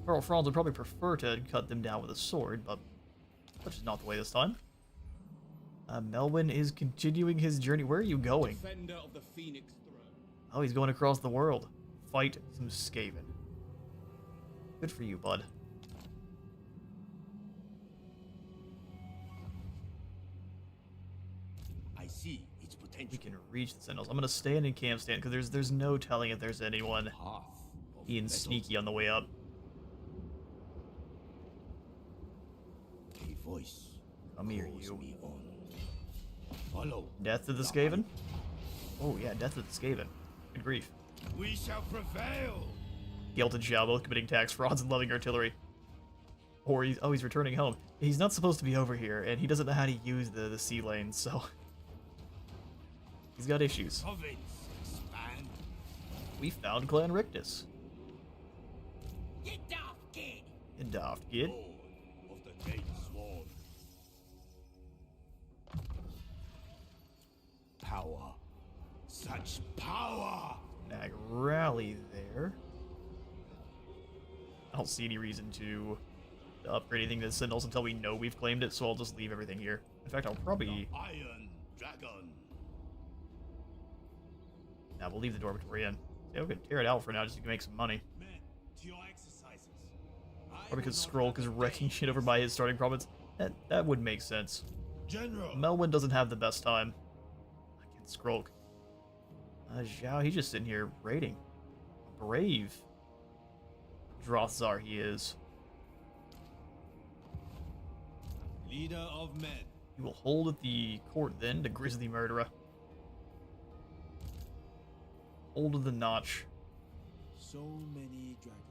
Earl Franz would probably prefer to cut them down with a sword, but such is not the way this time. Melwin is continuing his journey. Where are you going? Defender of the Phoenix Throne. Oh, he's going across the world. Fight some Skaven. Good for you, bud. I see its potential. We can reach the Sentinels. I'm gonna stay in camp stand because there's no telling if there's anyone Path of being metal. sneaky on the way up. A voice. Come here, calls you. me on. Follow. Death to the Skaven? Oh yeah, death to the Skaven. Good grief. We shall prevail. Gelt and Zhao both committing tax frauds and loving artillery. Or he's returning home. He's not supposed to be over here, and he doesn't know how to use the sea lanes, so he's got issues. Province expand. We found Clan Rictus. Get off, kid! And daft kid. Lord of the Gate Sworn. Power. Such power! Nag rally there. I don't see any reason to upgrade anything to the Sentinels until we know we've claimed it, so I'll just leave everything here. In fact, I'll probably... Iron Dragon. Nah, we'll leave the dormitory in. Yeah, we can tear it out for now just so we can make some money. Men, to your exercises. Or because Skrulk is wrecking shit over by his starting province. That would make sense. General. Melwyn doesn't have the best time against Skrulk. Zhao, he's just sitting here raiding. Brave Drothzar he is. Leader of men. He will hold at the court then, the Grizzly Murderer. Hold of the Notch. So many dragons.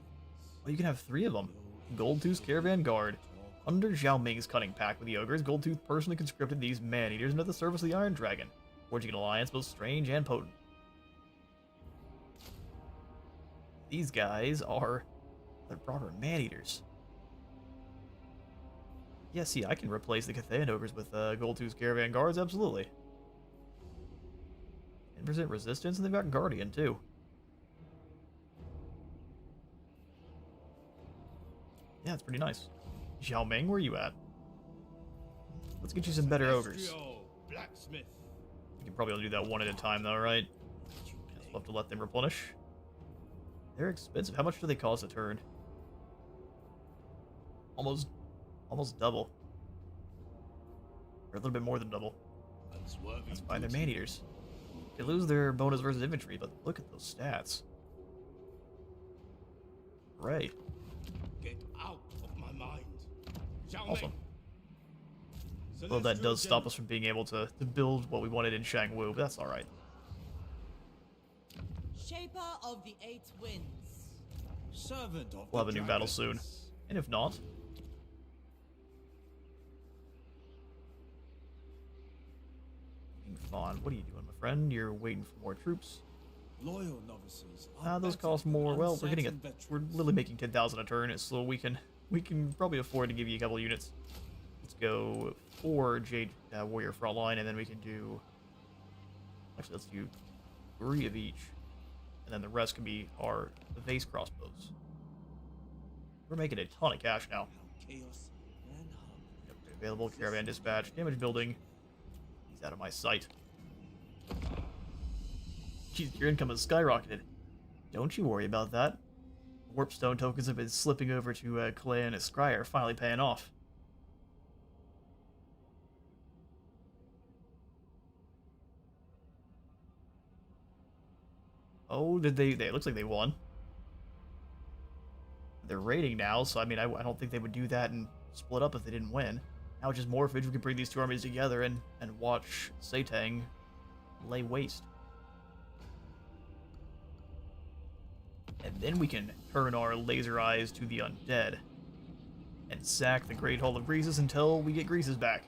Well, you can have 3 of them. Goldtooth's Caravan Guard. Under Zhao Ming's cutting pact with the ogres, Goldtooth personally conscripted these man-eaters into the service of the Iron Dragon, forging an alliance both strange and potent. These guys are... they're proper man-eaters. Yeah, see, I can replace the Cathay ogres with Goldtooth's Caravan Guards, absolutely. 10% resistance, and they've got Guardian, too. Yeah, it's pretty nice. Zhao Ming, where you at? Let's get you some better ogres. Celestial Blacksmith. You can probably only do that one at a time, though, right? Yes, we'll have to let them replenish. They're expensive. How much do they cost a turn? Almost double. Or a little bit more than double. Unswerving That's fine, they're duty. man-eaters. They lose their bonus versus infantry, but look at those stats. Right. Get out of my mind. Zhao Awesome. Ming. Well, that does stop us from being able to build what we wanted in Shangwu, but that's alright. Shaper of the 8 winds. Servant of We'll have a the new battle soon. dragons. And if not... Fawn, what are you doing, my friend? You're waiting for more troops. Loyal novices. are Those better cost than more. Well, we're getting uncertain we're veterans. literally making 10,000 a turn, so we can probably afford to give you a couple units. Let's go 4 Jade Warrior Frontline, and then we can do... Actually, let's do 3 of each. And then the rest can be our Vase Crossbows. We're making a ton of cash now. How chaos and harmony. Available Caravan Dispatch, Damage Building. He's out of my sight. Jeez, your income has skyrocketed. Don't you worry about that. Warpstone tokens have been slipping over to Clay and his Scryer, finally paying off. Oh, did they? It looks like they won. They're raiding now, so I mean, I don't think they would do that and split up if they didn't win. Now it's just more footage. We can bring these 2 armies together and watch Satang lay waste. And then we can turn our laser eyes to the undead and sack the Great Hall of Greases until we get Greases back.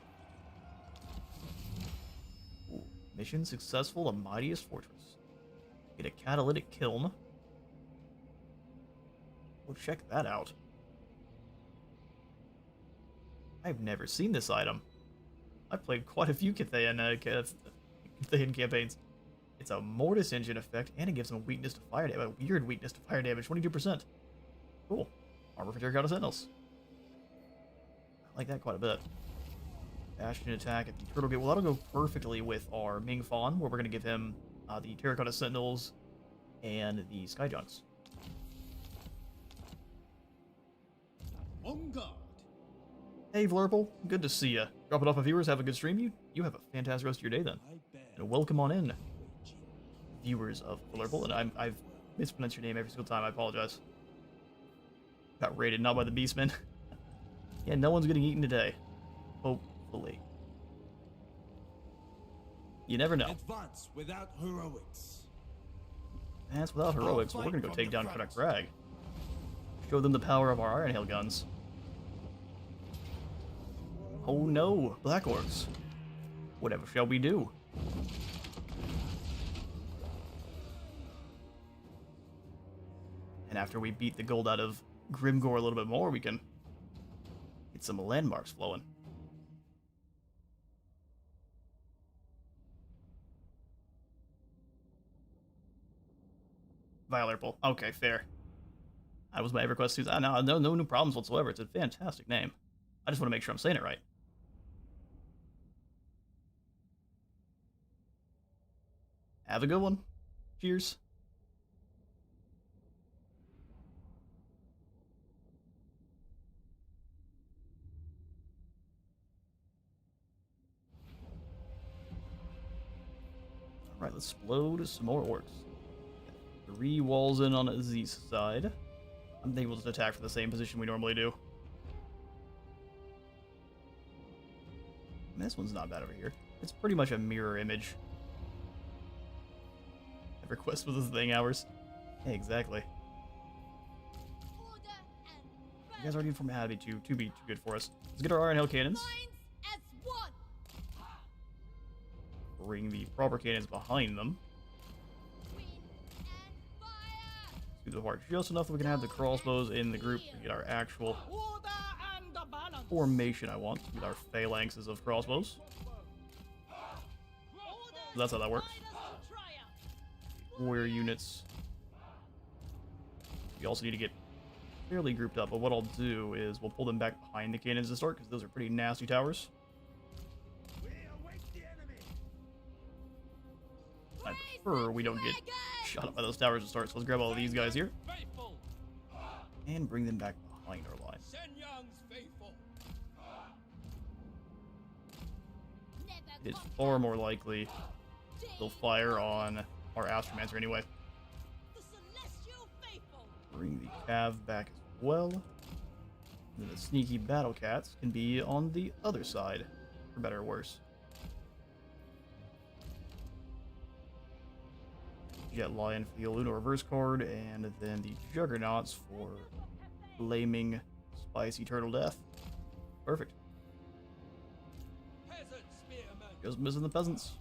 Ooh, mission successful, the mightiest fortress. Get a catalytic kiln. We'll check that out. I've never seen this item. I've played quite a few Cathayan campaigns. It's a Mortis engine effect, and it gives them a weakness to fire damage. A weird weakness to fire damage, 22%. Cool. Armor for Terracotta Sentinels. I like that quite a bit. Bastion attack at the Turtle Gate. Well, that'll go perfectly with our Ming Fawn, where we're going to give him the Terracotta Sentinels and the Skyjunks. On guard. Hey, Vlurple. Good to see ya. Drop it off my viewers. Have a good stream. You have a fantastic rest of your day, then. I bear And welcome on in, viewers of Vlurple. And I've mispronounced your name every single time. I apologize. Got raided, not by the Beastmen. Yeah, no one's getting eaten today. Hopefully. You never know. advance without heroics. That's without heroics, but we're gonna go take down Kodak Rag. Show them the power of our Iron Hail guns. Oh no, Black Orcs. Whatever shall we do? And after we beat the gold out of Grimgore a little bit more, we can Get some landmarks flowing. Violet Pole. Okay, fair. That was my EverQuest 2. No problems whatsoever. It's a fantastic name. I just want to make sure I'm saying it right. Have a good one. Cheers. Alright, let's explode some more orcs. 3 walls in on Z's side. I'm able to attack from the same position we normally do. This one's not bad over here. It's pretty much a mirror image. EverQuest was a thing, hours. Yeah, exactly. You guys already informed me to be too good for us. Let's get our Iron Hell cannons. Bring the proper cannons behind them. Do the heart just enough that we can have the crossbows in the group to get our actual formation I want. With our phalanxes of crossbows. So that's how that works. Warrior units. We also need to get fairly grouped up, but what I'll do is we'll pull them back behind the cannons to start, because those are pretty nasty towers. I prefer we don't get shot up by those towers to start, so let's grab all of these guys here. And bring them back behind our line. It is far more likely they'll fire on our Astromancer anyway. Bring the Cav back as well. And then the sneaky Battle Cats can be on the other side, for better or worse. Jet Lion for the Luna reverse card, and then the Juggernauts for flaming spicy turtle death. Perfect. Just missing the peasants.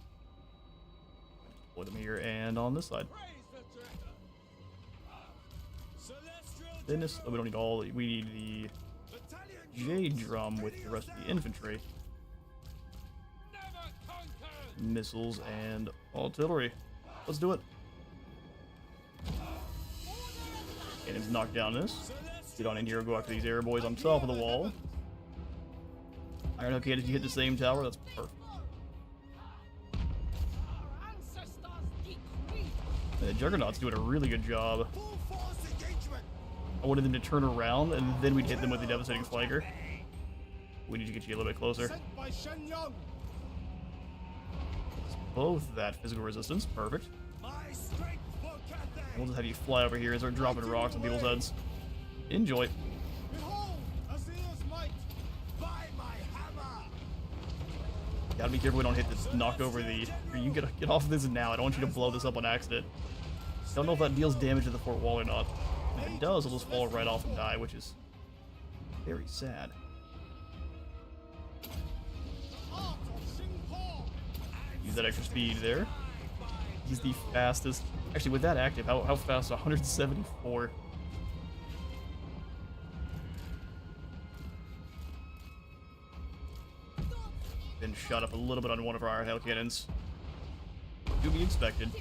Deploy them here and on this side. Thinness. Oh, we don't need all. We need the Jade Drum with the rest of the infantry, missiles, and artillery. Let's do it. Cannons knock down this. Get on in here and go after these air boys on top of the wall. Iron Hell cannons, you hit the same tower. That's perfect. The Juggernaut's doing a really good job. I wanted them to turn around, and then we'd hit them with the devastating flanker. We need to get you a little bit closer. Both that physical resistance, perfect. We'll just have you fly over here and start dropping rocks on people's heads. Enjoy. Gotta be careful we don't hit this, knock over the... You get off of this now. I don't want you to blow this up on accident. Don't know if that deals damage to the fort wall or not. If it does, it'll just fall right off and die, which is very sad. Use that extra speed there. He's the fastest. Actually, with that active, how fast? 174. Been shot up a little bit on one of our Iron Hell cannons. To be expected.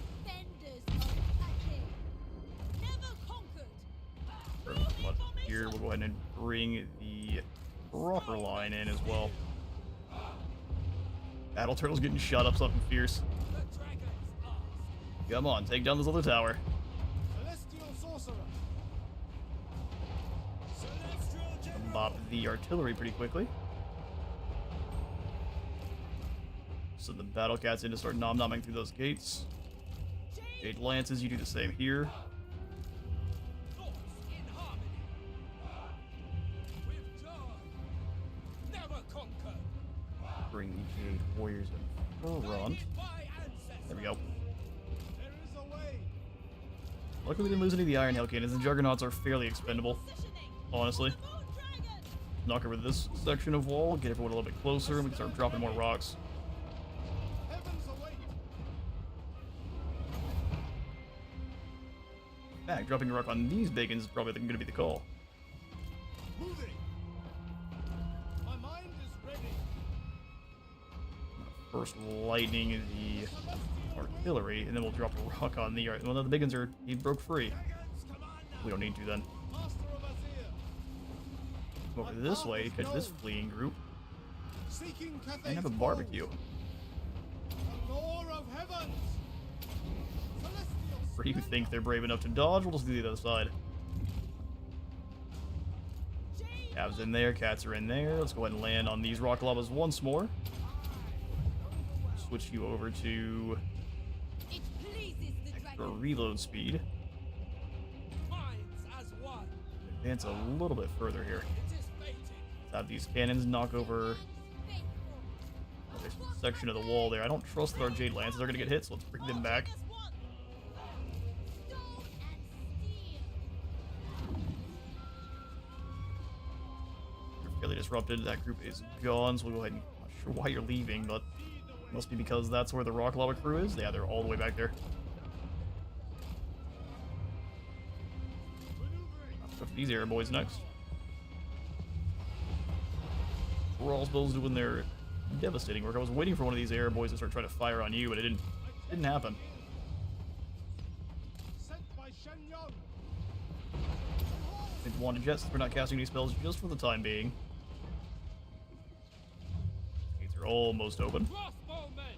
But here, we'll go ahead and bring the proper line in as well. Battle Turtle's getting shot up something fierce. Come on, take down this other tower. Bop the artillery pretty quickly. So the Battle Cats in to start nom-nomming through those gates. Jade Lances, you do the same here. Bring the Jade Warriors in front. There we go. Luckily we didn't lose any of the Iron Hell cannons. The Juggernauts are fairly expendable, honestly. Knock over this section of wall, get everyone a little bit closer, and we can start dropping more rocks. In fact, dropping a rock on these bacons is probably going to be the call. first lightning the artillery, and then we'll drop a rock on the... Well, no, the big ones are... He broke free. We don't need to then. Go over this way, catch this fleeing group, Seeking and Cathay's have a fall. barbecue. The Lord of Heavens. Celestial For you who think they're brave enough to dodge, we'll just do the other side. Cavs in there, cats are in there. Let's go ahead and land on these rock lavas once more. Switch you over to It pleases the extra dragon. reload speed. minds as one. Advance a little bit further here. It is fated. Let's have these cannons knock over Faithful. a section of the wall there. I don't trust that our Jade Lances are going to get hit, so let's bring them back. As one. Stone and steel. You're fairly disrupted. That group is gone, so we'll go ahead and... I'm not sure why you're leaving, but must be because that's where the rock lava crew is. Yeah, they're all the way back there. Let's go for these air boys next. Crossbows doing their devastating work. I was waiting for one of these air boys to start trying to fire on you, but it didn't happen. Sent by Shen Yong. Didn't want to jet since we're not casting any spells just for the time being. Gates are almost open. Crossbowmen.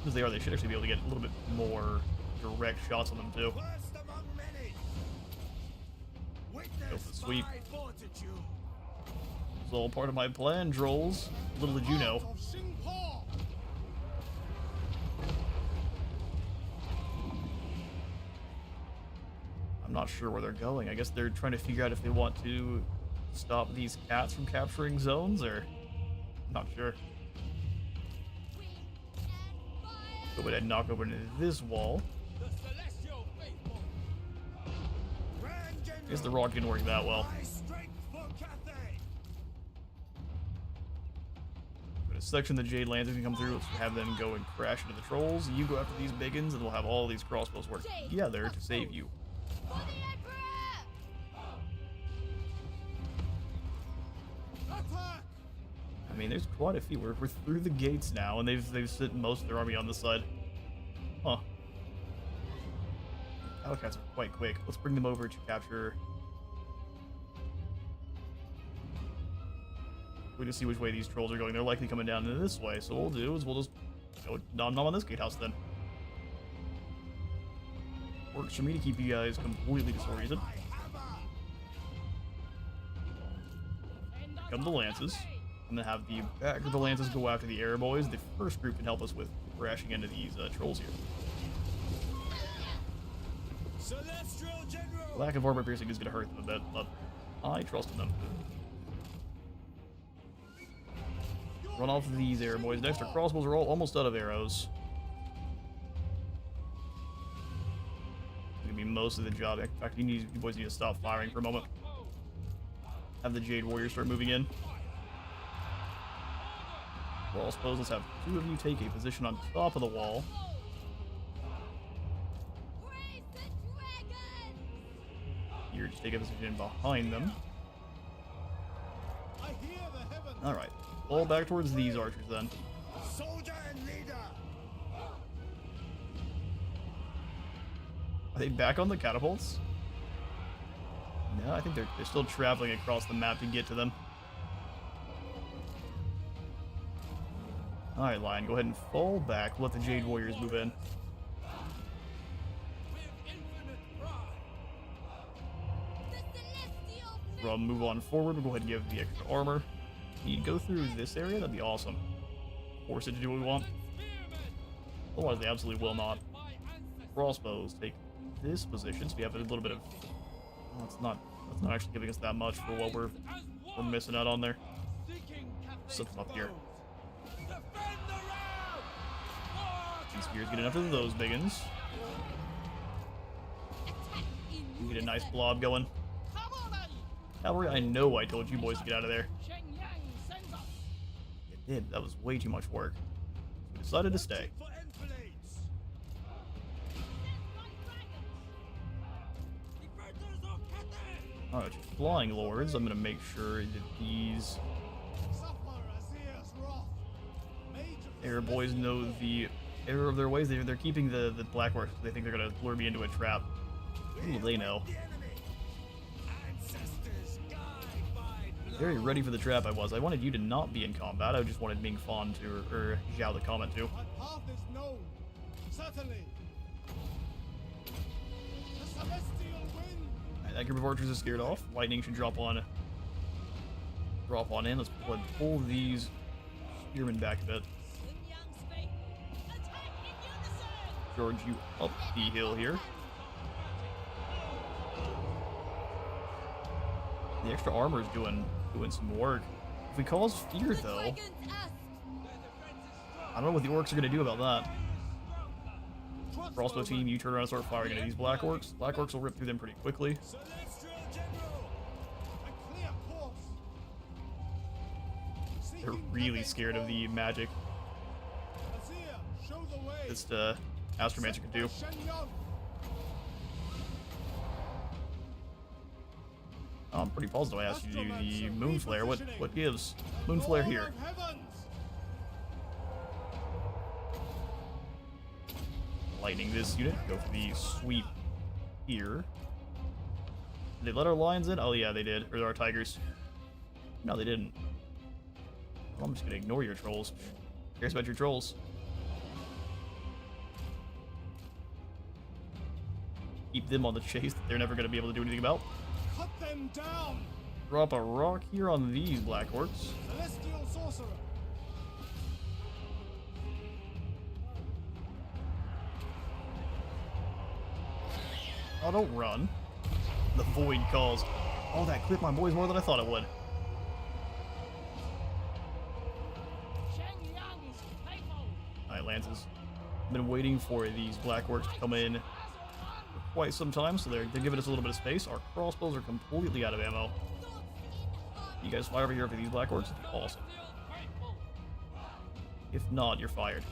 As they are, they should actually be able to get a little bit more direct shots on them too. First among many. Go for the sweep. my fortitude. It's all part of my plan, trolls. Little did you know. Of Sing Po. I'm not sure where they're going. I guess they're trying to figure out if they want to stop these cats from capturing zones, or... I'm not sure. Go ahead and knock over into this wall. The celestial faithful. Grand I guess the General. rock didn't work that well. My strength for Cathay. But a section of the Jade Lances can come through. Let's have them go and crash into the trolls. You go after these big uns, and we'll have all these crossbows work together to save you. For the Emperor! Attack. I mean, there's quite a few. We're through the gates now, and they've sent most of their army on this side. Huh. Battle cats are quite quick. Let's bring them over to capture. We just see which way these trolls are going. They're likely coming down this way. So what we'll do is we'll just go nom nom on this gatehouse then. Works for me to keep you guys completely disoriented. My hammer. Come the lances. I'm gonna have the back of the lances go after the air boys. The first group can help us with crashing into these trolls here. Celestial General. Lack of armor piercing is gonna hurt them a bit, but I trust in them. Run off of these air boys. Next, our crossbows are all almost out of arrows. Gonna be most of the job. In fact, you boys need to stop firing for a moment. Have the Jade Warriors start moving in. Crossbows, let's have two of you take a position on top of the wall. Praise the dragon! You're just take a position behind them. I hear the heavens. Alright, fall back towards these archers then. Soldier and leader. Are they back on the catapults? No, I think they're still traveling across the map to get to them. Alright, Lion, go ahead and fall back. Let the Jade Warriors move in. With infinite pride. The celestial We'll move on forward. We'll go ahead and give the extra armor. You go through this area, that'd be awesome. Force it to do what we want. Otherwise, they absolutely will not. Crossbows take this position, so we have a little bit of... Oh, that's not actually giving us that much for what we're missing out on there. Set them up here. These spears get enough of those biggins. We get a nice blob going. Cavalry, I know I told you boys to get out of there. You did. That was way too much work. We decided to stay. For enfilades. Defenders of Cathay. Alright, flying lords. I'm gonna make sure that these Suffer Azir's wrath. Air boys know the error of their ways. They're keeping the black orcs. They think they're gonna lure me into a trap. Ooh, they know. Very ready for the trap I was. I wanted you to not be in combat. I just wanted Ming Fan to, or Zhao to comment to. My path is known. Certainly. The celestial wind. Alright, that group of archers is scared off. Lightning should drop on in. Let's pull these spearmen back a bit. George, you up the hill here. The extra armor is doing some work. If we cause fear, though, I don't know what the orcs are going to do about that. Crossbow team, you turn around and start firing into these black orcs. Black orcs will rip through them pretty quickly. Celestial General. A clear course. They're really scared of the magic Azir, show the way. this Astromancer can do. Shenyang. I'm pretty positive I asked you to do the Moon Flare. What gives? Moon Flare here. Lord of heavens. Lightning this unit. Go for the sweep here. Did they let our lions in? Oh yeah, they did. Or our tigers. No, they didn't. Well, I'm just gonna ignore your trolls. Who cares about your trolls? Keep them on the chase that they're never gonna be able to do anything about. Cut them down. Drop a rock here on these black orcs. Celestial sorcerer. Oh, don't run. The void calls. Oh, that clipped my boys more than I thought it would. Alright, Lances. I've been waiting for these black orcs to come in for quite some time, so they're giving us a little bit of space. Our crossbows are completely out of ammo. You guys fly over here for these black orcs? Awesome. If not, you're fired.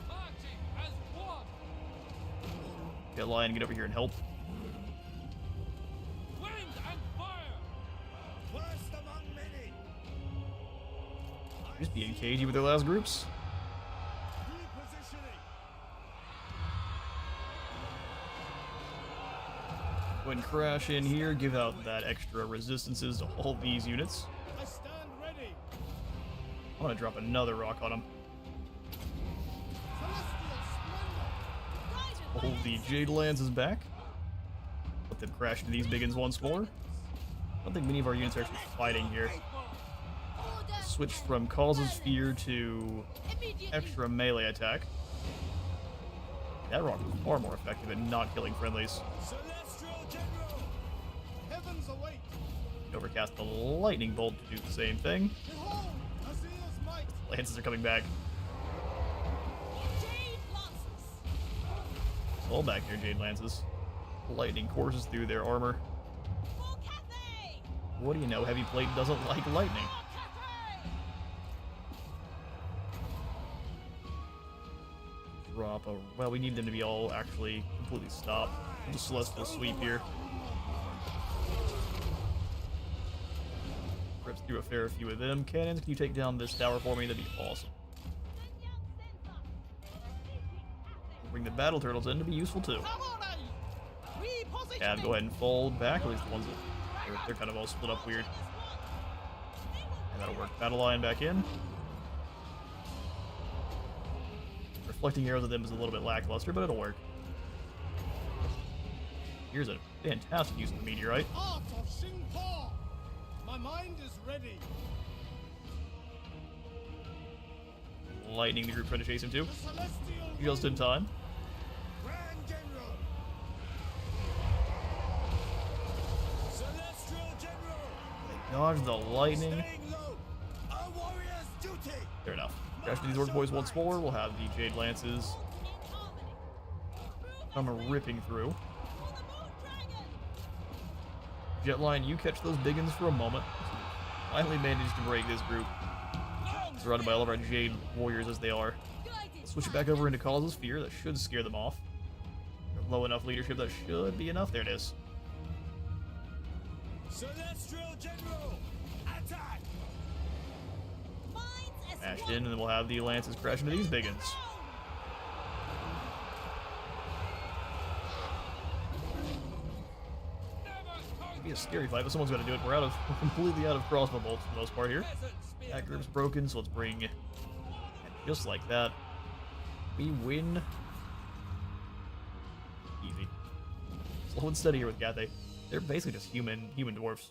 Get Lion, get over here and help. Just being cagey with their last groups. Go ahead and crash in here, give out that extra resistances to all these units. I stand ready. I'm gonna drop another rock on them. Celestial splendor. Hold the Jade Lances back. Let them crash into these biggins once more. I don't think many of our units are actually fighting here. Switch from causes fear to extra melee attack. That rock is far more effective at not killing friendlies. Celestial General. Heavens await. Overcast the lightning bolt to do the same thing. Behold, Azir's might. Lances are coming back. All back here, Jade Lances. Lightning courses through their armor. For Cathay! What do you know? Heavy plate doesn't like lightning. Drop a... Well, we need them to be all actually completely stopped. The Celestial Sweep here. Rips through a fair few of them. Cannons, can you take down this tower for me? That'd be awesome. Bring the battle turtles in to be useful too. Cab, go ahead and fold back. At least the ones that they're kind of all split up weird. And that'll work. Battle line back in. Reflecting arrows at them is a little bit lackluster, but it'll work. Here's a fantastic use of the meteorite. Art of Xingpa. My mind is ready. Lightning the group trying to chase him too. The celestial Just in time. Grand General. Celestial General. They dodge the lightning. Staying low. Our warrior's duty. Fair enough. Crash to these orc boys once more. We'll have the Jade Lances come ripping through. Jetline, you catch those biggins for a moment. Finally managed to break this group. Surrounded by all of our Jade warriors as they are. Switch it back over into Causes Fear. That should scare them off. Low enough leadership, that should be enough. There it is. Celestial General. Attack. Smashed in, and then we'll have the Lances crash into these biggins. scary fight, but someone's got to do it. We're completely out of crossbow bolts for the most part here. That group's broken, so let's bring... And just like that, we win. Easy. Slow and steady here with Cathay. They're basically just human dwarfs.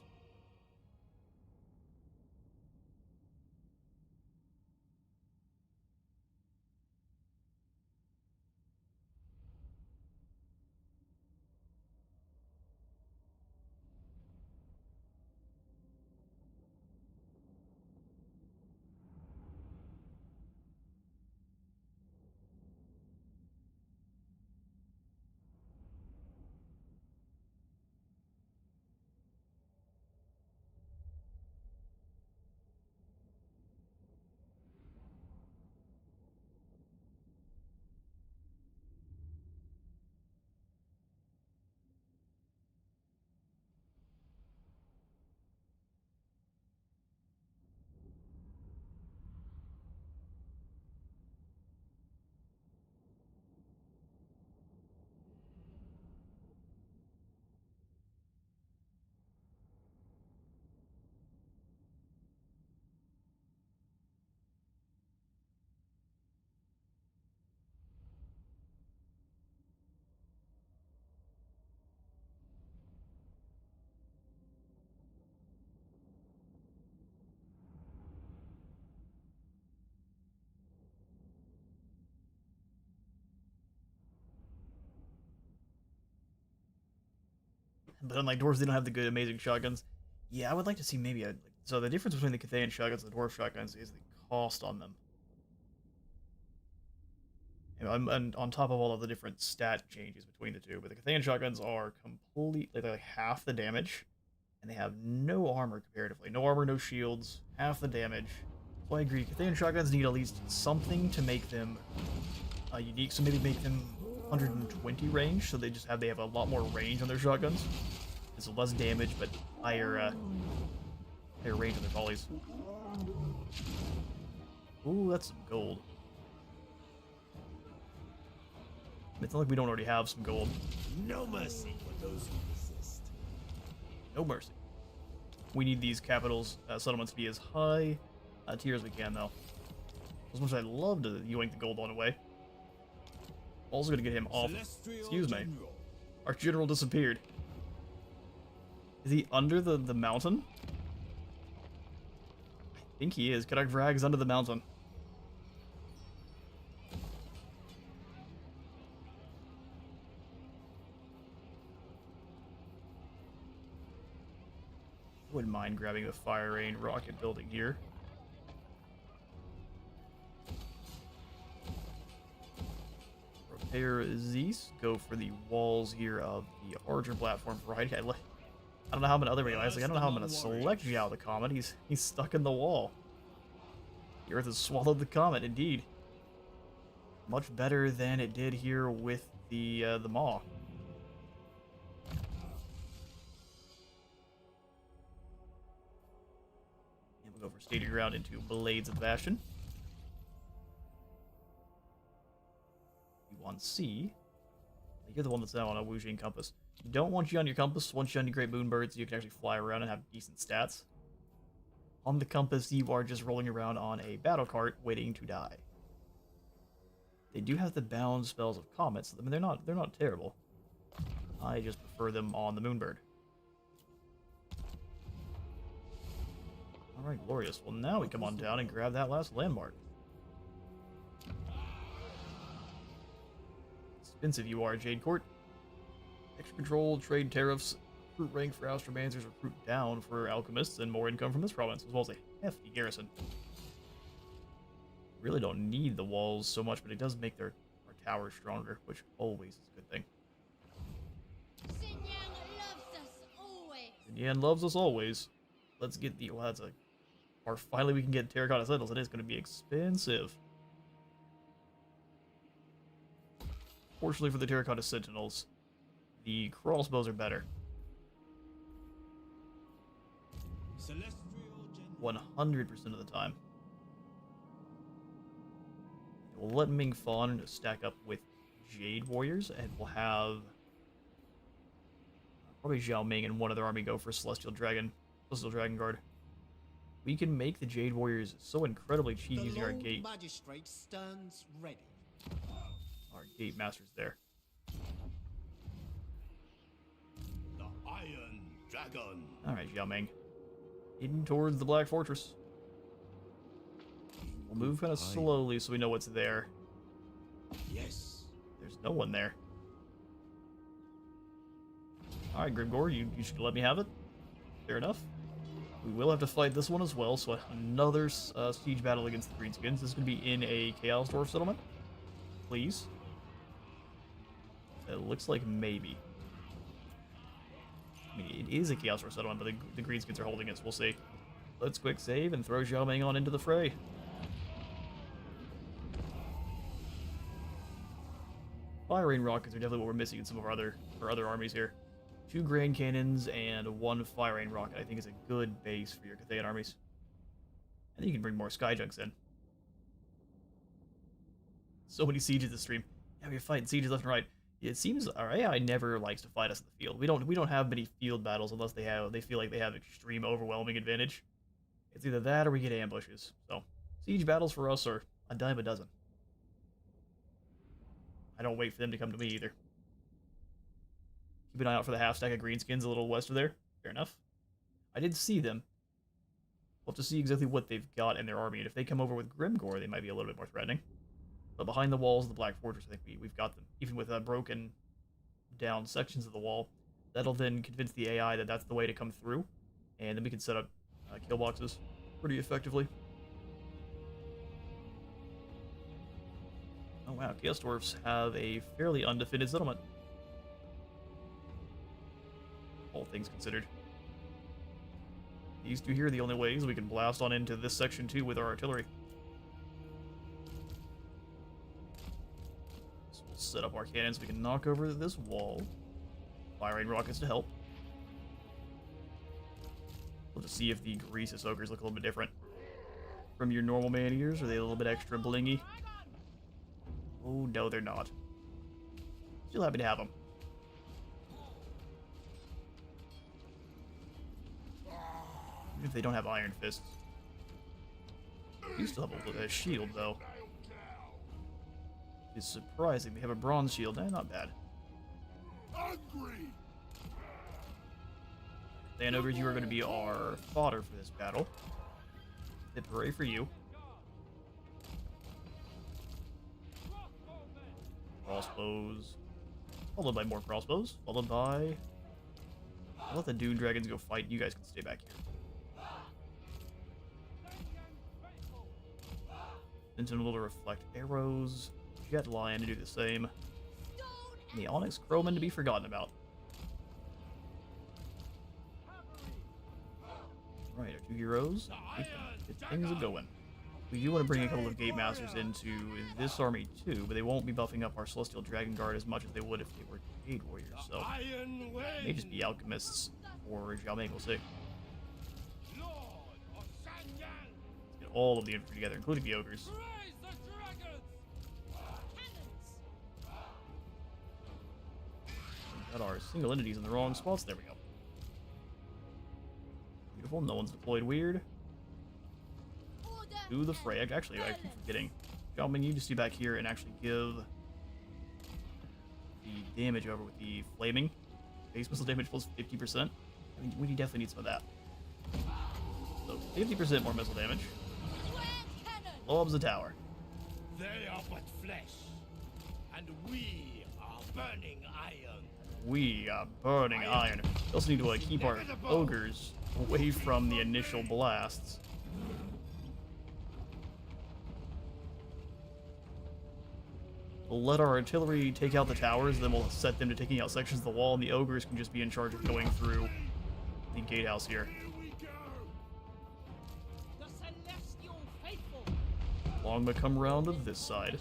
But unlike dwarves, they don't have the good, amazing shotguns. Yeah, I would like to see maybe a... So the difference between the Cathay shotguns and the dwarf shotguns is the cost on them. And on top of all of the different stat changes between the two. But the Cathay shotguns are completely like half the damage. And they have no armor comparatively. No armor, no shields, half the damage. So I agree, Cathay shotguns need at least something to make them unique. So maybe make them 120 range, so they have a lot more range on their shotguns. It's less damage, but higher range on their volleys. Ooh, that's some gold. It's not like we don't already have some gold. No mercy for those who resist. No mercy. We need these capitals settlements to be as high a tier as we can, though. As much as I'd love to yoink the gold one away. Also gonna get him off. Excuse me. Our general disappeared. Is he under the mountain? I think he is. Kadak Vrag's under the mountain. Wouldn't mind grabbing the fire rain rocket building here. Repair these. Go for the walls here of the Archer platform variety. I don't know how I'm gonna I don't know how I'm gonna select Zhao the Comet. He's stuck in the wall. The Earth has swallowed the comet, indeed. Much better than it did here with the Maw. And we'll go for Staging Ground into Blades of Bastion. C. You're the one that's now on a Wuxing compass. Don't want you on your compass, want you on your Great Moonbird so you can actually fly around and have decent stats. On the compass, you are just rolling around on a battle cart waiting to die. They do have the bound spells of comets. I mean, they're not terrible. I just prefer them on the Moonbird. All right, glorious. Well, now we come on down and grab that last landmark. Expensive you are, Jade Court. Extra control, trade tariffs, recruit rank for Astromancers, recruit down for alchemists, and more income from this province, as well as a hefty garrison. Really don't need the walls so much, but it does make our towers stronger, which always is a good thing. Xinyan loves us always. Yan loves us always. Let's get the... Well, that's a... Or finally we can get Terracotta Sentinels. It is going to be expensive. Fortunately for the Terracotta Sentinels, the crossbows are better. 100% of the time. We'll let Ming Fawn stack up with Jade Warriors, and we'll have Probably Zhao Ming and one other army go for Celestial Dragon Guard. We can make the Jade Warriors so incredibly cheap The using our Lord gate. Magistrate stands ready. Our gate masters there. The Iron Dragon. Alright, Zhao Ming. In towards the Black Fortress. We'll move kind of slowly so we know what's there. Yes. There's no one there. Alright, Grimgore, you should let me have it. Fair enough. We will have to fight this one as well, so another siege battle against the Greenskins. This is going to be in a Chaos Dwarf settlement. Please. It looks like maybe. I mean, it is a Chaos Dwarf settlement, but the Greenskins are holding it, so we'll see. Let's quick save and throw Zhao Ming on into the fray. Fire rain rockets are definitely what we're missing in some of our other armies here. 2 Grand Cannons and 1 Fire Rain Rocket, I think, is a good base for your Cathayan armies. And then you can bring more Skyjunks in. So many sieges this stream. Yeah, we're fighting sieges left and right. It seems our AI never likes to fight us in the field. We don't have many field battles unless they feel like they have extreme overwhelming advantage. It's either that or we get ambushes. So siege battles for us are a dime a dozen. I don't wait for them to come to me either. Keep an eye out for the half stack of Greenskins a little west of there. Fair enough. I did see them. We'll have to see exactly what they've got in their army, and if they come over with Grimgore, they might be a little bit more threatening. But behind the walls of the Black Fortress, I think we've got them. Even with broken down sections of the wall, that'll then convince the AI that that's the way to come through, and then we can set up kill boxes pretty effectively. Oh wow, Chaos Dwarfs have a fairly undefended settlement. All things considered. These two here are the only ways we can blast on into this section too with our artillery. So we'll set up our cannons so we can knock over this wall. Fire rain rockets to help. We'll just see if the Greasus Ogres look a little bit different from your normal man-eaters. Are they a little bit extra blingy? Oh no, they're not. Still happy to have them. Even if they don't have iron fists. You still have a shield, though. It's surprising. They have a bronze shield. Not bad. Land Ogres, you are going to be our fodder for this battle. Hip hooray for you. Crossbows. Followed by more crossbows. Followed by... I'll let the Dune Dragons go fight. You guys can stay back here. Sentinel to reflect arrows. Jet Lion to do the same. And the Onyx Crowman to be forgotten about. Right, our 2 heroes. We can get things a-going. We do want to bring a couple of Gate Masters into this army too, but they won't be buffing up our Celestial Dragon Guard as much as they would if they were Jade Warriors, so it may just be Alchemists or Zhao Ming, we'll see. Let's get all of the infantry together, including the Ogres. We got our single entities in the wrong spots, there we go. Beautiful, no one's deployed weird. To the fray. Actually, I keep forgetting. Zhao Ming, you just be back here and actually give the damage over with the flaming. Base missile damage plus 50%. I mean, we definitely need some of that. So, 50% more missile damage. Blow up the tower. They are but flesh, and we are burning iron. We are burning iron. We also need to keep our ogres away from the initial blasts. We'll let our artillery take out the towers, then we'll set them to taking out sections of the wall, and the ogres can just be in charge of going through the gatehouse here. The celestial faithful. Longma come around to this side.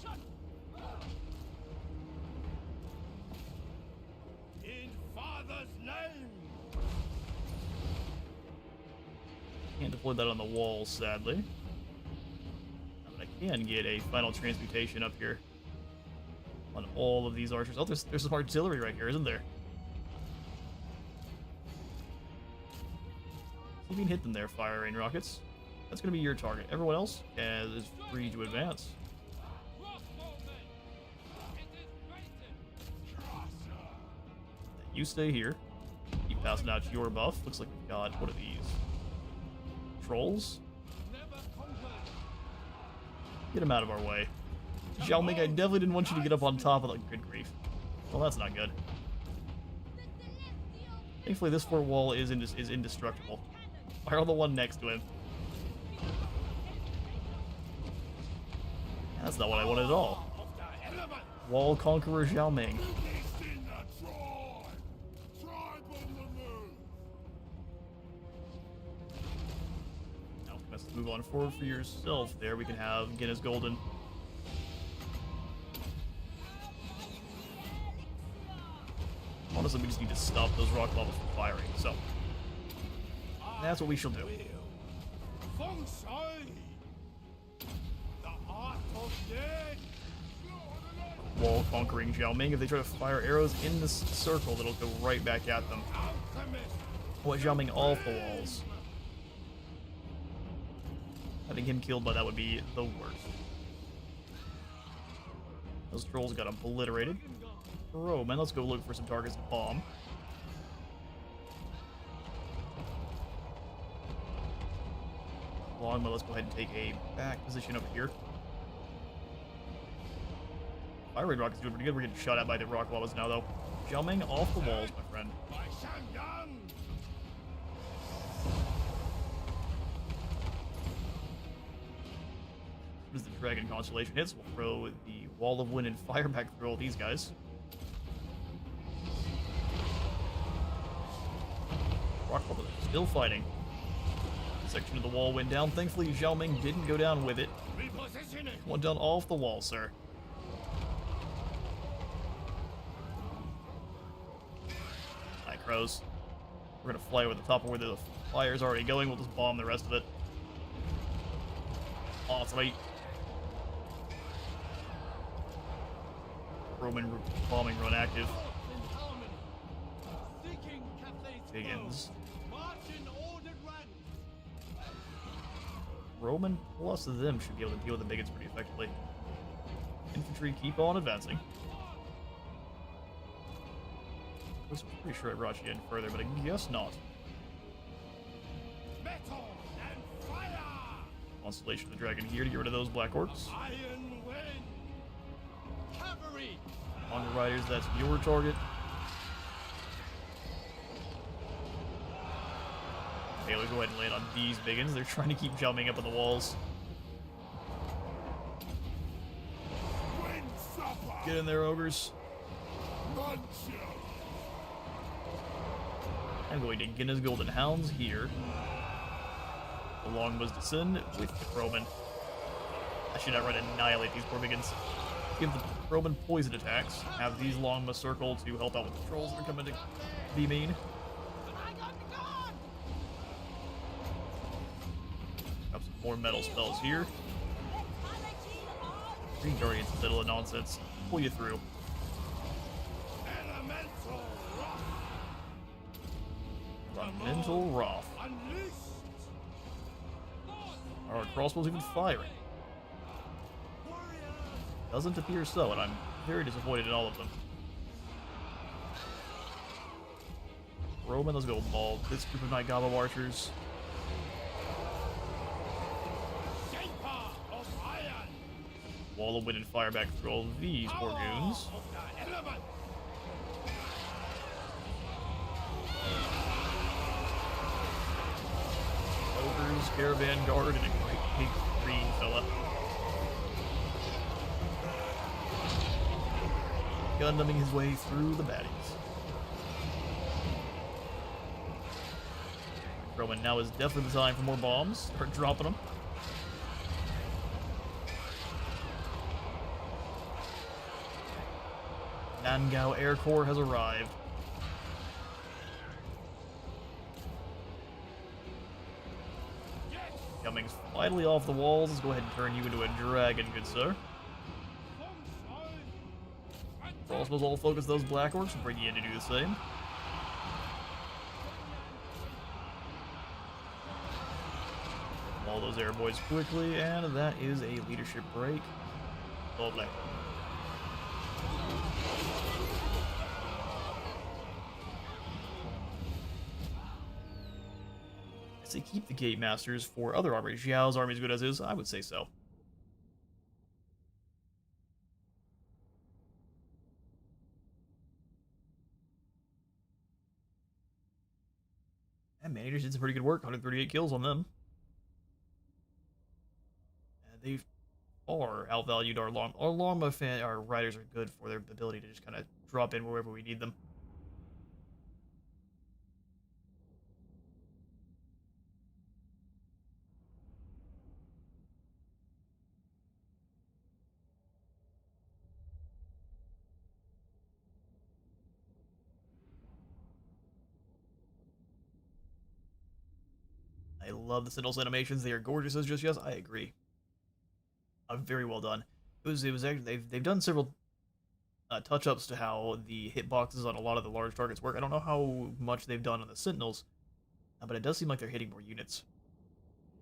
In Father's name. Can't deploy that on the wall, sadly. But I can get a final transmutation up here on all of these archers. Oh, there's some artillery right here, isn't there? You can hit them there, fire rain rockets. That's going to be your target. Everyone else is free to advance. You stay here. Keep passing out your buff. Looks like we've got, what are these? Trolls? Get them out of our way. Zhao Ming, I definitely didn't want you to get up on top of the... Good grief. Well, that's not good. Thankfully, this fort wall is indestructible. Fire on the one next to him. That's not what I wanted at all. Wall Conqueror Zhao Ming. Now, let's move on forward for yourself there. We can have Guinness Golden. Honestly, we just need to stop those rock levels from firing, so that's what we shall do. Wall conquering Zhao Ming. If they try to fire arrows in this circle, that'll go right back at them. I want Zhao Ming off the walls. Having him killed by that would be the worst. Those trolls got obliterated. Bro, man, let's go look for some targets to bomb. Longbow, let's go ahead and take a back position over here. Fire raid rocket's doing pretty good. We're getting shot at by the rock lava's now, though. Zhao Ming off the walls, my friend. As the dragon constellation hits, we'll throw the wall of wind and fire back through all these guys. Rock lava still fighting. Section of the wall went down. Thankfully, Zhao Ming didn't go down with it. Went down off the wall, sir. Hi, crows. We're gonna fly over the top of where the fire's already going. We'll just bomb the rest of it. Awesome. Roman bombing run active. Begins. Roman plus them should be able to deal with the bigots pretty effectively. Infantry, keep on advancing. I was pretty sure I brought you in further, but I guess not. Constellation of the Dragon here to get rid of those Black Orcs. Hunger Riders, that's your target. Okay, we'll go ahead and land on these biggins. They're trying to keep jumping up on the walls. Get in there, ogres. I'm going to Guinness Golden Hounds here. The Longbows descend with the Roman. I should outright annihilate these poor biggins. Give the Roman poison attacks. Have these Longbows circle to help out with the trolls that are coming to be mean. Have some more metal spells here. Green Guardians in the middle of nonsense. Pull you through. Elemental Wrath. Are our crossbows even firing? Doesn't appear so, and I'm very disappointed in all of them. Roman, let's go ball this group of Night Gobbo archers. Wall of wind and fire back through all of these poor goons. Ogres, caravan guard, and a great big green fella. Gundumming his way through the baddies. Roman, now is definitely the time for more bombs. Start dropping them. Nangao Air Corps has arrived. Coming's finally off the walls. Let's go ahead and turn you into a dragon, good sir. Crossbows all focus those Black Orcs and bring you in to do the same. all those air boys quickly, and that is a leadership break. Lovely. As they keep the Gate Masters for other armies. Zhao's army as good as is? I would say so. And Managers did some pretty good work. 138 kills on them. And they've far outvalued our long. Our riders are good for their ability to just kind of drop in wherever we need them. I love the Sentinels animations. They are gorgeous as just yes. I agree. Very well done. It was actually they've done several touch-ups to how the hitboxes on a lot of the large targets work. I don't know how much they've done on the Sentinels, but it does seem like they're hitting more units.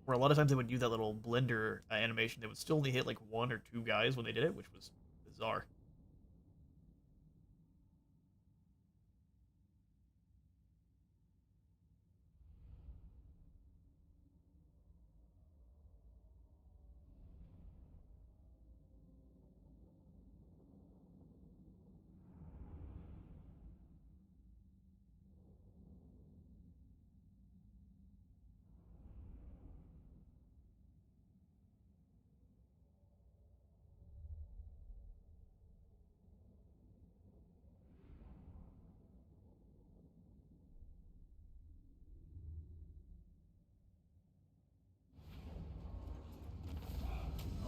Where a lot of times they would do that little blender animation, they would still only hit like 1 or 2 guys when they did it, which was bizarre.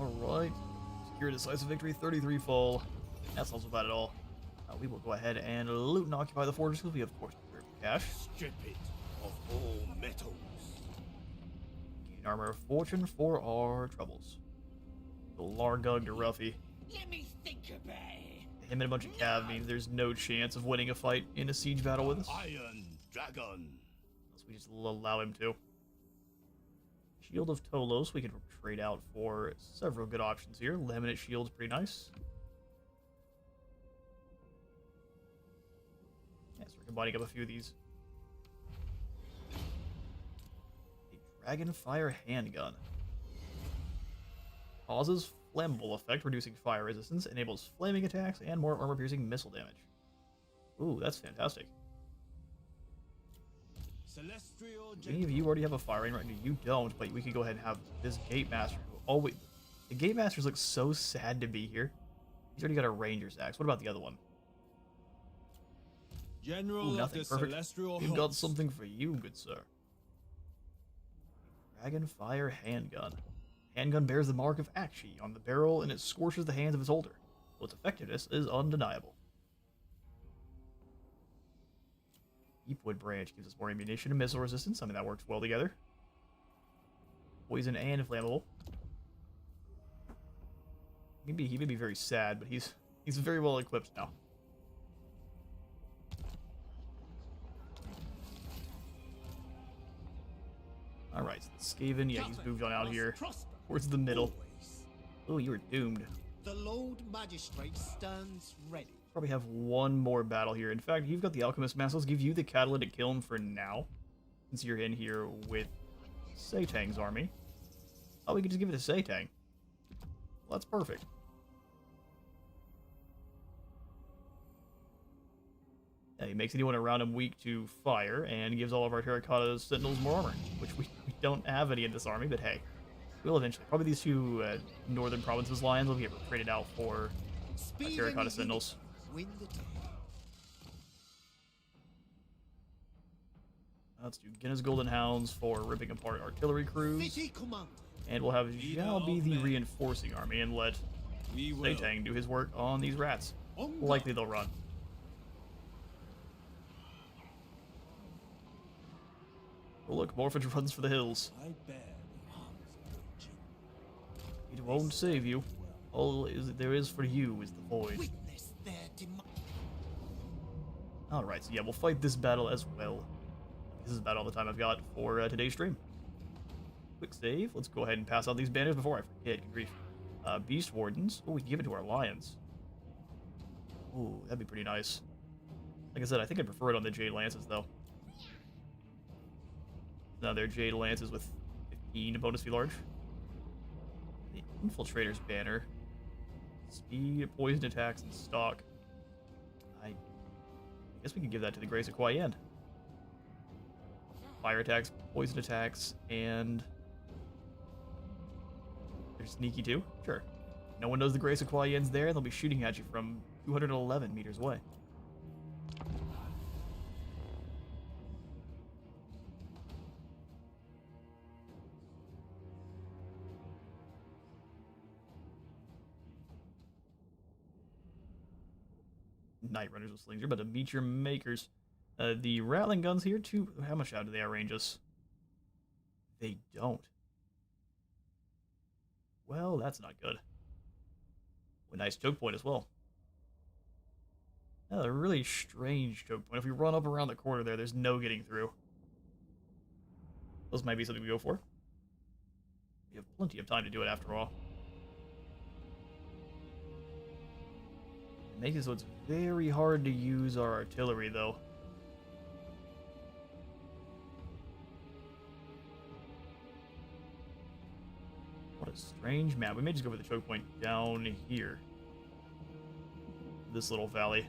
Alright. Secure a decisive victory, 33 fall. That's also bad at all. We will go ahead and loot and occupy the fortress because we, of course, preserve cash. Strip it of all metals. Gain armor of fortune for our troubles. The Largug to Ruffy. Let me think about it. Him and a bunch of cav means there's no chance of winning a fight in a siege battle with us. Iron Dragon. Unless we just allow him to. Shield of Tolos, we can trade out for several good options here. Laminate Shield's pretty nice. Yeah, so we're combining up a few of these. A Dragonfire Handgun. Causes flammable effect, reducing fire resistance, enables flaming attacks, and more armor-piercing missile damage. Ooh, that's fantastic. Celestial Any of you already have a firing right now? You don't, but we could go ahead and have this Gate Master. Oh wait, the Gate Masters look so sad to be here. He's already got a Ranger's axe. What about the other one? General Ooh, of nothing. the Perfect. Celestial We've got Host. something for you, good sir. Dragonfire Handgun. Handgun bears the mark of Akshi on the barrel, and it scorches the hands of its holder. So its effectiveness is undeniable. Deepwood Branch gives us more ammunition and missile resistance. I mean, that works well together. Poison and flammable. He may be very sad, but he's very well equipped now. Alright, so Skaven, yeah, he's moved on out here. Towards the middle. Oh, you were doomed. The Lord Magistrate stands ready. Probably have one more battle here. In fact, you've got the Alchemist Mask. Let's give you the Catalytic Kiln for now. Since you're in here with Satang's army. Oh, we could just give it to Satang. Well, that's perfect. Yeah, he makes anyone around him weak to fire, and gives all of our Terracotta Sentinels more armor, which we don't have any in this army, but hey. We'll eventually. Probably these two northern provinces lions will get traded out for Terracotta Sentinels. Win the day. Let's do Guinness Golden Hounds for ripping apart artillery crews. City Commander. And we'll have Zhao be the reinforcing army and let Satang do his work on these rats. Likely they'll run. Oh look, Morphage runs for the hills. I bear the arms of Jin. It won't save you. All there is for you is the void. Witness their demise. Alright, so yeah, we'll fight this battle as well. This is about all the time I've got for today's stream. quick save. Let's go ahead and pass out these banners before I forget. Good grief. Beast Wardens. Oh, we can give it to our lions. Ooh, that'd be pretty nice. Like I said, I think I prefer it on the Jade Lances, though. Now they're Jade Lances with 15 bonus fee large. The Infiltrator's banner. Speed, poison attacks, and stock. I guess we could give that to the Grace of Kuai Yin. Fire attacks, poison attacks, and they're sneaky too? Sure. No one knows the Grace of Kuai Yin's there, and they'll be shooting at you from 211 meters away. Night Runners with slings. You're about to meet your makers. The Rattling Guns here, too. How much out do they outrange us? They don't. Well, that's not good. A nice choke point as well. A really strange choke point. If we run up around the corner there, there's no getting through. Those might be something we go for. We have plenty of time to do it after all. Make it so it's very hard to use our artillery, though. What a strange map. We may just go for the choke point down here. This little valley.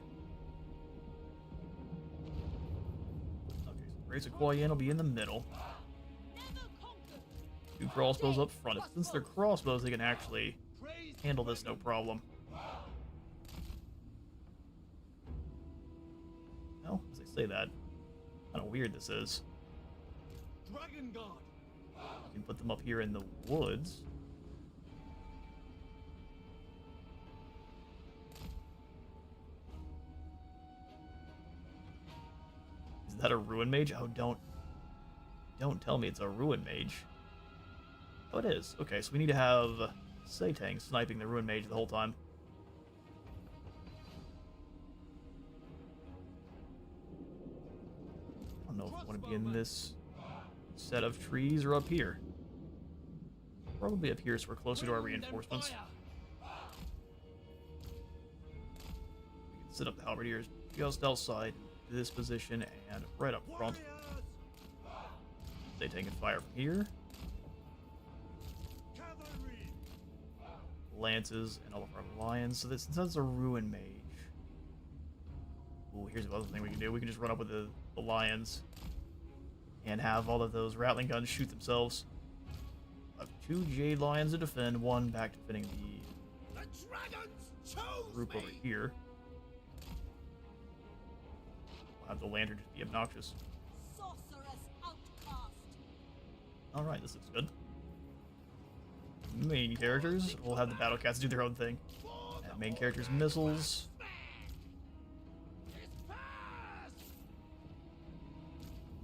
Okay, so Grace of Kuai Yin will be in the middle. Two crossbows up front. Since they're crossbows, they can actually handle this no problem. Well, as I say that, kind of weird this is. Dragon Guard. You can put them up here in the woods. Is that a Ruin Mage? Oh, don't tell me it's a Ruin Mage. Oh, it is. Okay, so we need to have Satang sniping the Ruin Mage the whole time. I don't know if I want to be in this set of trees or up here. Probably up here so we're closer to our reinforcements. We can set up the halberdiers just outside this position and right up front. They take fire from here. Cavalry. Lances and all of our lions. So this, since that's a Ruin Mage. Ooh, here's another thing we can do. We can just run up with the lions and have all of those Rattling Guns shoot themselves. I have 2 Jade Lions to defend, 1 back defending The dragons chose group over here. We'll have the lantern just be obnoxious. Sorceress outcast. Alright, this looks good. Main characters, we'll have the battle cats do their own thing. And main characters' missiles.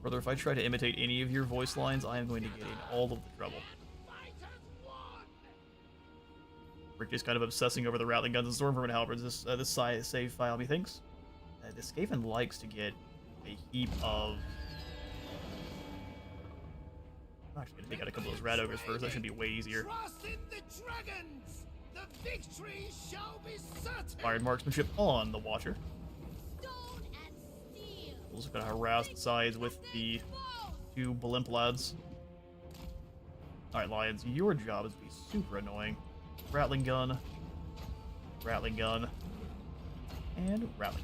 Brother, if I try to imitate any of your voice lines, I am going to get in all of the trouble. We're just kind of obsessing over the Rattling Guns and Stormvermin halberds. This save file, methinks. This Skaven likes to get a heap of... I'm actually going to take out a couple of those Rat Ogres first. That should be way easier. Trust in the dragons. The victory shall be certain. Inspired marksmanship on the Watcher. Stone and steel. We're also going to harass the sides with the 2 Blimp lads. Alright, Lions, your job is to be super annoying. Rattling gun, and Rattling gun.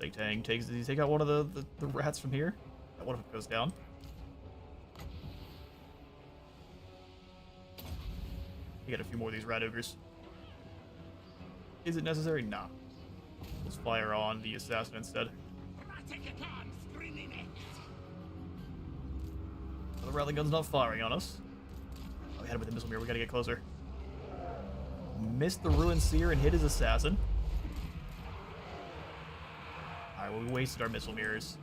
Satang takes. Does he take out one of the rats from here? That one of them goes down. You got a few more of these Rat Ogres. Is it necessary? Nah. Let's fire on the assassin instead. The Rattling Gun's not firing on us. Oh, we had him with the missile mirror. We gotta get closer. Missed the Ruined Seer and hit his assassin. Alright, well, we wasted our missile mirrors.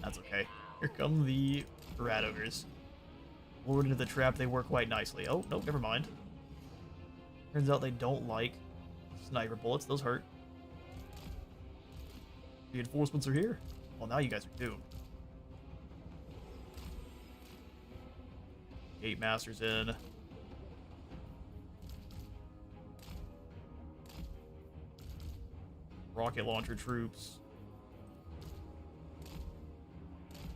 That's okay. Here come the Rat Ogres. Lured into the trap, they work quite nicely. Oh, nope, never mind. Turns out they don't like sniper bullets. Those hurt. Reinforcements are here. Well, now you guys are doomed. Gate Masters in. Rocket launcher troops.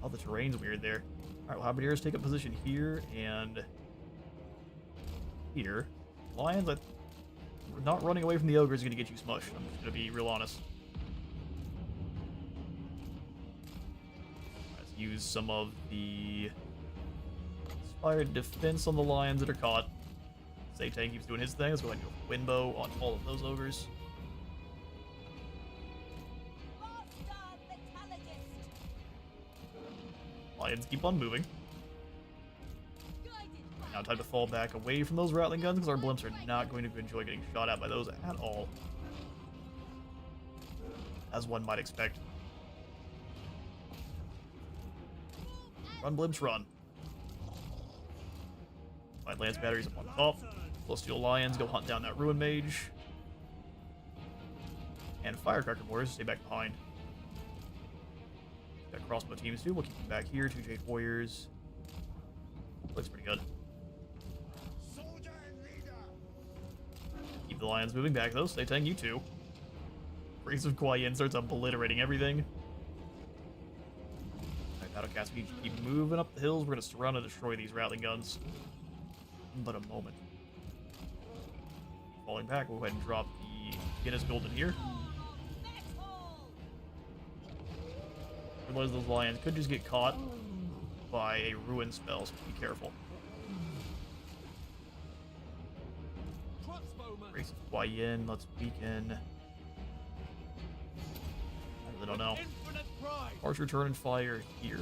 Oh, the terrain's weird there. Alright, well, Halberdiers take up position here and here. Lions, not running away from the ogre is going to get you smushed. I'm just going to be real honest. Let's use some of the inspired defense on the lions that are caught. Cathay keeps doing his thing. Let's go ahead and go Windbow on all of those ogres. Lions keep on moving. Now time to fall back away from those rattling guns because our blimps are not going to enjoy getting shot at by those at all. As one might expect. Run, blimps, run. Find lance batteries up on top. Celestial Lions go hunt down that Ruin Mage. And Firecracker Warriors stay back behind. Got crossbow teams too. We'll keep them back here. 2 Jade Warriors. Looks pretty good. Soldier and leader. Keep the Lions moving back though. Stay tank you two. Praise of Kuai Yin starts obliterating everything. Alright, Battlecast, we keep moving up the hills. We're going to surround and destroy these rattling guns. But a moment. Falling back, we'll go ahead and drop the Guinness Gold in here. Realize those lions could just get caught by a ruin spell, so be careful. Race of Kuai Yin, let's weaken. I really don't know. Archer turn and fire here.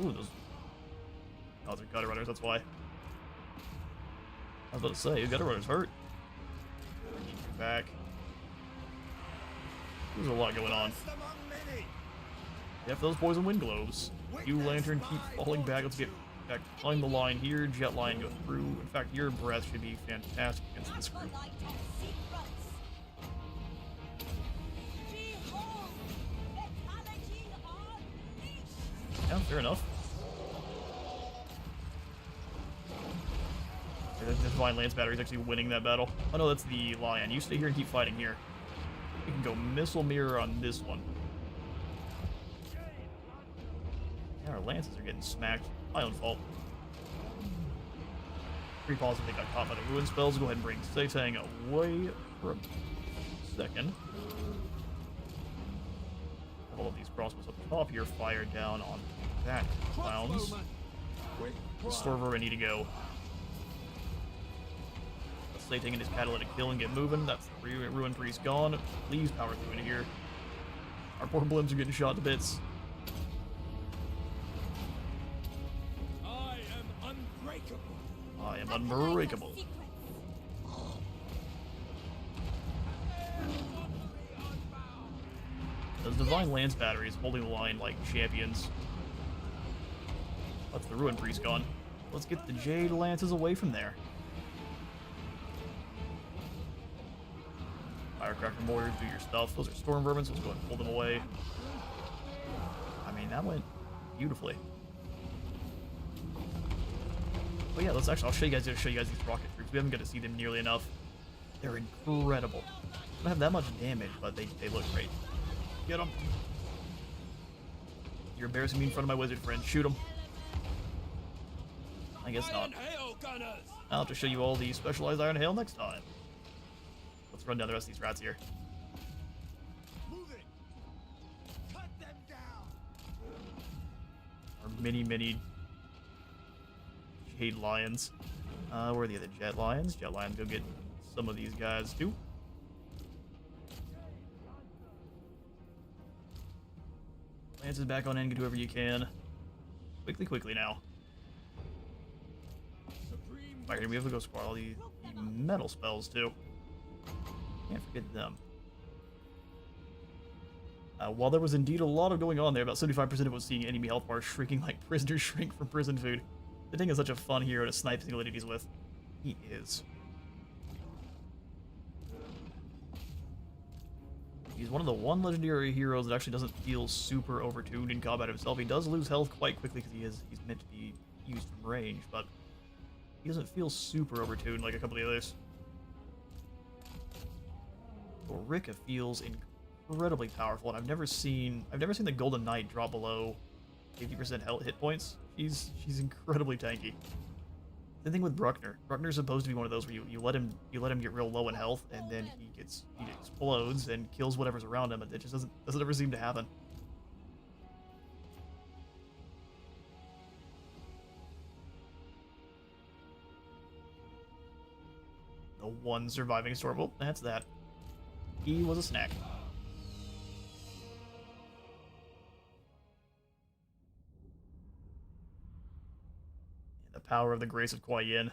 Ooh, those. Oh, they're gutter runners, that's why. I was about to say, gutter runners hurt. Keep you back. There's a lot going on. Yep, those poison wind globes. You lantern keep falling back. Let's get back behind the line here. Jet line go through. In fact, your breath should be fantastic against this group. Yeah, fair enough. The Divine Lance Battery is actually winning that battle. Oh no, that's the Lion. You stay here and keep fighting here. We can go Missile Mirror on this one. Yeah, our lances are getting smacked. My own fault. Pretty positive they got caught by the ruin spells. Go ahead and bring Cathay away for a second. All of these crossbows up top here fire down on that clowns. The Storver need to go. Cathay taking his catalytic kill and get moving. That's the Ruin Priest gone. Please power through into here. Our poor blimps are getting shot to bits. I am unbreakable. I am unbreakable. Those Divine Lance batteries holding the line like champions. That's the Ruin Priest gone. Let's get the Jade Lances away from there. Firecracker Warriors, do your stuff. Those are Storm Vermin, so let's go ahead and pull them away. I mean, that went beautifully. But yeah, I'll show you guys these rocket troops. We haven't got to see them nearly enough. They're incredible. They don't have that much damage, but they look great. Get them. You're embarrassing me in front of my wizard friend. Shoot them. I guess not. I'll have to show you all the specialized Iron Hail next time. Let's run down the rest of these rats here. Move it. Cut them down. Our mini Jade Lions. Where are the other Jet Lions? Jet Lions, go get some of these guys too. Lances back on in, get whoever you can. Quickly now. Right here, we have to go squad all the metal spells too. Can't forget them. While there was indeed a lot of going on there, about 75% of it was seeing enemy health bars shrinking like prisoners shrink from prison food. The thing is such a fun hero to snipe single enemies with. He is. He's one of the one legendary heroes that actually doesn't feel super overtuned in combat himself. He does lose health quite quickly because he's meant to be used from range, but he doesn't feel super overtuned like a couple of the others. Rika feels incredibly powerful, and I've never seen the Golden Knight drop below 50% health hit points. She's incredibly tanky. The thing with Bruckner. Bruckner's supposed to be one of those where you let him get real low in health, and then he explodes and kills whatever's around him, and it just doesn't ever seem to happen. The one surviving storm. Well, that's that. He was a snack. The power of the grace of Kuai Yin.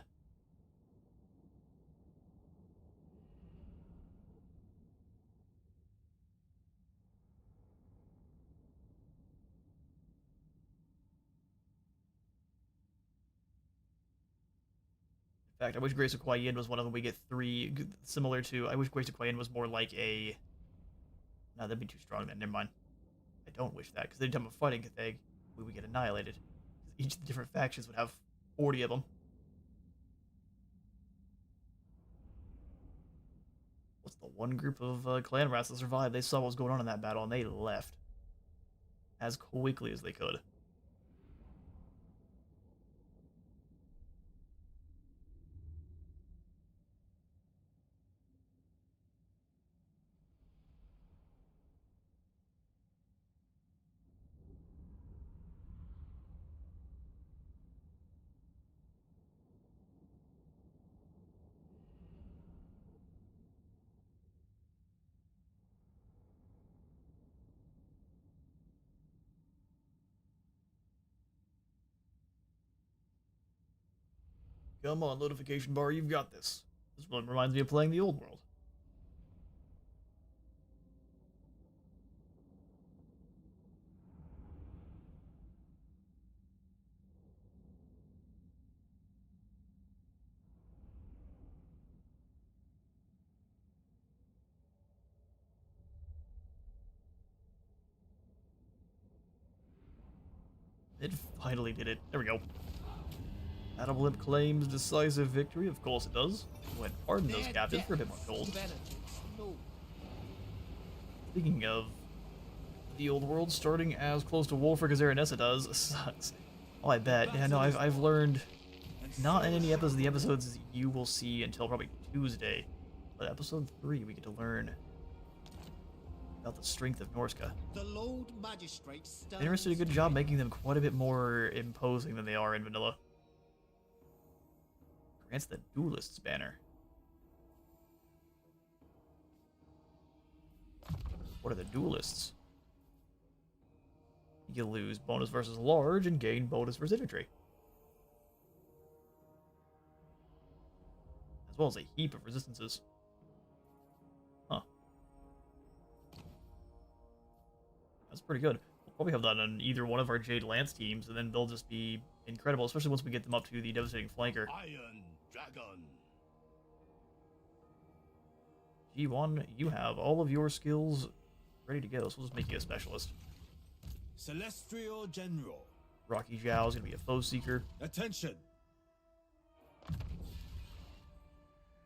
In fact, I wish Grace of Kuai Yin was one of them. We get 3, similar to... I wish Grace of Kuai Yin was more like a... No, that'd be too strong then. Never mind. I don't wish that, because anytime I'm fighting Cathay, we would get annihilated. Each of the different factions would have 40 of them. What's the one group of clan rats that survived? They saw what was going on in that battle, and they left. As quickly as they could. Come on, notification bar, you've got this. This one reminds me of playing the old world. It finally did it. There we go. Battle Blimp claims decisive victory. Of course it does. Go ahead and pardon those captives for a bit more gold. Speaking of the old world, starting as close to Wolfric as Aranessa does sucks. Oh, I bet. Yeah, no, I've learned not in any episodes of the episodes you will see until probably Tuesday, but episode 3 we get to learn about the strength of Norska. The Lord Magistrate They did a good job making them quite a bit more imposing than they are in vanilla. Grants the Duelist's banner. What are the Duelists? You lose bonus versus large and gain bonus versus infantry. As well as a heap of resistances. Huh. That's pretty good. We'll probably have that on either one of our Jade Lance teams, and then they'll just be incredible, especially once we get them up to the Devastating Flanker. Iron Dragon. G1, you have all of your skills ready to go, so we'll just make you a specialist. Celestial General. Rocky Zhao is going to be a foe seeker. Attention.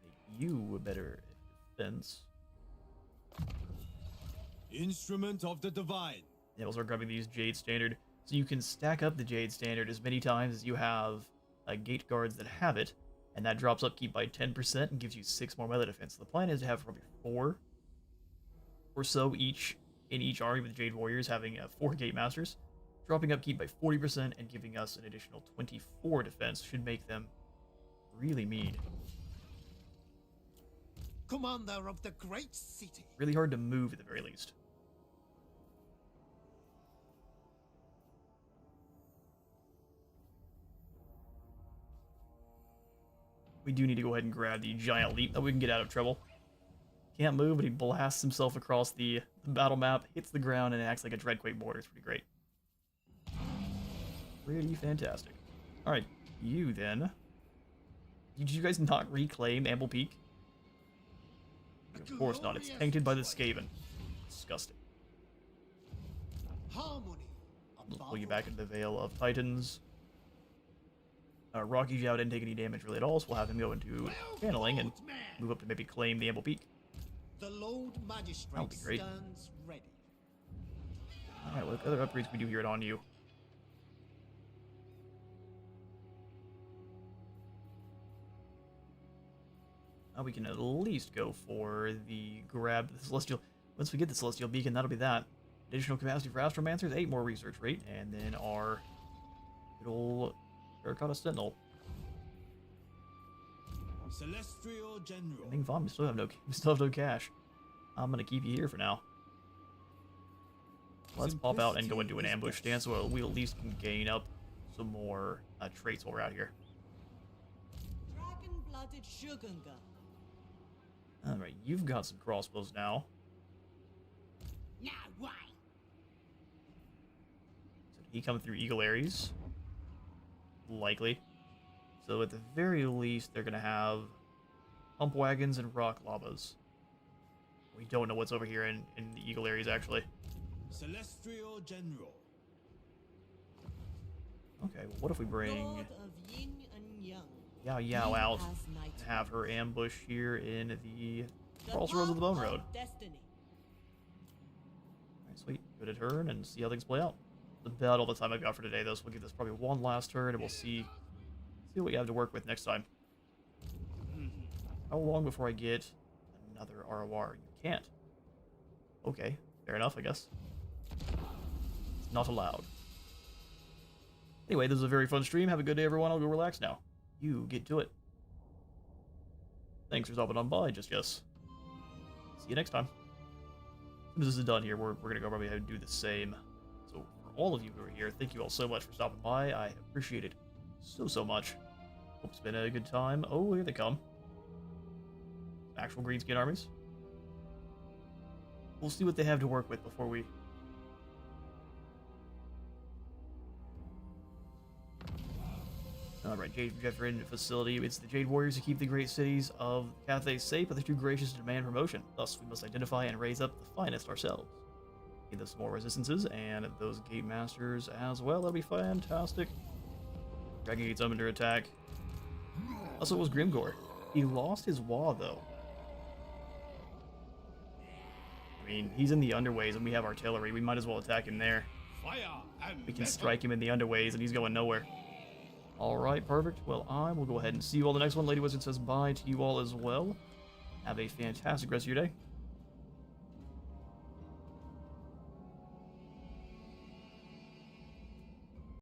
Make you a better defense. Instrument of the Divine. Yeah, we'll start grabbing these Jade Standard. So you can stack up the Jade Standard as many times as you have gate guards that have it, and that drops upkeep by 10% and gives you 6 more melee defense. So the plan is to have probably 4 or so each in each army, with Jade Warriors having 4 Gate Masters. Dropping upkeep by 40% and giving us an additional 24 defense should make them really mean. Commander of the Great City. Really hard to move at the very least. We do need to go ahead and grab the Giant Leap, that we can get out of trouble. Can't move, but he blasts himself across the battle map, hits the ground, and acts like a Dreadquake border. It's pretty great. Pretty fantastic. Alright, you then. Did you guys not reclaim Amble Peak? Of course not. It's tainted by the Skaven. disgusting. Harmony. Let's pull you back into the Vale of Titans. Rocky Zhao didn't take any damage really at all, so we'll have him go into channeling and move up to maybe claim the Amble Peak. The Lord That'll Magistrate be great. stands ready. Alright, what other upgrades can we do here on you? Now we can at least go for the grab the Celestial. Once we get the Celestial Beacon, that'll be that. Additional capacity for Astromancers, 8 more research rate, and then our good old Terracotta Sentinel. Celestial General. Being fine, we still have no cash. I'm gonna keep you here for now. Let's pop out and go into an ambush stance, so we at least can gain up some more traits while we're out here. Dragon-blooded Shugunga. Alright, you've got some crossbows now. Now why? So did he come through Eagle Aries? Likely. So at the very least, they're gonna have pump wagons and rock lavas. We don't know what's over here in the Eagle Aries, actually. Celestial General. Okay, well, what if we bring Lord of Yin and Yang. Yao Yao He out has and knighted. have her ambush here in the The Crossroads of the Bone path Road? Destiny. Alright, sweet. Give it a turn and see how things play out. That's about all the time I've got for today, though, so we'll give this probably one last turn, and we'll see what we have to work with next time. How long before I get another ROR? You can't. Okay, fair enough, I guess. It's not allowed. Anyway, this is a very fun stream. Have a good day, everyone. I'll go relax now. You get to it. Thanks for stopping on by, just yes. See you next time. As soon as this is done here, we're going to go probably do the same. So for all of you who are here, thank you all so much for stopping by. I appreciate it so much. Hope it's been a good time. Oh, here they come. Actual greenskin armies. We'll see what they have to work with before we... Alright, Jade Jeffrin facility. It's the Jade Warriors who keep the great cities of Cathay safe, but they're too gracious to demand promotion. Thus, we must identify and raise up the finest ourselves. Give them some more resistances, and those Gate Masters as well. That'll be fantastic. Dragon Gate's under attack. Also, it was Grimgore. He lost his Wa, though. I mean, he's in the underways, and we have artillery. We might as well attack him there. Fire and We can strike him in the underways, and he's going nowhere. Alright, perfect. Well, I will go ahead and see you all the next one. Lady Wizard says bye to you all as well. Have a fantastic rest of your day.